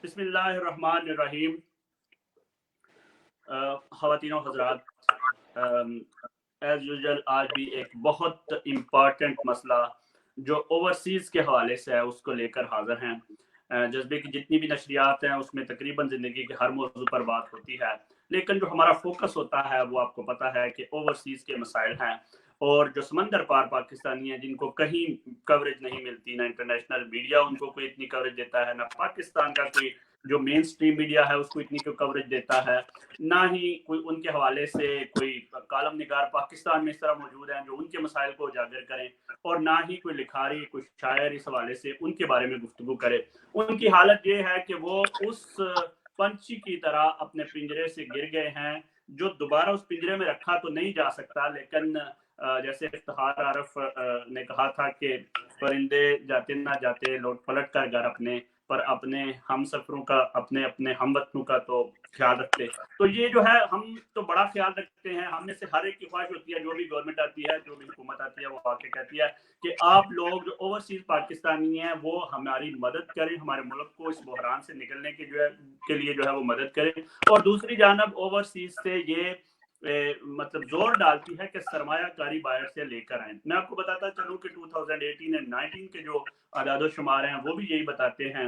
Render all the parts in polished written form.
बिस्मिल्लाहिर्रहमानिर्रहीम। ख़वातीन और हज़रात, एज़ यूजुअल आज भी एक बहुत इम्पॉर्टेंट मसला जो ओवरसीज़ के हवाले से है उसको लेकर हाज़िर हैं। जज्बे की जितनी भी नशरियात हैं उसमें तकरीबन ज़िंदगी के हर मौजू पर बात होती है, लेकिन जो हमारा फोकस होता है वो आपको पता है कि ओवरसीज़ के मसाइल हैं। और जो समंदर पार पाकिस्तानी हैं जिनको कहीं कवरेज नहीं मिलती, ना इंटरनेशनल मीडिया उनको कोई इतनी कवरेज देता है, ना पाकिस्तान का कोई जो मेन स्ट्रीम मीडिया है उसको इतनी कोई कवरेज देता है, ना ही कोई उनके हवाले से कोई कालम निगार पाकिस्तान में इस तरह मौजूद हैं जो उनके मसाइल को उजागर करें, और ना ही कोई लिखारी कोई शायर इस हवाले से उनके बारे में गुफ्तगू करे। उनकी हालत ये है कि वो उस पंछी की तरह अपने पिंजरे से गिर गए हैं जो दोबारा उस पिंजरे में रखा तो नहीं जा सकता, लेकिन जैसे इफ्तिखार आरफ ने कहा था कि परिंदे जाते ना जाते लौट पलट कर घर अपने, पर अपने हम सफरों का अपने अपने हमवतनों का तो ख्याल रखते। तो ये जो है हम तो बड़ा ख्याल रखते हैं, हम में से हर एक की ख्वाहिश होती है, जो भी गवर्नमेंट आती है, जो भी हुकूमत आती है, वो आके कहती है कि आप लोग जो ओवरसीज पाकिस्तानी हैं वो हमारी मदद करें, हमारे मुल्क को इस बहरान से निकलने के जो है के लिए जो है वो मदद करें। और दूसरी जानब ओवरसीज से ये मतलब जोर डालती है कि सरमायाकारी बाहर से लेकर आए। मैं आपको बताता चलूं कि 2018 एंड 19 के जो आदाद शुमार हैं वो भी यही बताते हैं,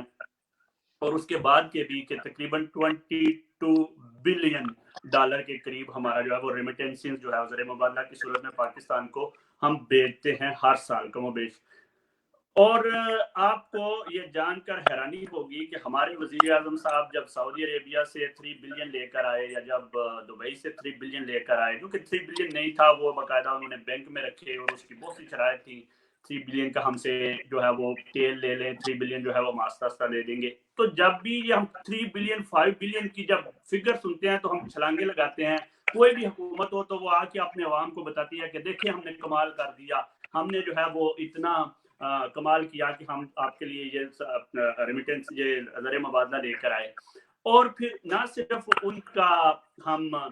और उसके बाद के भी, कि तकरीबन 22 बिलियन डॉलर के करीब हमारा जो है वो रेमिटेंसेस जो है ज़र मुबादला की सूरत में पाकिस्तान को हम भेजते हैं हर साल कमोबेश। और आपको ये जानकर हैरानी होगी कि हमारे वज़ीर आज़म साहब जब सऊदी अरेबिया से 3 बिलियन लेकर आए, या जब दुबई से 3 बिलियन लेकर आए, जो कि 3 बिलियन नहीं था, वो बाकायदा उन्होंने बैंक में रखे और उसकी बहुत सी शराइत थी। 3 बिलियन का हमसे जो है वो तेल ले लें, 3 बिलियन जो है वो आस्ता दे देंगे। तो जब भी ये हम 3 बिलियन 5 बिलियन की जब फिगर सुनते हैं तो हम छलांगे लगाते हैं। कोई भी हुकूमत हो तो वो आके अपने अवाम को बताती है कि देखिए हमने कमाल कर दिया, हमने जो है वो इतना कमाल किया कि हम आपके लिए ये रेमिटेंस ये ज़र मुबादला लेकर आए। और फिर ना सिर्फ उनका हम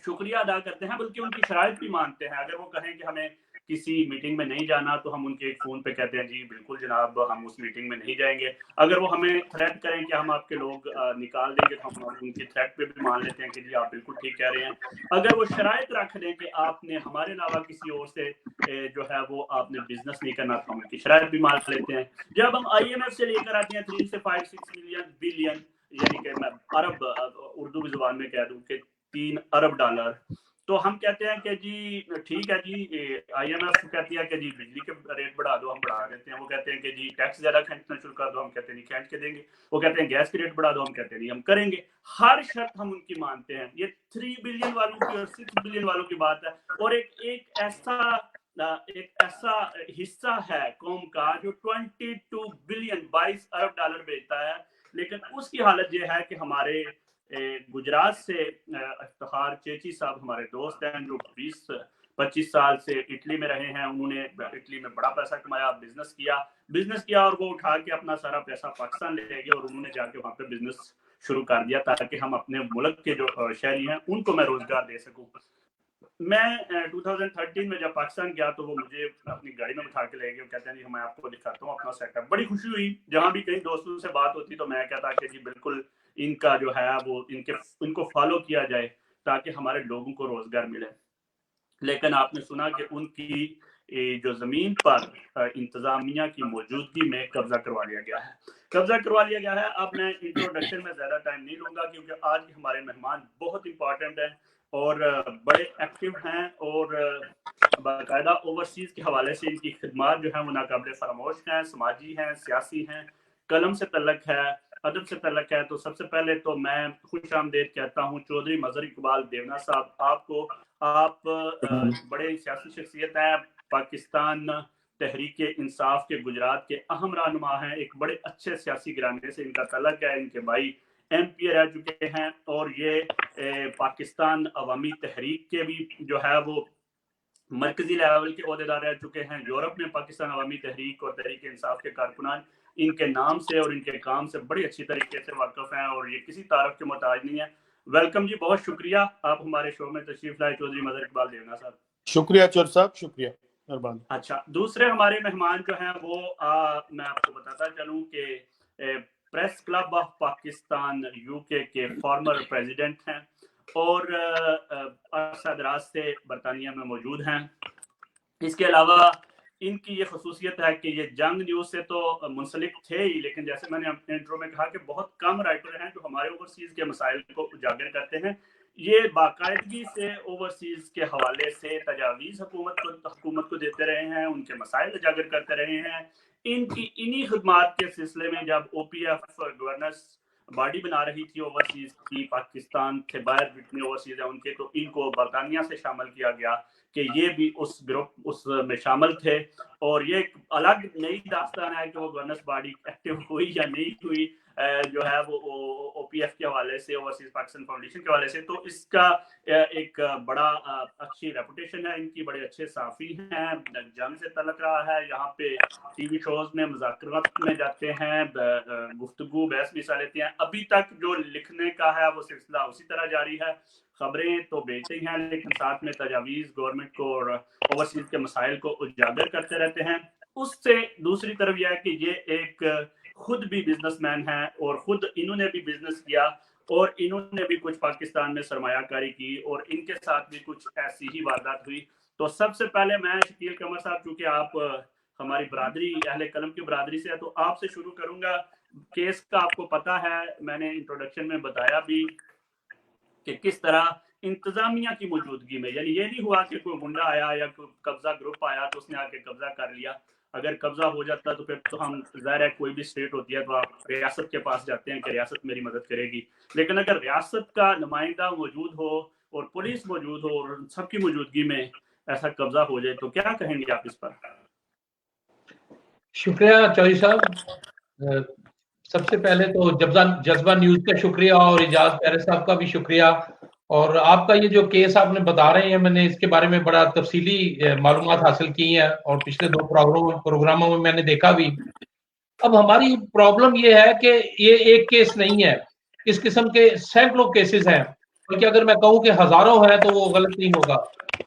शुक्रिया अदा करते हैं बल्कि उनकी शराइत भी मानते हैं। अगर वो कहें कि हमें किसी मीटिंग में नहीं जाना तो हम उनके एक फ़ोन पे कहते हैं जी बिल्कुल जनाब हम उस मीटिंग में नहीं जाएंगे। अगर वो हमें थ्रेट करें कि हम आपके लोग निकाल देंगे तो हम उनकी थ्रेट पे भी मान लेते हैं कि जी आप बिल्कुल ठीक कह रहे हैं। अगर वो शराइत रख दें कि आपने हमारे अलावा किसी और से जो है वो आपने बिजनेस नहीं करना तो हम उनकी शराइत भी मान लेते हैं। जब हम IMF से लेकर आते हैं 3 से 5-6 बिलियन, यानी कि मैं अरब उर्दू की जुबान में कह दूं कि 3 अरब डॉलर, तो हम कहते हैं कि जी ठीक है जी, IMF कहती है कि जी बिजली के रेट बढ़ा दो, हम बढ़ा देते हैं। वो कहते हैं कि जी टैक्स ज्यादा खींचना शुरू कर दो, हम कहते हैं नहीं खींच के देंगे। वो कहते हैं गैस के रेट बढ़ा दो, हम कहते हैं नहीं हम करेंगे। हर शर्त हम उनकी मानते हैं। ये 3 बिलियन वालों की और 6 बिलियन वालों की बात है। और एक ऐसा हिस्सा है कौम का जो 22 बिलियन 22 अरब डॉलर बेचता है, लेकिन उसकी हालत ये है कि हमारे गुजरात से इफ्तिखार चेची साहब हमारे दोस्त हैं जो 20-25 साल से इटली में रहे हैं। उन्होंने इटली में बड़ा पैसा कमाया, बिजनेस किया और वो उठा के अपना सारा पैसा पाकिस्तान ले गए और उन्होंने जाके वहाँ पे बिजनेस शुरू कर दिया ताकि हम अपने मुल्क के जो शहरी हैं उनको मैं रोजगार दे सकूं। मैं 2013 में जब पाकिस्तान गया तो वो मुझे अपनी गाड़ी में बिठा के ले गए, कहते हैं जी मैं आपको दिखाता हूँ अपना सेटअप। बड़ी खुशी हुई। जहां भी कहीं दोस्तों से बात होती तो मैं कहता कि जी बिल्कुल इनका जो है वो इनको फॉलो किया जाए ताकि हमारे लोगों को रोजगार मिले। लेकिन आपने सुना कि उनकी जो जमीन पर इंतजामिया की मौजूदगी में कब्जा करवा लिया गया है। अब मैं इंट्रोडक्शन में ज्यादा टाइम नहीं लूंगा क्योंकि आज हमारे मेहमान बहुत इंपॉर्टेंट हैं और बड़े एक्टिव हैं और बाकायदा ओवरसीज के हवाले से इनकी खिदमत जो है वो नाकाबिल फरामोश हैं, समाजी हैं, सियासी हैं, कलम से तल्लक है, अदब से तल्लक है। तो सबसे पहले तो मैं खुश आमदेद कहता हूँ चौधरी मजहर इकबाल देवना साहब आपको। आप बड़े सियासी शख्सियत हैं, पाकिस्तान तहरीक इंसाफ के गुजरात के अहम रहनुमा हैं, एक बड़े अच्छे सियासी घराने से इनका तल्लक है। इनके भाई MP रह चुके हैं और ये पाकिस्तान अवामी तहरीक के भी जो है वो मरकजी लेवल के ओहदेदार रह चुके हैं। यूरोप में पाकिस्तान अवामी तहरीक और तहरीक इंसाफ के कारकुनान इनके नाम से और इनके काम से बड़ी अच्छी तरीके से वाकिफ हैं और ये किसी तारफ के मोहताज नहीं है। वेलकम जी, बहुत शुक्रिया आप हमारे शो में तशरीफ लाए चौधरी मजहर इकबाल देवना साहब। शुक्रिया चौधरी साहब, शुक्रिया, मेहरबानी। अच्छा, दूसरे हमारे मेहमान जो हैं वो मैं आपको बताता चलूं कि press club of Pakistan UK के फॉर्मर प्रेसिडेंट हैं और अरसा दराज से बरतानिया में मौजूद हैं। इसके अलावा इनकी ये खसूसियत है कि ये जंग न्यूज़ से तो मुंसलिक थे ही, लेकिन जैसे मैंने अपने इंट्रो में कहा कि बहुत कम राइटर हैं जो हमारे ओवरसीज़ के मसाइल को उजागर करते हैं। ये बाकायदगी से ओवरसीज़ के हवाले से तजावीज़ हुकूमत को देते रहे हैं, उनके मसाइल उजागर करते रहे हैं। इनकी इन्हीं खिदमात के सिलसिले में जब OPF गवर्नेंस बॉडी बना रही थी ओवरसीज़ की, पाकिस्तान से बाहर जितने ओवरसीज़ हैं उनके, तो इनको बरतानिया से शामिल किया गया कि ये भी उस ग्रुप उसमें शामिल थे। और ये एक अलग नई दास्तान है कि वो गवर्नेंस बॉडी एक्टिव हुई या नहीं हुई, जो है वो OPF के हवाले से, ओवरसीज पाकिस्तान फाउंडेशन के हवाले से। तो इसका एक बड़ा अच्छी रेपुटेशन है इनकी, बड़े अच्छे साफ़ी हैं, जंग से तलक रहा है, यहाँ पे TV शोज में मुज़ाकरात में जाते हैं, गुफ्तगू बहस भी हिस्सा लेते हैं। अभी तक जो लिखने का है वो सिलसिला उसी तरह जारी है, खबरें तो बेचते हैं लेकिन साथ में तजावीज़ गवर्नमेंट को और ओवरसीज के मसाइल को उजागर करते रहते हैं। उससे दूसरी तरफ यह है कि ये एक खुद भी बिजनेसमैन है और खुद इन्होंने भी बिजनेस किया और इन्होंने भी कुछ पाकिस्तान में सरमायाकारी की और इनके साथ भी कुछ ऐसी ही वारदात हुई। तो सबसे पहले मैं शकील कमर साहब, चूंकि आप हमारी बरादरी अहले कलम की बरादरी से है, तो आपसे शुरू करूंगा। केस का आपको पता है, मैंने इंट्रोडक्शन में बताया भी कि किस तरह इंतजामिया की मौजूदगी में, यानी ये नहीं हुआ कि कोई गुंडा आया या कोई कब्जा ग्रुप आया तो उसने आके कब्जा कर लिया। अगर कब्जा हो जाता तो फिर तो हम, ज़ाहिर है कोई भी स्टेट होती है तो आप रियासत के पास जाते हैं कि रियासत मेरी मदद करेगी, लेकिन अगर रियासत का नुमाइंदा मौजूद हो और पुलिस मौजूद हो और सबकी मौजूदगी में ऐसा कब्जा हो जाए तो क्या कहेंगे आप इस पर? शुक्रिया चौधरी साहब। सबसे पहले तो जज्बा न्यूज का शुक्रिया और इजाज प्यारे साहब का भी शुक्रिया। और आपका ये जो केस आपने बता रहे हैं, मैंने इसके बारे में बड़ा तफसीली मालूमात हासिल की हैं और पिछले 2 प्रोग्रामों में मैंने देखा भी। अब हमारी प्रॉब्लम ये है कि ये एक केस नहीं है, इस किस्म के सैकड़ों केसेस हैं, बल्कि अगर मैं कहूँ कि हजारों हैं तो वो गलत नहीं होगा।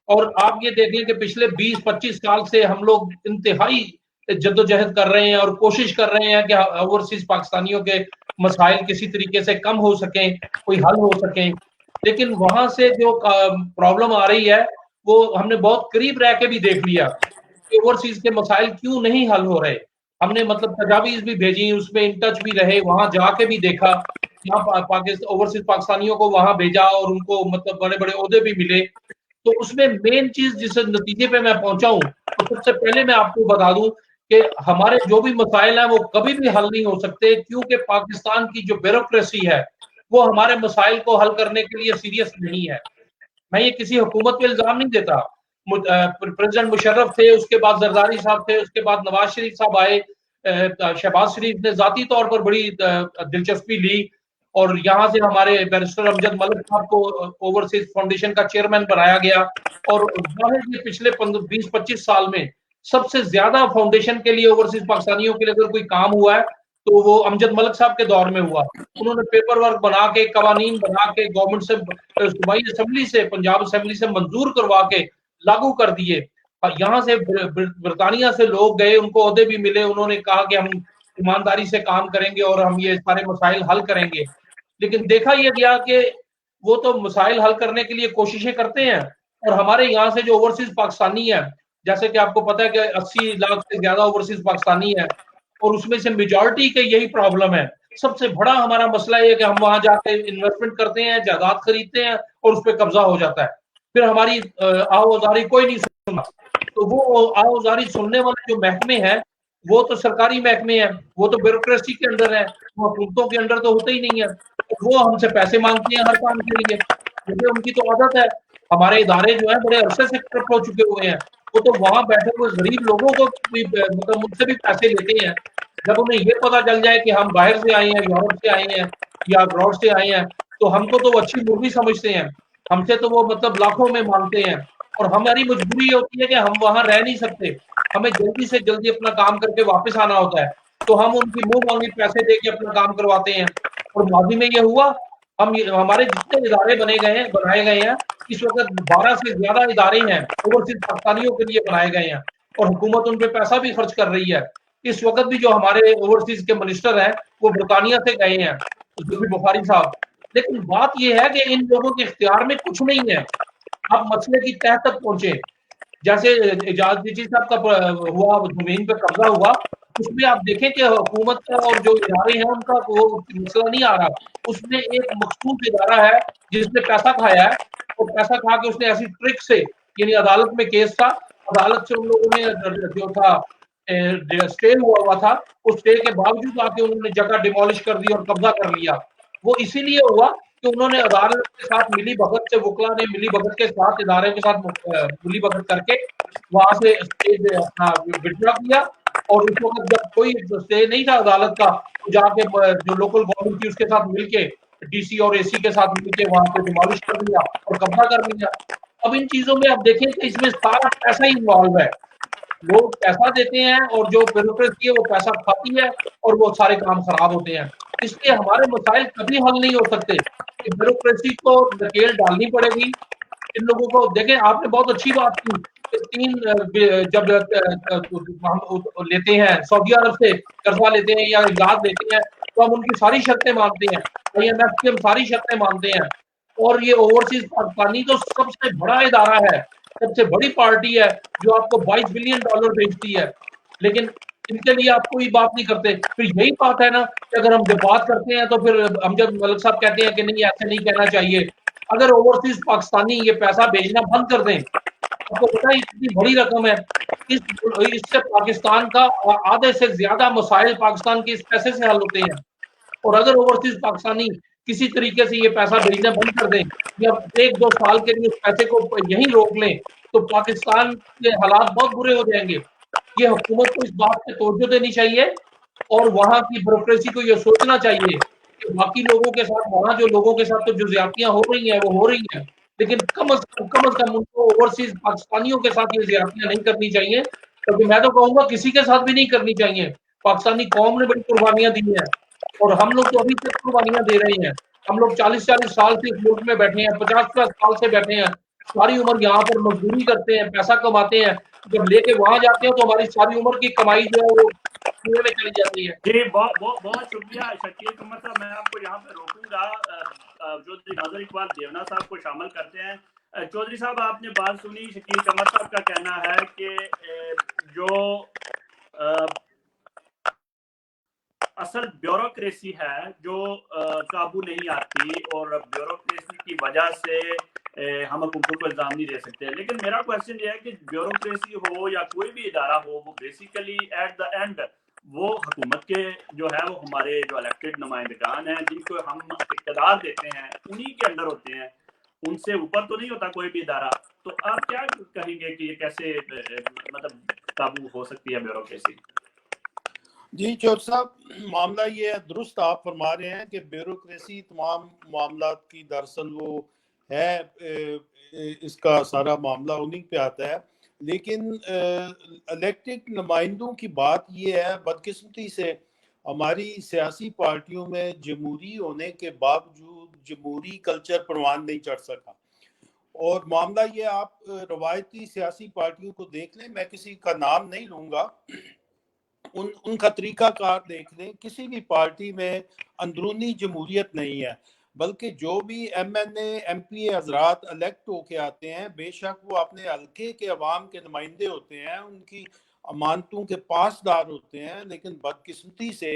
और आप ये देखें कि पिछले 20-25 साल से हम लोग इंतहाई जद्दोजहद कर रहे हैं और कोशिश कर रहे हैं कि ओवरसीज पाकिस्तानियों के मसाइल किसी तरीके से कम हो सकें, कोई हल हो सकें। लेकिन वहां से जो प्रॉब्लम आ रही है वो हमने बहुत करीब रह के भी देख लिया कि ओवरसीज के मसाइल क्यों नहीं हल हो रहे। हमने मतलब तजावीज भी भेजी, उसमें इन टच भी रहे, वहां जाके भी देखा, यहाँ ओवरसीज पाकिस्तानियों को वहां भेजा और उनको मतलब बड़े बड़े ओहदे भी मिले। तो उसमें मेन चीज जिस नतीजे पे मैं पहुंचा हूँ, तो सबसे पहले मैं आपको बता दूं कि हमारे जो भी मसाइल हैं वो कभी भी हल नहीं हो सकते, क्योंकि पाकिस्तान की जो ब्यूरोक्रेसी है वो हमारे मसाइल को हल करने के लिए सीरियस नहीं है। मैं ये किसी हुकूमत पे इल्जाम नहीं देता। प्रेसिडेंट मुशर्रफ थे, उसके बाद जरदारी साहब थे, उसके बाद नवाज शरीफ साहब आए, शहबाज शरीफ ने जाती तौर पर बड़ी दिलचस्पी ली और यहाँ से हमारे बैरिस्टर अमजद मलिक साहब को ओवरसीज फाउंडेशन का चेयरमैन बनाया गया। और पिछले 20-25 साल में सबसे ज्यादा फाउंडेशन के लिए, ओवरसीज पाकिस्तानियों के लिए अगर कोई काम हुआ है तो वो अमजद मलिक साहब के दौर में हुआ। उन्होंने पेपर वर्क बना के, कवानीन बना के, गवर्नमेंट से, सूबाई असेंबली से, पंजाब असेंबली से मंजूर करवा के लागू कर दिए। यहाँ से बरतानिया से लोग गए, उनको ओहदे भी मिले, उन्होंने कहा कि हम ईमानदारी से काम करेंगे और हम ये सारे मसाइल हल करेंगे। लेकिन देखा यह गया कि वो तो मसाइल हल करने के लिए कोशिशें करते हैं और हमारे यहाँ से जो ओवरसीज पाकिस्तानी है, जैसे कि आपको पता है कि 80 लाख से ज्यादा ओवरसीज पाकिस्तानी है और उसमें से मेजॉरिटी के यही प्रॉब्लम है। सबसे बड़ा हमारा मसला ये है कि हम वहां जाके इन्वेस्टमेंट करते हैं, जायदाद खरीदते हैं और उस पर कब्जा हो जाता है, फिर हमारी आवाजारी कोई नहीं सुनता। तो वो आवाजारी सुनने वाले जो महकमे हैं वो तो सरकारी महकमे हैं, वो तो ब्यूरोक्रेसी के अंदर है, वो हुकूमतों के अंदर तो होते ही नहीं है। वो हमसे पैसे मांगते हैं हर काम के लिए, क्योंकि उनकी तो आदत है। हमारे इदारे जो है बड़े अरसे से करप्ट हो चुके हुए हैं, वो तो वहां बैठे हुए गरीब लोगों को मतलब मुझसे भी पैसे लेते हैं। जब उन्हें ये पता चल जाए कि हम बाहर से आए हैं, यूरोप से आए हैं या अब्रॉड से आए हैं, तो हमको तो वो अच्छी मुर्गी समझते हैं, हमसे तो वो मतलब लाखों में मांगते हैं। और हमारी मजबूरी होती है कि हम वहां रह नहीं सकते, हमें जल्दी से जल्दी अपना काम करके वापस आना होता है, तो हम उनकी मुंह मांगी पैसे दे के अपना काम करवाते हैं। और माजी में ये हुआ, हमारे जितने इदारे बनाए गए हैं, इस वक्त 12 से ज्यादा इदारे हैं ओवरसीज पाकिस्तानियों के लिए बनाए गए हैं और हुकूमत उन पे पैसा भी खर्च कर रही है। इस वक्त भी जो हमारे ओवरसीज के मिनिस्टर हैं वो बरतानिया से गए हैं, जुल्फी बुखारी साहब। लेकिन बात यह है कि इन लोगों के इख्तियार में कुछ नहीं है। अब मसले की तह तक पहुंचे, जैसे एजाज दीची साहब का हुआ, जमीन पे कब्जा हुआ, उसमें आप देखें कि हुकूमत का और जो इदारे हैं उनका वो मसला नहीं आ रहा। उसमें एक मखसूस इदारा है जिसने पैसा खाया है, और पैसा खा के उसने ऐसी ट्रिक से, यानी अदालत में केस था, अदालत से उन लोगों ने जो था स्टे हुआ था, उस स्टे के बावजूद आके उन्होंने जगह डिमोलिश कर दी और कब्जा कर लिया। वो इसीलिए हुआ कि उन्होंने अदालत के साथ मिली भगत से, वकला ने मिली भगत के साथ, इदारे के साथ मिली भगत करके वहां से स्टे अपना विड्रॉ किया, और उस वक्त जब कोई स्टे नहीं था अदालत का, तो जाके जो लोकल गवर्नमेंट थी उसके साथ मिलके, डीसी और एसी के साथ मिलके वहां पे डिमोलिश कर दिया और कब्जा कर लिया। अब इन चीजों में आप देखें कि इसमें सारा पैसा ही इन्वॉल्व है। लोग पैसा देते हैं और जो ब्यूरोक्रेसी है वो पैसा खाती है, और वो सारे काम खराब होते हैं। इसलिए हमारे मसाइल कभी हल नहीं हो सकते कि ब्यूरोक्रेसी को नकेल डालनी पड़ेगी। इन लोगों को देखें, आपने बहुत अच्छी बात की कि जब हम लेते हैं सऊदी अरब से कर्जा लेते हैं या इमदाद लेते हैं, तो हम उनकी सारी शर्तें मानते हैं, IMF की हम सारी शर्तें मानते हैं। और ये ओवरसीज पाकिस्तानी तो सबसे बड़ा इदारा है, सबसे बड़ी पार्टी है जो आपको $22 बिलियन भेजती है, लेकिन इनके लिए आप कोई बात नहीं करते। फिर यही बात है ना कि अगर हम जब बात करते हैं तो फिर अमजद मलिक साहब कहते हैं कि नहीं, ऐसे नहीं कहना चाहिए। अगर ओवरसीज पाकिस्तानी ये पैसा भेजना बंद कर दें, आपको पता है इतनी बड़ी रकम है, इससे पाकिस्तान का आधे से ज्यादा मसाइल पाकिस्तान के इस पैसे से हल होते हैं। और अगर ओवरसीज पाकिस्तानी किसी तरीके से ये पैसा भेजना बंद कर दें या 1-2 साल के लिए उस पैसे को यहीं रोक लें, तो पाकिस्तान के हालात बहुत बुरे हो जाएंगे। ये हुकूमत को इस बात पे तवज्जो देनी चाहिए, और वहां की ब्यूरोक्रेसी को ये सोचना चाहिए कि बाकी लोगों के साथ, वहां जो लोगों के साथ तो जो ज्यादतियां हो रही हैं वो हो रही हैं, लेकिन कम अज कम उनको ओवरसीज पाकिस्तानियों के साथ ये ज्यादतियां नहीं करनी चाहिए। क्योंकि मैं तो कहूंगा किसी के साथ भी नहीं करनी चाहिए। पाकिस्तानी कौम ने बड़ी कुर्बानियां दी हैं, और हम लोग तो अभी तक कुर्बानियां दे रहे हैं। हम लोग 40-40 साल से इस मुल्क में बैठे हैं, 50-50 साल से बैठे हैं, सारी उम्र यहाँ पर मजदूरी करते हैं, पैसा कमाते हैं, जब लेके वहां जाते हैं तो हमारी सारी उम्र की कमाई जो है वो कुएं में चली जाती है। जी, बहुत शुक्रिया शकील कमर साहब। मैं आपको यहाँ पे रोकूंगा, चौधरी नाज़र इकबाल देवना साहब को शामिल करते हैं। चौधरी साहब, आपने बात सुनी, शकील कमर साहब का कहना है कि जो असल ब्यूरोक्रेसी है जो काबू नहीं आती, और ब्यूरोक्रेसी की वजह से हम हुकूमत को इल्ज़ाम नहीं दे सकते। लेकिन मेरा क्वेश्चन ये है कि ब्यूरोक्रेसी हो या कोई भी इदारा हो, वो बेसिकली एट द एंड वो हुकूमत के जो है, वो हमारे जो इलेक्टेड नुमाइंदगान हैं जिनको हम इक़्तिदार देते हैं, उन्हीं के अंडर होते हैं, उनसे ऊपर तो नहीं होता कोई भी इदारा। तो आप क्या कहेंगे कि ये कैसे मतलब काबू हो सकती है ब्यूरोक्रेसी? जी चौधरी साहब, मामला ये है, दुरुस्त आप फरमा रहे हैं कि ब्यूरोक्रेसी तमाम मामलात की दरअसल वो है, इसका सारा मामला उन्हीं पे आता है। लेकिन इलेक्टेड नुमाइंदों की बात ये है, बदकिस्मती से हमारी सियासी पार्टियों में जमहूरी होने के बावजूद जमहूरी कल्चर परवान नहीं चढ़ सका। और मामला ये, आप रवायती सियासी पार्टियों को देख लें, मैं किसी का नाम नहीं लूँगा, उनका तरीका कार देख लें, किसी भी पार्टी में अंदरूनी जमहूरियत नहीं है, बल्कि जो भी MNA MPA हजरात इलेक्ट होके आते हैं, बेशक वो अपने हल्के के अवाम के नुमाइंदे होते हैं, उनकी अमानतों के पासदार होते हैं, लेकिन बदकिस्मती से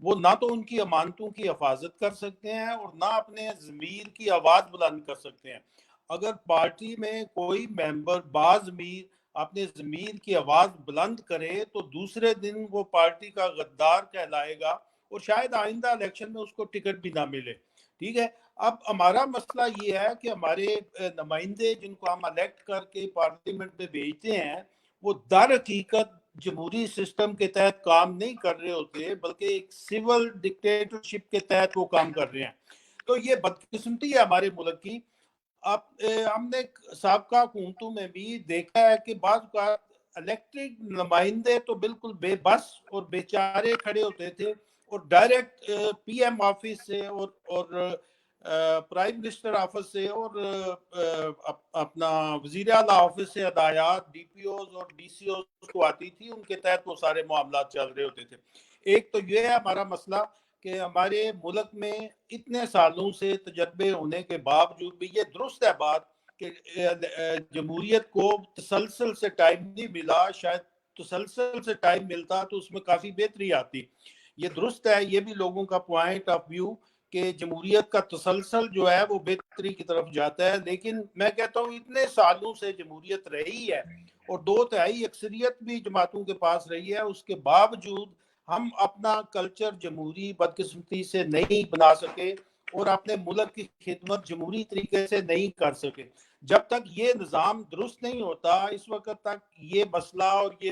वो ना तो उनकी अमानतों की हिफाजत कर सकते हैं और ना अपने ज़मीर की आवाज़ बुलंद कर सकते हैं। अगर पार्टी में कोई मेंबर बाज़मीर अपने ज़मीर की आवाज़ बुलंद करे तो दूसरे दिन वो पार्टी का गद्दार कहलाएगा और शायद आइंदा इलेक्शन में उसको टिकट भी ना मिले। ठीक है, अब हमारा मसला ये है कि हमारे नुमाइंदे जिनको हम इलेक्ट करके पार्लियामेंट में भेजते हैं, वो दर हकीकत जमहूरी सिस्टम के तहत काम नहीं कर रहे होते, बल्कि एक सिविल डिक्टेटरशिप के तहत वो काम कर रहे हैं। तो ये बदकिस्मती है हमारे मुल्क की। अब हमने साबका हुकूमतों में भी देखा है कि बाज़ इलेक्टेड नुमाइंदे तो बिल्कुल बेबस और बेचारे खड़े होते थे और डायरेक्ट PM ऑफिस से और प्राइम मिनिस्टर ऑफिस से और अपना वजीर आला ऑफिस से हदायत DPOs और DCOs को आती थी, उनके तहत वो सारे मामला चल रहे होते थे। एक तो ये है हमारा मसला कि हमारे मुल्क में इतने सालों से तजर्बे होने के बावजूद भी ये दुरुस्त है बात कि जमहूरियत को तसलसल से टाइम नहीं मिला, शायद तसलसल से टाइम मिलता तो उसमें काफ़ी बेहतरी आती। ये दुरुस्त है, ये भी लोगों का पॉइंट ऑफ व्यू कि जमहूरियत का तसलसल जो है वो बेहतरी की तरफ जाता है, लेकिन मैं कहता हूँ इतने सालों से जमहूरियत रही है और 2/3 अक्सरियत भी जमातों के पास रही है, उसके बावजूद हम अपना कल्चर जमहूरी बदकिस्मती से नहीं बना सके और अपने मुल्क की खिदमत जमहूरी तरीके से नहीं कर सके। जब तक ये निज़ाम दुरुस्त नहीं होता, इस वक्त तक ये मसला और ये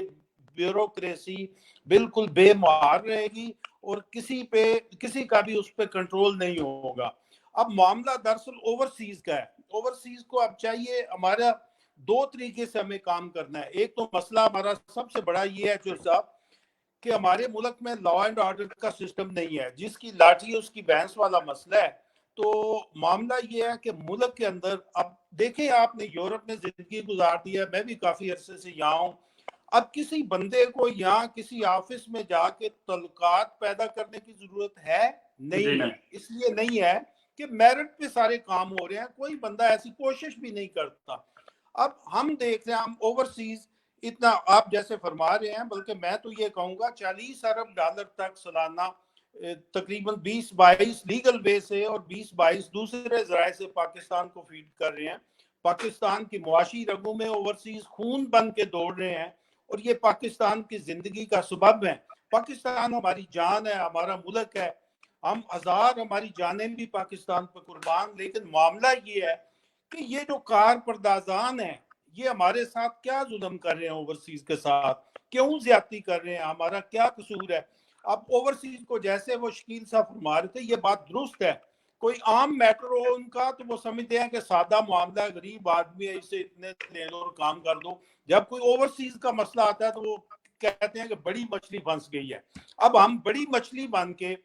ब्यूरोक्रेसी बिल्कुल बेमार रहेगी और किसी का भी उस पर कंट्रोल नहीं होगा। अब मामला दरअसल ओवरसीज का है। ओवरसीज को अब चाहिए, हमारा 2 तरीके से हमें काम करना है। एक तो मसला हमारा सबसे बड़ा ये है जो साहब कि हमारे मुल्क में लॉ एंड ऑर्डर का सिस्टम नहीं है, जिसकी लाठी उसकी भैंस वाला मसला है। तो मामला ये है कि मुल्क के अंदर, अब देखें आपने यूरोप में जिंदगी गुजार दी है, मैं भी काफी अरसे से यहाँ हूँ। अब किसी बंदे को यहाँ किसी ऑफिस में जाके तल्लुकात पैदा करने की जरूरत है नहीं है, इसलिए नहीं है कि मेरिट पे सारे काम हो रहे हैं, कोई बंदा ऐसी कोशिश भी नहीं करता। अब हम देख रहे हैं, हम ओवरसीज इतना आप जैसे फरमा रहे हैं, बल्कि मैं तो ये कहूँगा 40 अरब डॉलर तक सालाना तकरीबन 20-22 लीगल वे से और 20-22 दूसरे जराए से पाकिस्तान को फीड कर रहे हैं। पाकिस्तान की मुआशी रगों में ओवरसीज खून बन के दौड़ रहे हैं और ये पाकिस्तान की जिंदगी का सबब है। पाकिस्तान हमारी जान है, हमारा मुल्क है, हम हजार हमारी जानें भी पाकिस्तान पर कुर्बान। लेकिन मामला ये है कि ये जो कार पर्दाजान है ये हमारे साथ क्या जुल्म कर रहे हैं, ओवरसीज के साथ क्यों ज्यादती कर रहे हैं, हमारा क्या कसूर है। अब ओवरसीज को जैसे वो शकील साहब फरमा रहे थे, ये बात दुरुस्त है। कोई आम मैटर हो उनका तो वो समझते हैं कि सादा मामला है, गरीब आदमी है, इसे इतने ले लो और काम कर दो। जब कोई ओवरसीज का मसला आता है तो वो कहते हैं कि बड़ी मछली फंस गई है। अब हम बड़ी मछली बन के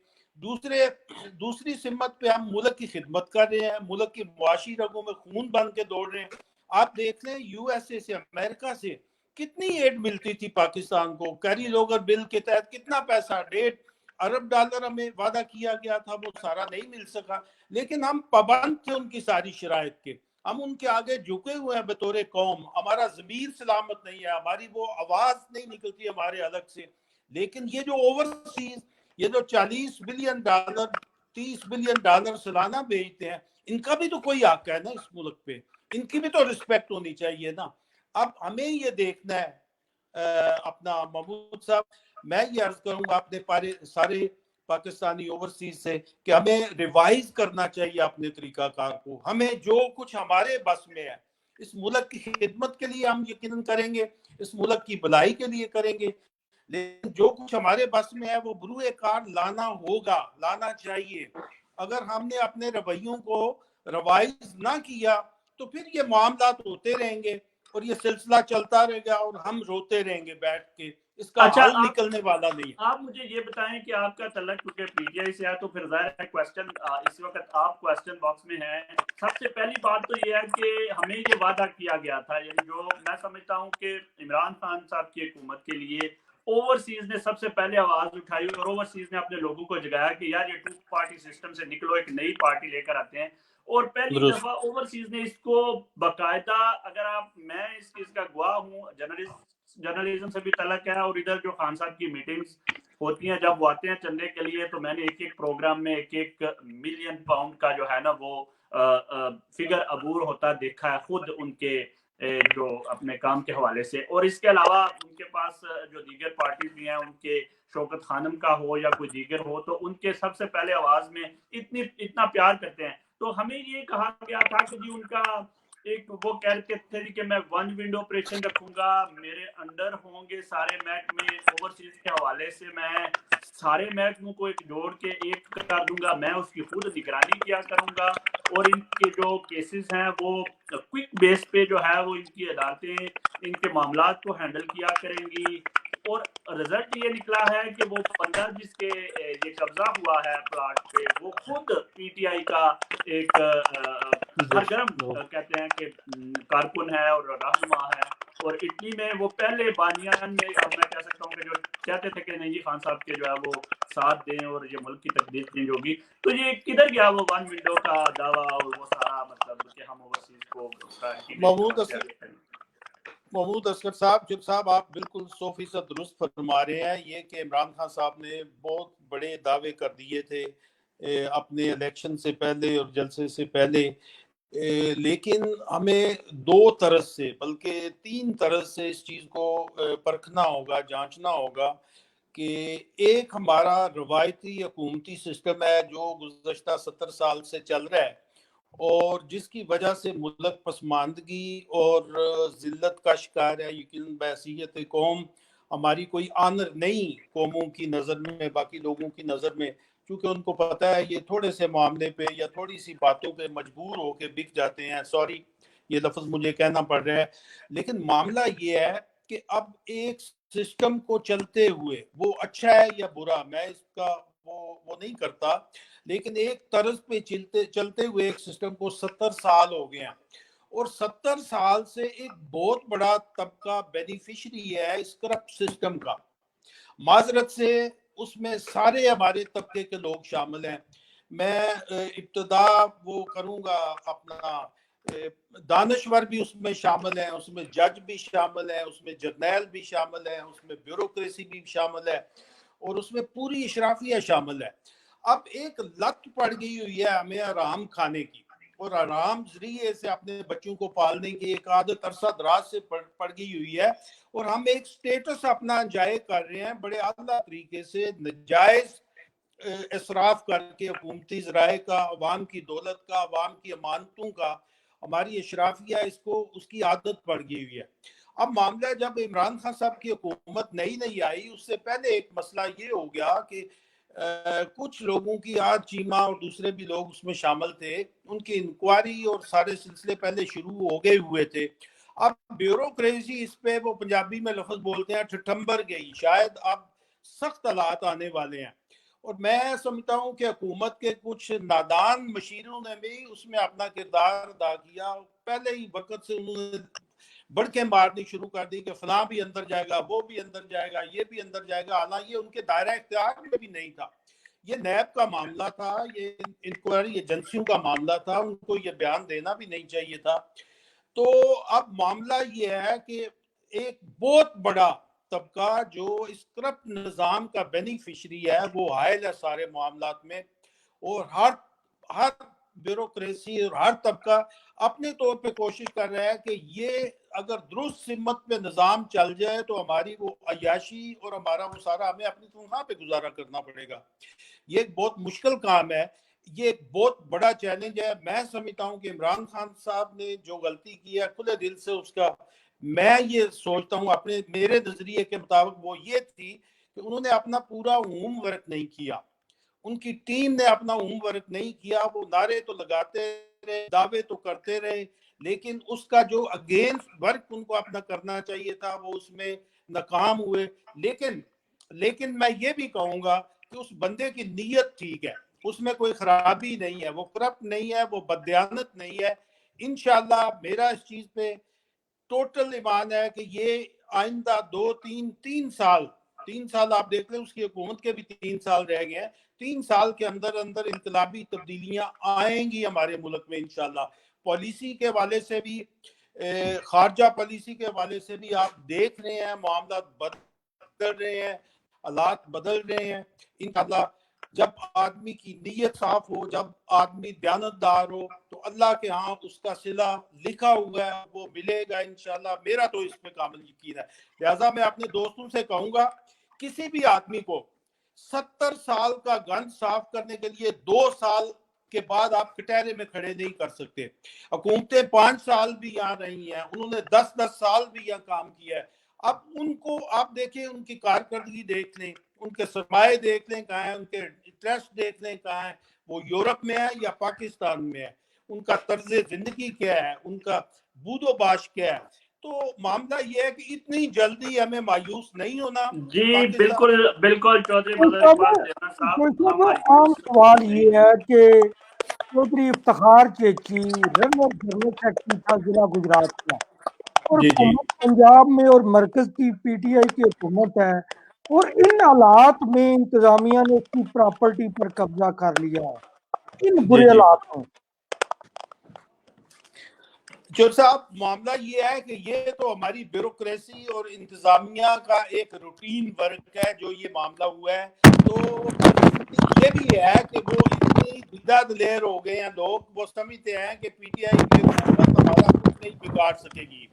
दूसरी सिमत पे हम मुल्क की खिदमत कर रहे हैं, मुल्क की मुआशी रगों में खून बन के दौड़ रहे हैं। आप देख लें USA से, अमेरिका से कितनी एड मिलती थी पाकिस्तान को, कैरी लोगर बिल के तहत कितना पैसा, 1.5 अरब डॉलर हमें वादा किया गया था, वो सारा नहीं मिल सका। लेकिन हम पाबंद थे उनकी सारी शराइत के, हम उनके आगे झुके हुए हैं बतौर कौम। हमारा ज़मीर सलामत नहीं है, हमारी वो आवाज नहीं निकलती हमारे अलग से। लेकिन ये जो ओवरसीज, ये जो 40 बिलियन डॉलर 30 बिलियन डॉलर सालाना भेजते हैं, इनका भी तो कोई हक है ना इस मुल्क पे, इनकी भी तो रिस्पेक्ट होनी चाहिए ना। अब हमें ये देखना है अपना महमूद साहब, मैं ये अर्ज करूंगा अपने सारे पाकिस्तानी ओवरसीज से कि हमें रिवाइज करना चाहिए अपने तरीकाकार को। हमें जो कुछ हमारे बस में है इस मुल्क की खिदमत के लिए हम यकीनन करेंगे, इस मुल्क की भलाई के लिए करेंगे, लेकिन जो कुछ हमारे बस में है वो बरूए कार लाना होगा, लाना चाहिए। अगर हमने अपने रवैयों को रिवाइज ना किया तो फिर ये मामला होते रहेंगे और ये सिलसिला चलता रहेगा और हम रोते रहेंगे बैठ के, इसका हल निकलने वाला नहीं। आप मुझे ये बताएं कि आपका तल्लक क्योंकि PTI से है तो फिर जाहिर है क्वेश्चन इस वक्त आप क्वेश्चन बॉक्स में हैं। सबसे पहली बात तो ये है कि हमें ये वादा किया गया था, यानी जो मैं समझता हूँ कि इमरान खान साहब की हुकूमत के लिए ओवरसीज ने सबसे पहले आवाज उठाई और ओवरसीज ने अपने लोगों को जगाया कि यार ये 2 पार्टी सिस्टम से निकलो, एक नई पार्टी लेकर आते हैं। और पहली दफा ओवरसीज ने इसको बकायदा, अगर आप, मैं इस चीज का गवाह हूँ, जर्नलिज्म से भी तलक है और इधर जो खान साहब की मीटिंग्स होती हैं जब वो आते हैं चंदे के लिए, तो मैंने एक प्रोग्राम में 1 मिलियन पाउंड का जो है ना वो फिगर अबूर होता देखा है खुद उनके जो अपने काम के हवाले से। और इसके अलावा उनके पास जो दीगर पार्टी भी हैं, उनके शौकत खानम का हो या कोई दीगर हो, तो उनके सबसे पहले आवाज में इतना प्यार करते हैं। तो हमें ये कहा गया था कि जी उनका एक वो कहते थे कि मैं 1 विंडो ऑपरेशन रखूंगा, मेरे अंडर होंगे सारे महकमे, ओवरसीज के हवाले से मैं सारे महकमों को एक जोड़ के एक कर दूंगा, मैं उसकी खुद निगरानी किया करूंगा और इनके जो केसेस हैं वो क्विक बेस पे जो है वो इनकी अदालतें इनके मामलात को हैंडल किया करेंगी। اور رزلٹ یہ نکلا ہے کہ وہ 15 جس کے یہ قبضہ ہوا ہے پلاٹ پہ وہ خود پی ٹی آئی کا ایک سرگرم کہتے ہیں کہ کارکن ہے اور رہنما ہے، اور اٹلی میں وہ پہلے بانیان میں اب میں کہہ سکتا ہوں کہ جو کہتے تھے کہ نہیں جی خان صاحب کے جو ہے وہ ساتھ دیں اور یہ ملک کی تقدیر چینج ہوگی، تو یہ کدھر گیا وہ ون ونڈو کا دعویٰ اور وہ سارا مطلب کہ ہم اوورسیز کو محمود اصغر صاحب آپ بالکل 100% درست فرما رہے ہیں. یہ کہ عمران خان صاحب نے بہت بڑے دعوے کر دیے تھے اپنے الیکشن سے پہلے اور جلسے سے پہلے، لیکن ہمیں 2 طرز سے بلکہ 3 طرز سے اس چیز کو پرکھنا ہوگا، جانچنا ہوگا کہ ایک ہمارا روایتی حکومتی سسٹم ہے جو گزشتہ 70 سال سے چل رہا ہے اور جس کی وجہ سے ملک پسماندگی اور ذلت کا شکار ہے. یقیناً بحیثیت قوم ہماری کوئی آنر نہیں قوموں کی نظر میں، باقی لوگوں کی نظر میں، کیونکہ ان کو پتہ ہے یہ تھوڑے سے معاملے پہ یا تھوڑی سی باتوں پہ مجبور ہو کے بک جاتے ہیں. سوری یہ لفظ مجھے کہنا پڑ رہا ہے، لیکن معاملہ یہ ہے کہ اب ایک سسٹم کو چلتے ہوئے وہ اچھا ہے یا برا میں اس کا وہ نہیں کرتا، لیکن ایک طرز پہ چلتے ہوئے ایک سسٹم کو 70 سال ہو گئے ہیں اور 70 سال سے ایک بہت بڑا طبقہ بینیفیشری ہے اس کرپٹ سسٹم کا. معذرت سے اس میں سارے ہمارے طبقے کے لوگ شامل ہیں. میں ابتدا وہ کروں گا اپنا دانشور بھی اس میں شامل ہیں، اس میں جج بھی شامل ہیں، اس میں جرنیل بھی شامل ہیں، اس میں بیوروکریسی بھی شامل ہے اور اس میں پوری اشرافیہ شامل ہے. اب ایک لت پڑ گئی ہوئی ہے ہمیں آرام کھانے کی اور آرام ذریعے سے اپنے بچوں کو پالنے کی ایک عادت عرصہ دراز سے پڑ گئی ہوئی ہے اور ہم ایک سٹیٹس اپنا انجوائے کر رہے ہیں بڑے اعلیٰ طریقے سے، نجائز اسراف کر کے حکومتی ذرائع کا، عوام کی دولت کا، عوام کی امانتوں کا. ہماری اشرافیہ اس کی عادت پڑ گئی ہوئی ہے. اب معاملہ جب عمران خان صاحب کی حکومت نئی آئی اس سے پہلے ایک مسئلہ یہ ہو گیا کہ کچھ لوگوں کی آج چیمہ اور دوسرے بھی لوگ اس میں شامل تھے، ان کی انکوائری اور سارے سلسلے پہلے شروع ہو گئے ہوئے تھے. اب بیوروکریسی اس پہ وہ پنجابی میں لفظ بولتے ہیں ٹھٹھمبر گئی، شاید اب سخت حالات آنے والے ہیں اور میں سمجھتا ہوں کہ حکومت کے کچھ نادان مشیروں نے بھی اس میں اپنا کردار ادا کیا. پہلے ہی وقت سے انہوں نے بڑکیں مارنی شروع کر دی کہ فلاں بھی اندر جائے گا، وہ بھی اندر جائے گا، یہ بھی اندر جائے گا، حالانکہ یہ ان کے دائرہ اختیار میں بھی نہیں تھا. یہ نیب کا معاملہ تھا، یہ انکوائری ایجنسیوں کا معاملہ تھا، ان کو یہ بیان دینا بھی نہیں چاہیے تھا. تو اب معاملہ یہ ہے کہ ایک بہت بڑا طبقہ جو اس کرپٹ نظام کا بینیفیشری ہے وہ حائل ہے سارے معاملات میں، اور ہر بیوروکریسی اور ہر طبقہ اپنے طور پہ کوشش کر رہا ہے کہ یہ اگر درست سمت پہ نظام چل جائے تو ہماری وہ عیاشی اور ہمارا وہ سارا ہمیں اپنی تنخواہ پہ گزارا کرنا پڑے گا. یہ ایک بہت مشکل کام ہے، یہ ایک بہت بڑا چیلنج ہے. میں سمجھتا ہوں کہ عمران خان صاحب نے جو غلطی کی ہے کھلے دل سے اس کا میں یہ سوچتا ہوں میرے نظریے کے مطابق وہ یہ تھی کہ انہوں نے اپنا پورا ہوم ورک نہیں کیا، ان کی ٹیم نے اپنا ہوم ورک نہیں کیا. وہ نعرے تو لگاتے رہے، دعوے تو کرتے رہے، لیکن اس کا جو اگینسٹ ورک ان کو اپنا کرنا چاہیے تھا وہ اس میں ناکام ہوئے. لیکن میں یہ بھی کہوں گا کہ اس بندے کی نیت ٹھیک ہے، اس میں کوئی خرابی نہیں ہے، وہ کرپٹ نہیں ہے، وہ بددیانت نہیں ہے. انشاءاللہ میرا اس چیز پہ ٹوٹل ایمان ہے کہ یہ آئندہ 3 سال آپ دیکھ لیں، اس کی حکومت کے بھی 3 سال رہ گئے ہیں. 3 سال کے اندر انقلابی تبدیلیاں آئیں گی ہمارے ملک میں انشاءاللہ. پالیسی کے حوالے سے بھی، خارجہ پالیسی کے حوالے سے بھی آپ دیکھ رہے ہیں معاملات بدل رہے ہیں، حالات بدل رہے ہیں. انشاءاللہ جب آدمی کی نیت صاف ہو، جب آدمی دیانتدار ہو تو اللہ کے ہاں اس کا صلہ لکھا ہوا ہے وہ ملے گا انشاءاللہ. میرا تو اس پہ کامل یقین ہے. لہٰذا میں اپنے دوستوں سے کہوں گا کسی بھی آدمی کو 70 سال کا گند صاف کرنے کے لیے 2 سال کے بعد آپ کٹہرے میں کھڑے نہیں کر سکتے. حکومتیں 5 سال بھی یہاں رہی ہیں، انہوں نے 10 سال بھی یہاں کام کیا ہے. اب ان کو آپ دیکھیں، ان کی کارکردگی دیکھ لیں، ان کے سرمایہ دیکھ لیں کہاں ہیں، ان کے انٹرسٹ دیکھ لیں کہاں ہیں، وہ یورپ میں ہے یا پاکستان میں ہے، ان کا طرز زندگی کیا ہے، ان کا بود و باش کیا ہے. تو معاملہ یہ ہے کہ اتنی جلدی ہمیں مایوس نہیں ہونا. جی بالکل بالکل چودھری مدن اقبال دیونا صاحب, عام سوال یہ ہے کہ چودھری افتخار چیچی رنر جنرل سیکرٹری تھا ضلع گجرات کا, اور جی جی حکومت پنجاب میں اور مرکز کی پی ٹی آئی کی حکومت ہے, اور ان حالات میں انتظامیہ نے اس کی پراپرٹی پر قبضہ کر لیا ہے ان جی برے جی حالات میں. چور صاحب معاملہ یہ ہے کہ یہ تو ہماری بیوروکریسی اور انتظامیہ کا ایک روٹین ورک ہے جو یہ معاملہ ہوا ہے. تو یہ بھی ہے کہ وہ اتنی دیدہ دلیر ہو گئے ہیں لوگ, وہ سمجھتے ہیں کہ پی ٹی آئی کی حکومت ہمارا کچھ نہیں بگاڑ سکے گی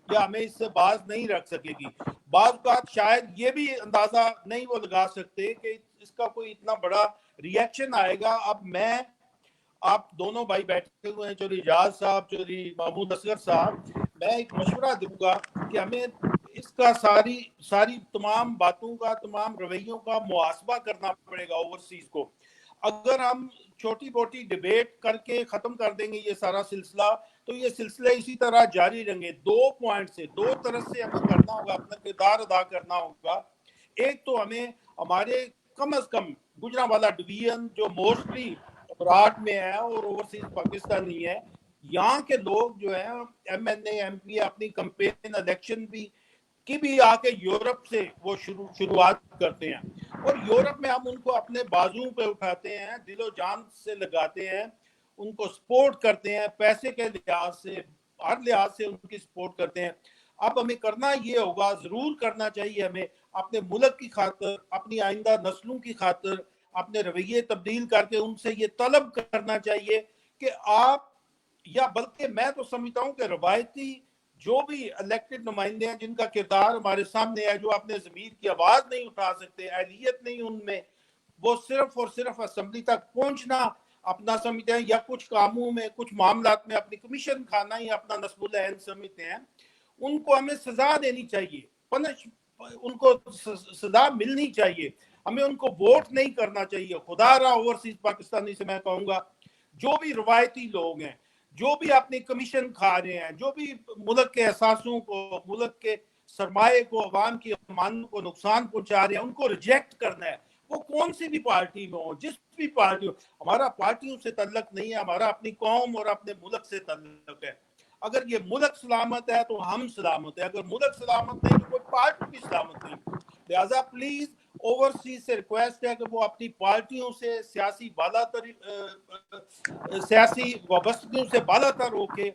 یا ہمیں اس سے باز نہیں رکھ سکے گی. بعض اوقات شاید یہ بھی اندازہ نہیں وہ لگا سکتے کہ اس کا کوئی اتنا بڑا ریئیکشن آئے گا. اب میں آپ دونوں بھائی بیٹھے ہوئے ہیں, چودھری اعجاز صاحب, چودھری محمود اصغر صاحب, میں ایک مشورہ دوں گا کہ ہمیں اس کا ساری تمام باتوں کا, تمام رویوں کا محاسبہ کرنا پڑے گا اوورسیز کو. اگر ہم چھوٹی موٹی ڈیبیٹ کر کے ختم کر دیں گے یہ سارا سلسلہ, تو یہ سلسلہ اسی طرح جاری رہیں گے. 2 پوائنٹ سے, 2 طرح سے ہمیں کرنا ہوگا, اپنا کردار ادا کرنا ہوگا. ایک تو ہمیں ہمارے کم از کم گجرانوالہ ڈویژن جو موسٹلی ابراڈ میں ہے اور اوورسیز پاکستانی ہے, یہاں کے لوگ جو ہیں M N A M P اپنی کمپین الیکشن بھی آ کے یورپ سے وہ شروعات کرتے ہیں, اور یورپ میں ہم ان کو اپنے بازوں پہ اٹھاتے ہیں, دل و جان سے لگاتے ہیں, ان کو سپورٹ کرتے ہیں, پیسے کے لحاظ سے ہر لحاظ سے ان کی سپورٹ کرتے ہیں. اب ہمیں کرنا یہ ہوگا, ضرور کرنا چاہیے ہمیں اپنے ملک کی خاطر, اپنی آئندہ نسلوں کی خاطر اپنے رویے تبدیل کر کے ان سے یہ طلب کرنا چاہیے کہ آپ, یا بلکہ میں تو سمجھتا ہوں کہ روایتی جو بھی الیکٹڈ نمائندے ہیں جن کا کردار ہمارے سامنے ہے, جو اپنے ضمیر کی آواز نہیں اٹھا سکتے, اہلیت نہیں ان میں, وہ صرف اور صرف اسمبلی تک پہنچنا اپنا سمجھتے ہیں, یا کچھ کاموں میں, کچھ معاملات میں اپنی کمیشن کھانا ہی اپنا نصب العین سمجھتے ہیں. ان کو ہمیں سزا دینی چاہیے, ان کو سزا ملنی چاہیے. ہمیں ان کو ووٹ نہیں کرنا چاہیے. خدا را اوورسیز پاکستانی سے میں کہوں گا, جو بھی روایتی لوگ ہیں, جو بھی اپنی کمیشن کھا رہے ہیں, جو بھی ملک کے احساسوں کو, ملک کے سرمایے کو, عوام کی امانوں کو نقصان پہنچا رہے ہیں, ان کو ریجیکٹ کرنا ہے. وہ کون سی بھی پارٹی میں ہو, جس بھی پارٹی ہو. ہمارا پارٹیوں سے تعلق نہیں ہے, ہمارا اپنی قوم اور اپنے ملک سے تعلق ہے. اگر یہ ملک سلامت ہے تو ہم سلامت ہیں, اگر ملک سلامت نہیں تو کوئی پارٹی بھی سلامت نہیں. لہذا پلیز اوورسیز سے ریکویسٹ ہے کہ وہ اپنی پارٹیوں سے, سیاسی وابستگیوں سے بالا تر ہو کے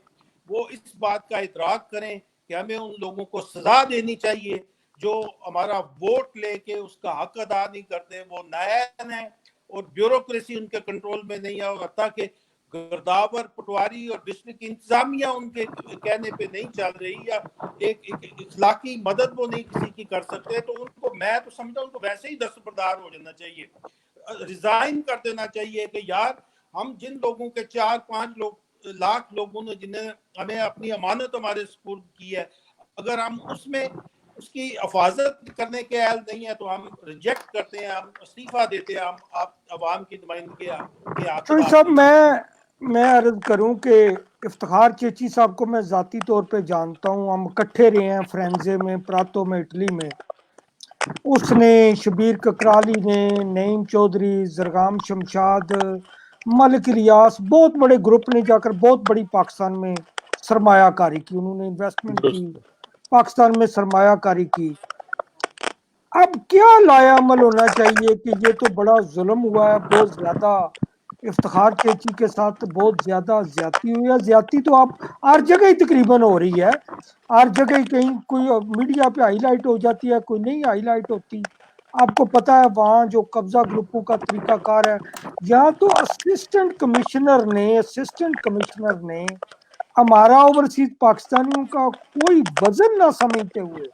وہ اس بات کا ادراک کریں کہ ہمیں ان لوگوں کو سزا دینی چاہیے جو ہمارا ووٹ لے کے اس کا حق ادا نہیں کرتے. وہ نائب ہیں اور بیوروکریسی ان کے کنٹرول میں نہیں ہے, اور حتیٰ کہ گرداور, پٹواری اور ڈسٹرکٹ انتظامیہ ان کے کہنے پہ نہیں چل رہی, یا ایک اخلاقی مدد وہ نہیں کسی کی کر سکتے. تو ان کو, میں تو سمجھتا ہوں ان کو ویسے ہی دستبردار ہو جانا چاہیے, ریزائن کر دینا چاہیے کہ یار ہم جن لوگوں کے 4-5 لاکھ لوگوں نے جنہیں ہمیں اپنی امانت ہمارے سپرد کی ہے, اگر ہم اس میں اس کی حفاظت کرنے کے اہل نہیں ہے تو ہم ریجیکٹ کرتے ہیں, ہم استعفیٰ دیتے ہیں, ہم عوام کی نمائندگی کے حق چوئی صاحب, میں عرض کروں کہ افتخار چیچی صاحب کو میں ذاتی طور پہ جانتا ہوں, ہم اکٹھے رہے ہیں فرینزے میں, پراتو میں, اٹلی میں. اس نے, شبیر ککرالی نے, نعیم چودھری, زرگام شمشاد, ملک الیاس, بہت بڑے گروپ نے جا کر بہت بڑی پاکستان میں سرمایہ کاری کی, انہوں نے انویسٹمنٹ کی, پاکستان میں سرمایہ کاری کی. اب کیا لایا عمل ہونا چاہیے کہ یہ تو بڑا ظلم ہوا ہے, بہت زیادہ افتخار چیچی کے ساتھ بہت زیادہ زیادتی ہوئی ہے. زیادتی تو آپ ہر جگہ ہی تقریباً ہو رہی ہے, ہر جگہ ہی کہیں کوئی میڈیا پہ ہائی لائٹ ہو جاتی ہے, کوئی نہیں ہائی لائٹ ہوتی. آپ کو پتا ہے وہاں جو قبضہ گروپوں کا طریقہ کار ہے, یا تو اسسٹنٹ کمشنر نے ہمارا اوورسیز پاکستانیوں کا کوئی وزن نہ سمجھتے ہوئے,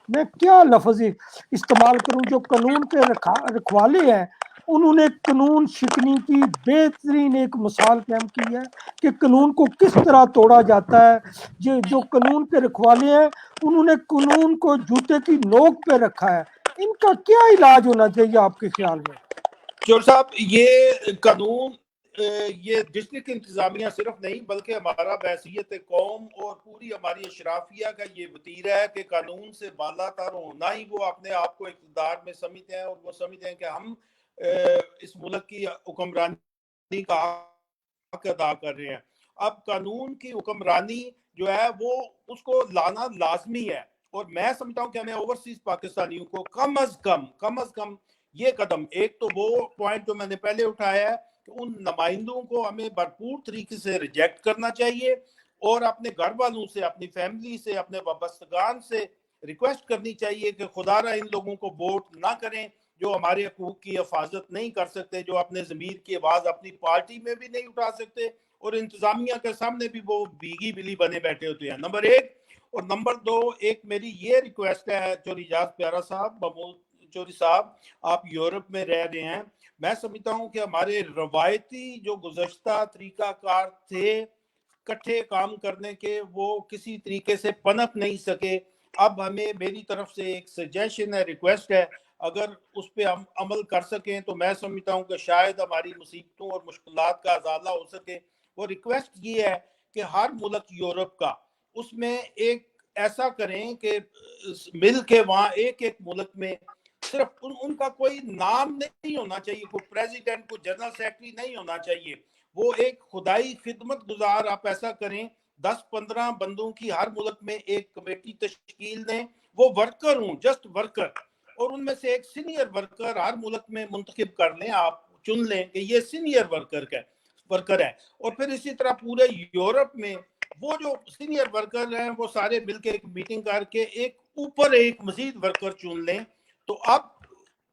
میں کیا لفظ استعمال کروں, جو قانون کے رکھوالے ہیں, انہوں نے قانون شکنی کی بہترین ایک مثال قائم کی ہے کہ قانون کو کس طرح توڑا جاتا ہے. جو قانون کے رکھوالے ہیں انہوں نے قانون کو جوتے کی نوک پہ رکھا ہے. ان کا کیا علاج ہونا چاہیے آپ کے خیال میں؟ چور صاحب, یہ قانون یہ ڈسٹرکٹ انتظامیہ صرف نہیں بلکہ ہمارا بحیثیت قوم اور پوری ہماری اشرافیہ کا یہ وتیرہ ہے کہ قانون سے بالا تر ہوں، نہ ہی وہ اپنے آپ کو اقتدار میں سمجھتے ہیں اور وہ سمجھتے ہیں کہ ہم اس ملک کی حکمرانی کا حق ادا کر رہے ہیں۔ اب قانون کی حکمرانی جو ہے وہ اس کو لانا لازمی ہے، اور میں سمجھتا ہوں کہ ہمیں اوورسیز پاکستانیوں کو کم از کم یہ قدم، ایک تو وہ پوائنٹ جو میں نے پہلے اٹھایا ہے کہ ان نمائندوں کو ہمیں بھرپور طریقے سے ریجیکٹ کرنا چاہیے، اور اپنے گھر والوں سے، اپنی فیملی سے، اپنے وابستگان سے ریکویسٹ کرنی چاہیے کہ خدا را ان لوگوں کو ووٹ نہ کریں جو ہمارے حقوق کی حفاظت نہیں کر سکتے، جو اپنے ضمیر کی آواز اپنی پارٹی میں بھی نہیں اٹھا سکتے، اور انتظامیہ کے سامنے بھی وہ بھیگی بلی بنے بیٹھے ہوتے ہیں، نمبر ایک۔ اور نمبر دو، ایک میری یہ ریکویسٹ ہے چوری اجاز پیارا صاحب، محمود چوری صاحب، آپ یورپ میں رہ رہے ہیں، میں سمجھتا ہوں کہ ہمارے روایتی جو گزشتہ طریقہ کار تھے کٹھے کام کرنے کے، وہ کسی طریقے سے پنپ نہیں سکے۔ اب ہمیں، میری طرف سے ایک سجیشن ہے، ریکویسٹ ہے، اگر اس پہ ہم عمل کر سکیں تو میں سمجھتا ہوں کہ شاید ہماری مصیبتوں اور مشکلات کا ازالہ ہو سکے۔ وہ ریکویسٹ یہ ہے کہ ہر ملک یورپ کا، اس میں ایک ایسا کریں کہ مل کے وہاں ایک ملک میں صرف ان کا کوئی نام نہیں ہونا چاہیے، کوئی پریزیڈنٹ، کوئی جنرل سیکرٹری نہیں ہونا چاہیے، وہ ایک خدائی خدمت گزار، آپ ایسا کریں 10-15 بندوں کی ہر ملک میں ایک کمیٹی تشکیل دیں، وہ ورکر ہوں، جسٹ ورکر، اور ان میں سے ایک سینئر ورکر ہر ملک میں منتخب کر لیں، آپ چن لیں کہ یہ سینئر ورکر ہے، اور پھر اسی طرح پورے یورپ میں وہ جو سینئر ورکر ہیں وہ سارے مل کے ایک میٹنگ کر کے ایک اوپر ایک مزید ورکر چن لیں، تو اب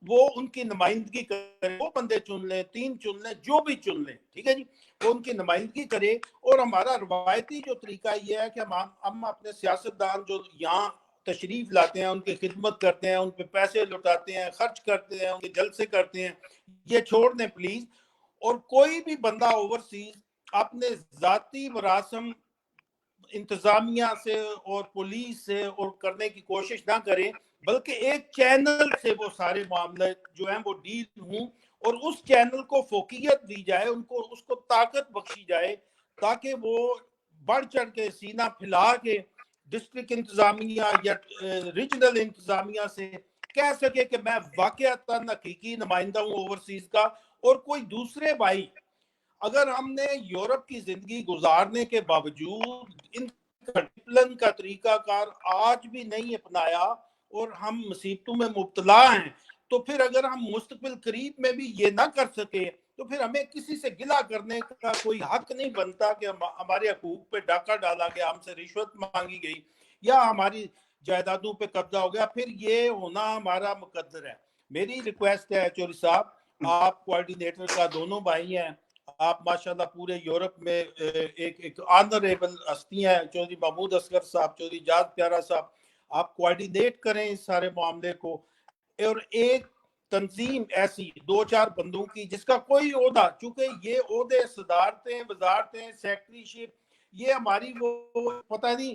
وہ ان کی نمائندگی کرے، وہ بندے چن لیں، 3 چن لیں، جو بھی چن لیں، ٹھیک ہے جی، وہ ان کی نمائندگی کرے۔ اور ہمارا روایتی جو طریقہ یہ ہے کہ ہم اپنے سیاستدان جو یہاں تشریف لاتے ہیں ان کی خدمت کرتے ہیں، ان پہ پیسے لٹاتے ہیں، خرچ کرتے ہیں، ان کے جلسے کرتے ہیں، یہ چھوڑ دیں پلیز۔ اور کوئی بھی بندہ اوورسیز اپنے ذاتی مراسم انتظامیہ سے اور پولیس سے اور کرنے کی کوشش نہ کریں، بلکہ ایک چینل سے وہ سارے معاملے جو ہیں وہ ڈیل ہوں، اور اس چینل کو فوقیت دی جائے، اس کو طاقت بخشی جائے، تاکہ وہ بڑھ چڑھ کے سینہ پھیلا کے ڈسٹرکٹ انتظامیہ یا ریجنل انتظامیہ سے کہہ سکے کہ میں واقعتاً حقیقی نمائندہ ہوں اوورسیز کا، اور کوئی دوسرے بھائی اگر ہم نے یورپ کی زندگی گزارنے کے باوجود ان ڈسپلن کا طریقہ کار آج بھی نہیں اپنایا اور ہم مصیبتوں میں مبتلا ہیں، تو پھر اگر ہم مستقبل قریب میں بھی یہ نہ کر سکے تو پھر ہمیں کسی سے گلہ کرنے کا کوئی حق نہیں بنتا کہ ہمارے حقوق پہ ڈاکہ ڈالا گیا، ہم سے رشوت مانگی گئی، یا ہماری جائیدادوں پہ قبضہ ہو گیا، پھر یہ ہونا ہمارا مقدر ہے۔ میری ریکویسٹ ہے چوری صاحب، آپ کوارڈینیٹر کا دونوں بھائی ہیں، آپ ماشاءاللہ پورے یورپ میں ایک آنریبل ہستی ہیں، چودھری محمود اصغر صاحب، چودھری اجاز پیارا صاحب، آپ کوارڈینیٹ کریں اس سارے معاملے کو، اور ایک تنظیم ایسی 2-4 بندوں کی جس کا کوئی عہدہ، چونکہ یہ عہدے صدارتیں، وزارتیں، سیکٹری شپ، یہ ہماری وہ پتہ نہیں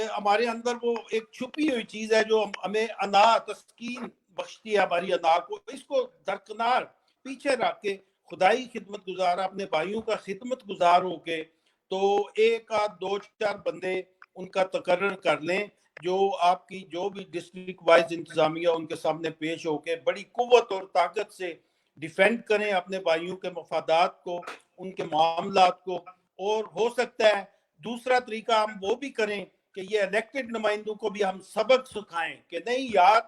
ہمارے اندر وہ ایک چھپی ہوئی چیز ہے جو ہمیں انا تسکین بخشتی ہے، ہماری انا کو، اس کو درکنار پیچھے رکھ کے خدائی خدمت گزار، اپنے بھائیوں کا خدمت گزار ہو کے، تو 1-2-4 بندے ان کا تقرر کر لیں جو آپ کی جو بھی ڈسٹرکٹ وائز انتظامیہ ان کے سامنے پیش ہو کے بڑی قوت اور طاقت سے ڈیفینڈ کریں اپنے بھائیوں کے مفادات کو، ان کے معاملات کو۔ اور ہو سکتا ہے دوسرا طریقہ ہم وہ بھی کریں کہ یہ الیکٹڈ نمائندوں کو بھی ہم سبق سکھائیں کہ نہیں یار،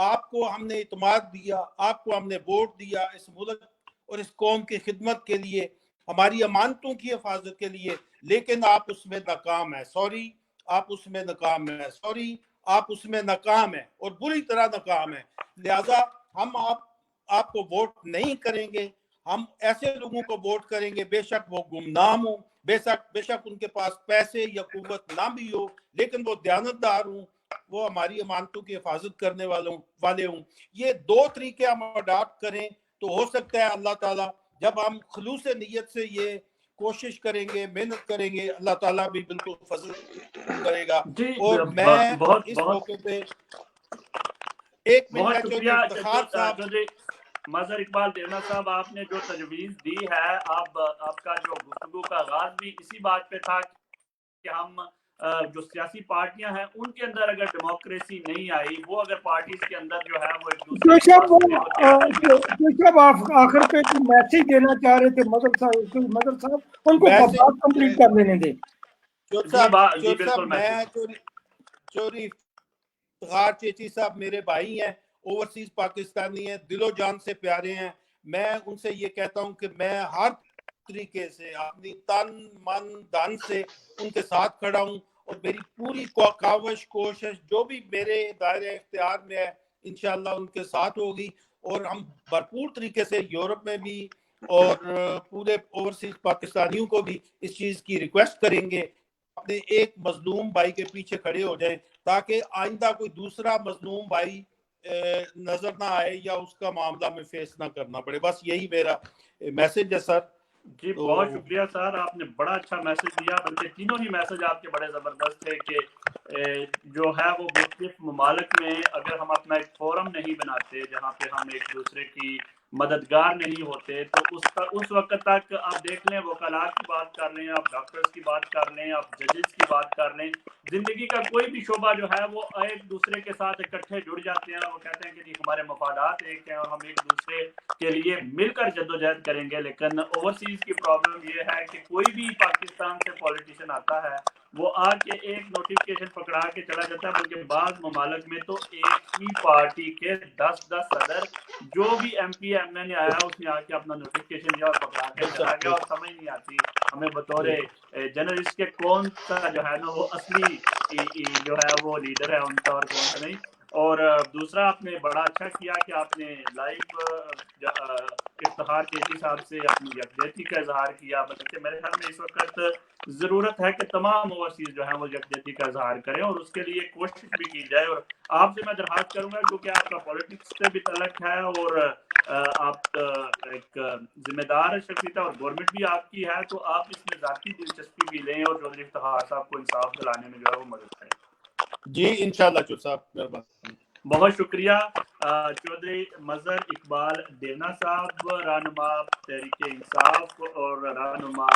آپ کو ہم نے اعتماد دیا، آپ کو ہم نے ووٹ دیا اس ملک اور اس قوم کی خدمت کے لیے، ہماری امانتوں کی حفاظت کے لیے، لیکن آپ اس میں ناکام ہیں، سوری آپ اس میں ناکام ہیں، سوری آپ اس میں ناکام ہیں، اور بری طرح ناکام ہیں، لہذا ہم آپ کو ووٹ نہیں کریں گے، ہم ایسے لوگوں کو ووٹ کریں گے بے شک وہ گمنام ہوں، بے شک ان کے پاس پیسے یا قوت نہ بھی ہو، لیکن وہ دیانتدار ہوں، وہ ہماری امانتوں کی حفاظت کرنے والے ہوں۔ یہ 2 طریقے ہم اڈاپٹ کریں تو ہو سکتا ہے اللہ تعالیٰ جب ہم خلوص نیت سے یہ کوشش کریں گے، محنت کریں گے، اللہ تعالیٰ بھی بالکل فضل کرے گا۔ اور میں اس موقع پہ ایک منٹ بہت کا شکریہ افتخار صاحب، मजहर इकबाल देवना साहब, आपने जो तजवीज़ दी है, आपका जो गुफ्तगू का आगाज़ भी इसी बात पे था कि हम जो सियासी पार्टियां हैं उनके अंदर अगर डेमोक्रेसी नहीं आई, वो अगर पार्टीज के अंदर जो है वो एक दूसरे की बात सुनने को तैयार जब आप आखिर पे मैसेज देना चाह रहे थे मदर साहब उनको बात कंप्लीट कर लेने दें। जी बिल्कुल। चौधरी इफ्तिखार चेची साहब मेरे भाई हैं, ओवरसीज पाकिस्तानी हैं, दिलो जान से प्यारे हैं। मैं उनसे ये कहता हूं कि मैं हर तरीके से अपनी तन मन धन से उनके साथ खड़ा हूं और मेरी पूरी काविश कोशिश जो भी मेरे दायरे इख्तियार में है इंशाल्लाह उनके साथ होगी, और हम भरपूर तरीके से यूरोप में भी और पूरे ओवरसीज पाकिस्तानियों को भी इस चीज की रिक्वेस्ट करेंगे, अपने एक मजलूम भाई के पीछे खड़े हो जाएं ताकि आइंदा कोई दूसरा मजलूम भाई नजर ना आए या उसका मामला में फेस ना करना पड़े। बस यही मेरा मैसेज है सर। जी बहुत शुक्रिया सर, आपने बड़ा अच्छा मैसेज दिया, बल्कि तीनों ही मैसेज आपके बड़े ज़बरदस्त थे कि जो है वो मुख्तलिफ ममालिक में अगर हम अपना एक फोरम नहीं बनाते जहाँ पे हम एक दूसरे की मददगार नहीं होते, तो उस वक्त तक आप देख लें, वकालत की बात कर लें, आप डॉक्टर्स की बात कर लें, आप जजेस की बात कर लें, जिंदगी का कोई भी शोबा जो है वो एक दूसरे के साथ इकट्ठे जुड़ जाते हैं और वो कहते हैं कि जी हमारे मफादात एक हैं और हम एक दूसरे के लिए मिलकर जद्दोजहद करेंगे। लेकिन ओवरसीज की प्रॉब्लम ये है कि कोई भी पाकिस्तान से पॉलिटिशियन आता है वो आके एक नोटिफिकेशन पकड़ा के चला जाता है, बल्कि बाद ममालिक में तो एक ही पार्टी के 10-10 सदर, जो भी MP MN आया उसने आके अपना नोटिफिकेशन दिया और पकड़ा के चला गया, और समझ नहीं आती हमें बतौर जर्नलिस्ट के कौन सा जो है ना वो असली जो है वो लीडर है उनका और कौन सा नहीं। और दूसरा आपने बड़ा अच्छा किया कि आपने लाइव इफ्तिखार चेची साहब से अपनी यकजहती का इजहार किया, बल्कि मेरे ख्याल में इस वक्त ज़रूरत है कि तमाम ओवरसीज जो है वो यकजहती का इजहार करें और उसके लिए कोशिश भी की जाए। और आपसे मैं दरख्वास्त करूंगा, क्योंकि आपका पॉलिटिक्स से भी तलक है और आप एक जिम्मेदार शख्सियत और गवर्नमेंट भी आपकी है, तो आप इसमें ज़ाती दिलचस्पी भी लें और चौधरी इफ्तिखार साहब को इंसाफ दिलाने में जो है वो मदद करें। जी इंशाल्लाह चौधरी साहब, बहुत शुक्रिया। चौधरी मजहर इकबाल देवना साहब, रहनुमा तहरीक इंसाफ और रहनुमा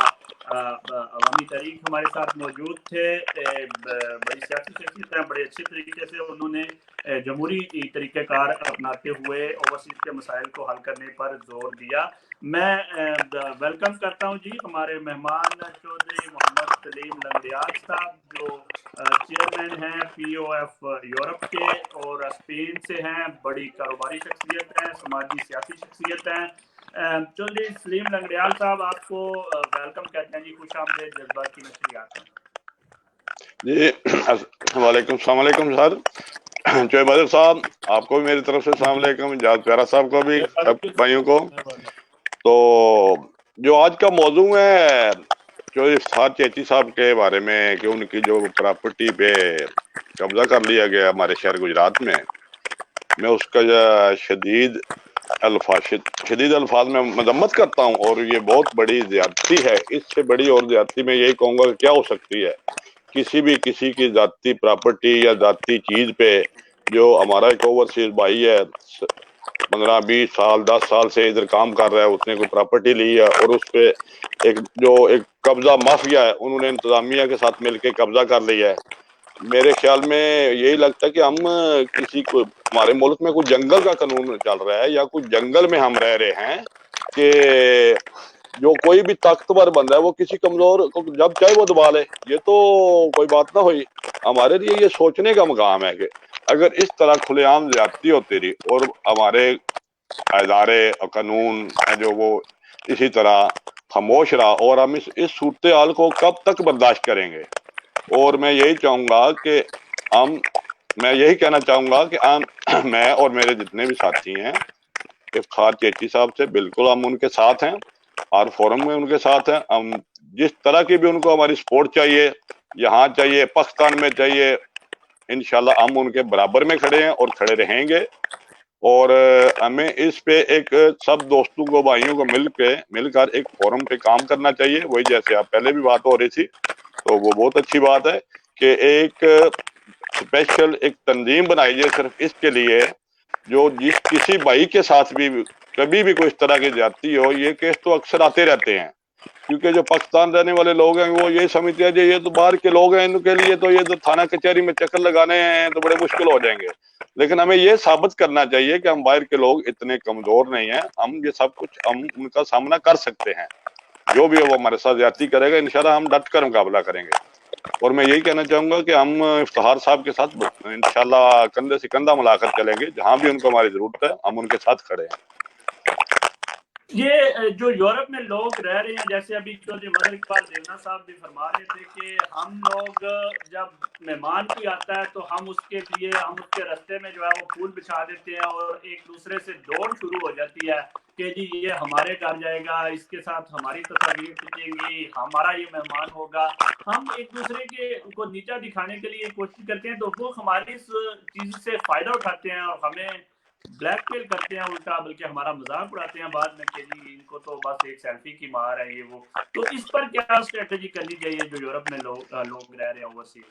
अवामी तहरीक हमारे साथ मौजूद थे। बड़ी सियासी शख्सियत हैं, बड़े अच्छे तरीके से उन्होंने जमहूरी तरीक़ेकार अपनाते हुए ओवरसीज के मसाइल को हल करने पर जोर दिया। मैं वेलकम करता हूं जी हमारे मेहमान चौधरी मोहम्मद सलीम लंगड़ियाल साहब, जो चेयरमैन हैं POF यूरोप के और स्पेन से हैं, बड़ी कारोबारी शख्सियत हैं, समाजी सियासी शख्सियत हैं। चौधरी सलीम लंगड़ियाल साहब, आपको वेलकम कहते हैं जी, खुश आमदीद, जज्बात की नशरियात जी। वालेकुम सर। चौधरी बदर साहब, आपको भी मेरी तरफ से अस्सलाम वालेकुम, इजाज प्यारा साहब को भी, भाइयों को। तो जो आज का मौजू है चौधरी इफ्तिखार चेची साहब के बारे में कि उनकी जो प्रॉपर्टी पे कब्जा कर लिया गया हमारे शहर गुजरात में, मैं उसका शदीद अल्फाज में मजम्मत करता हूँ और ये बहुत बड़ी ज्यादती है। इससे बड़ी और ज्यादती मैं यही कहूँगा कि क्या हो सकती है। किसी की जाती प्रॉपर्टी या जाती चीज पे, जो हमारा एक ओवरसीज भाई है 15-20 साल 10 साल से इधर काम कर रहा है, उसने कोई प्रॉपर्टी ली है और उस पे एक कब्जा माफिया है, उन्होंने इंतजामिया के साथ मिलकर कब्जा कर लिया है। मेरे ख्याल में यही लगता है कि हम किसी को, हमारे मुल्क में कुछ जंगल का कानून चल रहा है या कुछ जंगल में हम रह रहे हैं कि जो कोई भी ताकतवर बंदा है वो किसी कमजोर को जब चाहे वो दबा ले। ये तो कोई बात ना हुई। हमारे लिए ये सोचने का मकाम है कि अगर इस तरह खुलेआम ज्यादती होती रही और हमारे इदारे और कानून है जो वो इसी तरह खामोश रहा, और हम इस सूरत हाल को कब तक बर्दाश्त करेंगे। और मैं यही चाहूंगा कि मैं और मेरे जितने भी साथी हैं इफ्तिखार चेची साहब से बिल्कुल हम उनके साथ हैं, और फोरम में उनके साथ हैं। हम जिस तरह की भी उनको हमारी सपोर्ट चाहिए, यहाँ चाहिए, पाकिस्तान में चाहिए, इंशाल्लाह हम उनके बराबर में खड़े हैं और खड़े रहेंगे। और हमें इस पे एक सब दोस्तों को, भाइयों को मिलकर एक फोरम पे काम करना चाहिए। वही जैसे आप पहले भी बात हो रही थी, तो वो बहुत अच्छी बात है कि एक स्पेशल एक तंजीम बनाई जाए सिर्फ इसके लिए जो किसी भाई के साथ भी कभी भी कोई इस तरह की ज्यादती हो, ये केस तो अक्सर आते रहते हैं, क्योंकि जो पाकिस्तान रहने वाले लोग हैं वो ये समझते हैं ये तो बाहर के लोग हैं, इनके लिए तो ये तो थाना कचहरी में चक्कर लगाने हैं तो बड़े मुश्किल हो जाएंगे। लेकिन हमें ये साबित करना चाहिए कि हम बाहर के लोग इतने कमजोर नहीं हैं, हम ये सब कुछ हम उनका सामना कर सकते हैं। जो भी वो हमारे साथ ज्यादती करेगा इंशाल्लाह हम डट कर मुकाबला करेंगे। और मैं यही कहना चाहूंगा कि हम इफ्तिखार साहब के साथ इंशाल्लाह कंधे से कंधा मिलाकर चलेंगे, जहां भी उनको हमारी जरूरत है हम उनके साथ खड़े हैं। ये जो यूरोप में लोग रह रहे हैं, जैसे अभी चौधरी मदर इकबाल देवना साहब भी फरमा रहे थे कि हम लोग जब मेहमान कोई आता है तो हम उसके लिए हम उसके रास्ते में जो है वो फूल बिछा देते हैं और एक दूसरे से दौड़ शुरू हो जाती है कि जी ये हमारे घर जाएगा, इसके साथ हमारी तस्वीर खींचेंगी, हमारा ये मेहमान होगा। हम एक दूसरे के को नीचा दिखाने के लिए कोशिश करते हैं, तो वो हमारी इस चीज से फायदा उठाते हैं और हमें ब्लैकमेल करते हैं उल्टा, बल्कि हमारा मजाक उड़ाते हैं बाद में कि जी इनको तो बस एक सेल्फी की मार है ये वो। तो इस पर क्या स्ट्रेटेजी करनी चाहिए जो यूरोप में लोग रह रहे हैं ओवरसीज?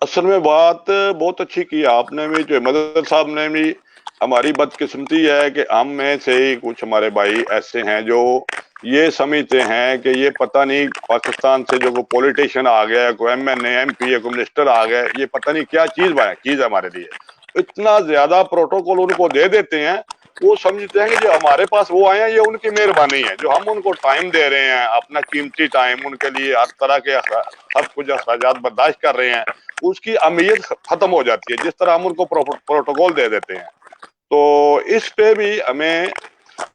असल में बात बहुत अच्छी की आपने भी, जो मदर साहब ने भी। हमारी बदकिस्मती है कि हम में से ही कुछ हमारे भाई ऐसे हैं जो ये समझते हैं कि ये पता नहीं पाकिस्तान से जो कोई पॉलिटिशियन आ गया, कोई MNA MP कोई मिनिस्टर आ गया, ये पता नहीं क्या चीज है हमारे लिए। इतना ज्यादा प्रोटोकॉल उनको दे देते हैं, वो समझते हैं कि जो हमारे पास वो आए हैं ये उनकी मेहरबानी है, जो हम उनको टाइम दे रहे हैं, अपना कीमती टाइम, उनके लिए हर तरह के सब कुछ अखराजात बर्दाश्त कर रहे हैं, उसकी अहमियत खत्म हो जाती है जिस तरह हम उनको प्रोटोकॉल दे देते हैं। तो इस पे भी हमें